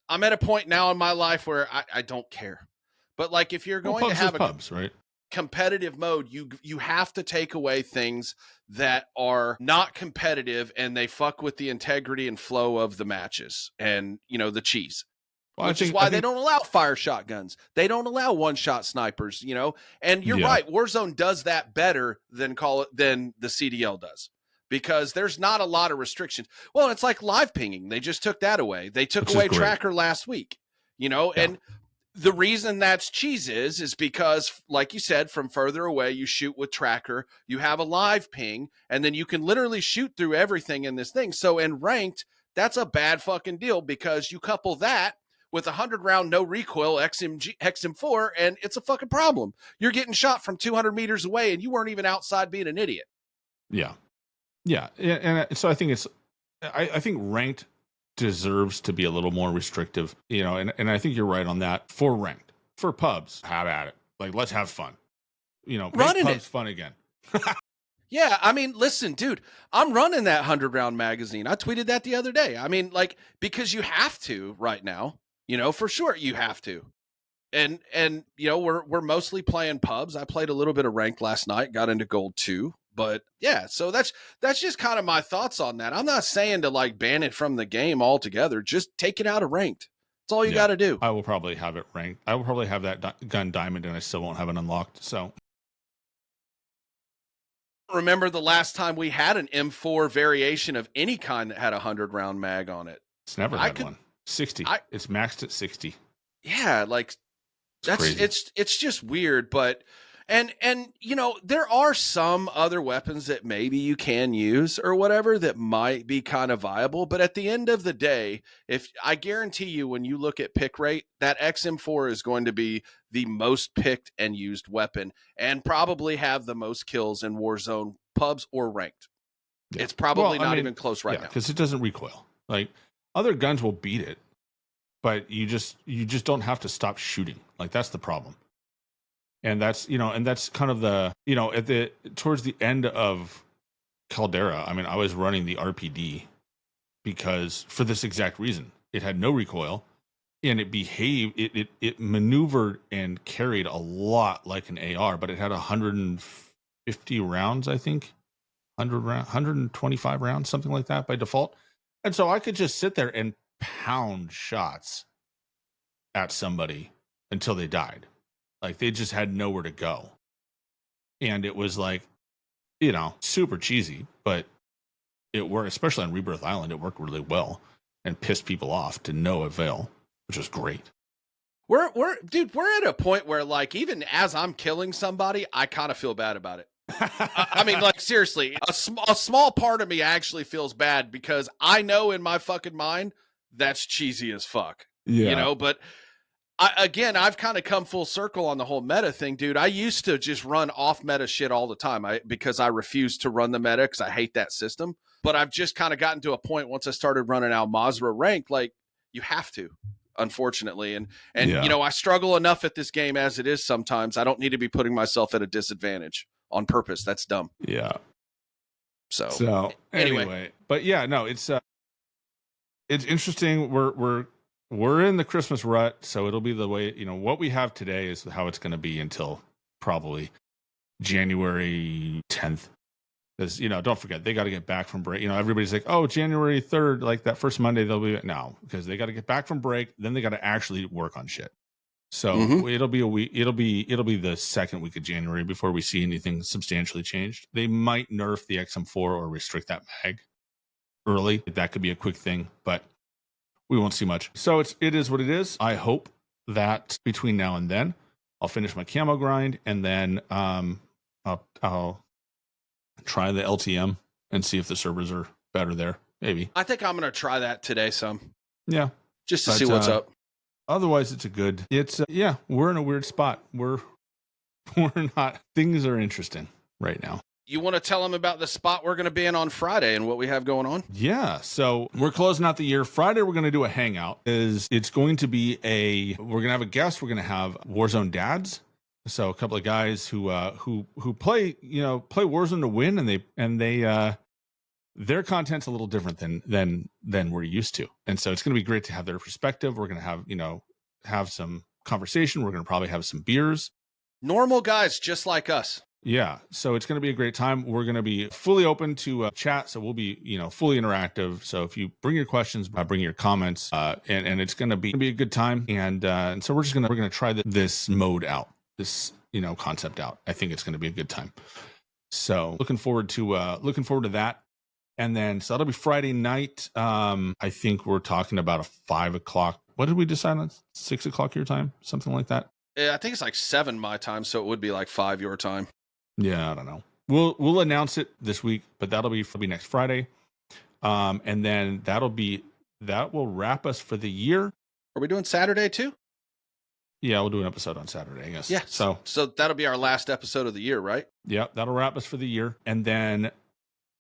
I'm at a point now in my life where I don't care. But like, if you're going to have pubs, right? Competitive mode, you have to take away things that are not competitive and they fuck with the integrity and flow of the matches and the cheese. Well, which is why they don't allow fire shotguns. They don't allow one-shot snipers, And you're right, Warzone does that better than the CDL does. Because there's not a lot of restrictions. Well, it's like live pinging. They just took that away. They took away Tracker last week, and the reason that's cheese is because, like you said, from further away, you shoot with Tracker, you have a live ping, and then you can literally shoot through everything in this thing. So in ranked, that's a bad fucking deal because you couple that with a 100-round no recoil XM4, and it's a fucking problem. You're getting shot from 200 meters away, and you weren't even outside being an idiot. Yeah. Yeah, and so I think I think ranked deserves to be a little more restrictive, and I think you're right on that. For ranked, for pubs, have at it. Like, let's have fun, make pubs fun again. Yeah, I mean, listen, dude, I'm running that 100-round magazine. I tweeted that the other day. I mean, like, because you have to right now, for sure you have to. And we're mostly playing pubs. I played a little bit of ranked last night, got into gold 2. But yeah, so that's just kind of my thoughts on that. I'm not saying to like ban it from the game altogether. Just take it out of ranked. That's all you got to do. I will probably have it ranked. I will probably have that gun diamond, and I still won't have it unlocked. So Remember the last time we had an M4 variation of any kind that had a 100-round mag on it? It's never had one. 60. It's maxed at 60. Yeah, like crazy. It's just weird, but and there are some other weapons that maybe you can use or whatever that might be kind of viable, but at the end of the day, if I guarantee you when you look at pick rate, that XM4 is going to be the most picked and used weapon and probably have the most kills in Warzone pubs or ranked. Yeah. It's probably not even close right now because it doesn't recoil. Like other guns will beat it, but you just don't have to stop shooting. Like that's the problem. And that's kind of the towards the end of Caldera, I mean, I was running the RPD because for this exact reason. It had no recoil and it maneuvered and carried a lot like an AR, but it had 150 rounds, I think. 125 rounds, something like that by default. And so I could just sit there and pound shots at somebody until they died. Like they just had nowhere to go. And it was like, super cheesy, but it worked, especially on Rebirth Island. It worked really well and pissed people off to no avail, which was great. We're at a point where like, even as I'm killing somebody, I kind of feel bad about it. I mean, like seriously, a small part of me actually feels bad because I know in my fucking mind that's cheesy as fuck. Yeah. But I've kind of come full circle on the whole meta thing, dude. I used to just run off meta shit all the time because I refuse to run the meta because I hate that system. But I've just kind of gotten to a point once I started running Al Mazrah rank, like you have to, unfortunately. And I struggle enough at this game as it is sometimes. I don't need to be putting myself at a disadvantage on purpose. That's dumb. Yeah. So anyway, but yeah, no, it's interesting. We're in the Christmas rut, so it'll be the way, what we have today is how it's going to be until probably January 10th. Because, don't forget, they got to get back from break. Everybody's like, oh, January 3rd, like that first Monday, they'll be, no, because they got to get back from break. Then they got to actually work on shit. So it'll be a week. It'll be the second week of January before we see anything substantially changed. They might nerf the XM4 or restrict that mag early. That could be a quick thing, but we won't see much. So it is what it is. I hope that between now and then, I'll finish my camo grind and then I'll try the LTM and see if the servers are better there. Maybe. I think I'm gonna try that today. Yeah, just to see what's up. Otherwise, we're in a weird spot. We're not. Things are interesting right now. You want to tell them about the spot we're going to be in on Friday and what we have going on? Yeah. So we're closing out the year. Friday, we're going to do a hangout. It's going to be we're going to have a guest. We're going to have Warzone dads. So a couple of guys who play Warzone to win, and they their content's a little different than we're used to. And so it's going to be great to have their perspective. We're going to have some conversation. We're going to probably have some beers. Normal guys just like us. Yeah. So it's going to be a great time. We're going to be fully open to chat. So we'll be, fully interactive. So if you bring your questions, bring your comments, and it's going to be a good time. And so we're going to try this mode out, this, concept out. I think it's going to be a good time. So looking forward to that. And then, so that'll be Friday night. I think we're talking about a 5 o'clock. What did we decide on? 6 o'clock your time? Something like that. Yeah, I think it's like 7 my time. So it would be like 5 your time. Yeah, I don't know. We'll announce it this week, but that'll be next Friday. And then that will wrap us for the year. Are we doing Saturday too? Yeah, we'll do an episode on Saturday, I guess. Yeah. So that'll be our last episode of the year, right? Yeah, that'll wrap us for the year. And then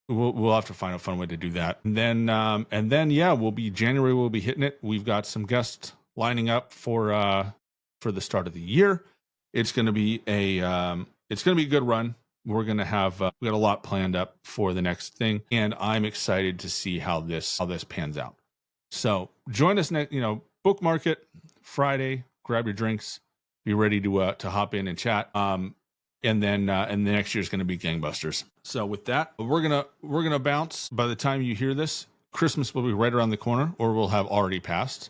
we'll have to find a fun way to do that. And then yeah, January we'll be hitting it. We've got some guests lining up for the start of the year. It's going to be a good run. we're going to have, we got a lot planned up for the next thing. And I'm excited to see how this pans out. So join us next, bookmark it Friday, grab your drinks, be ready to hop in and chat. And the next year is going to be gangbusters. So with that, we're gonna bounce. By the time you hear this, Christmas will be right around the corner, or will have already passed.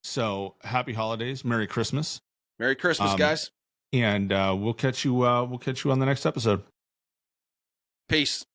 So happy holidays, Merry Christmas, Merry Christmas, guys, and we'll catch you on the next episode. Peace.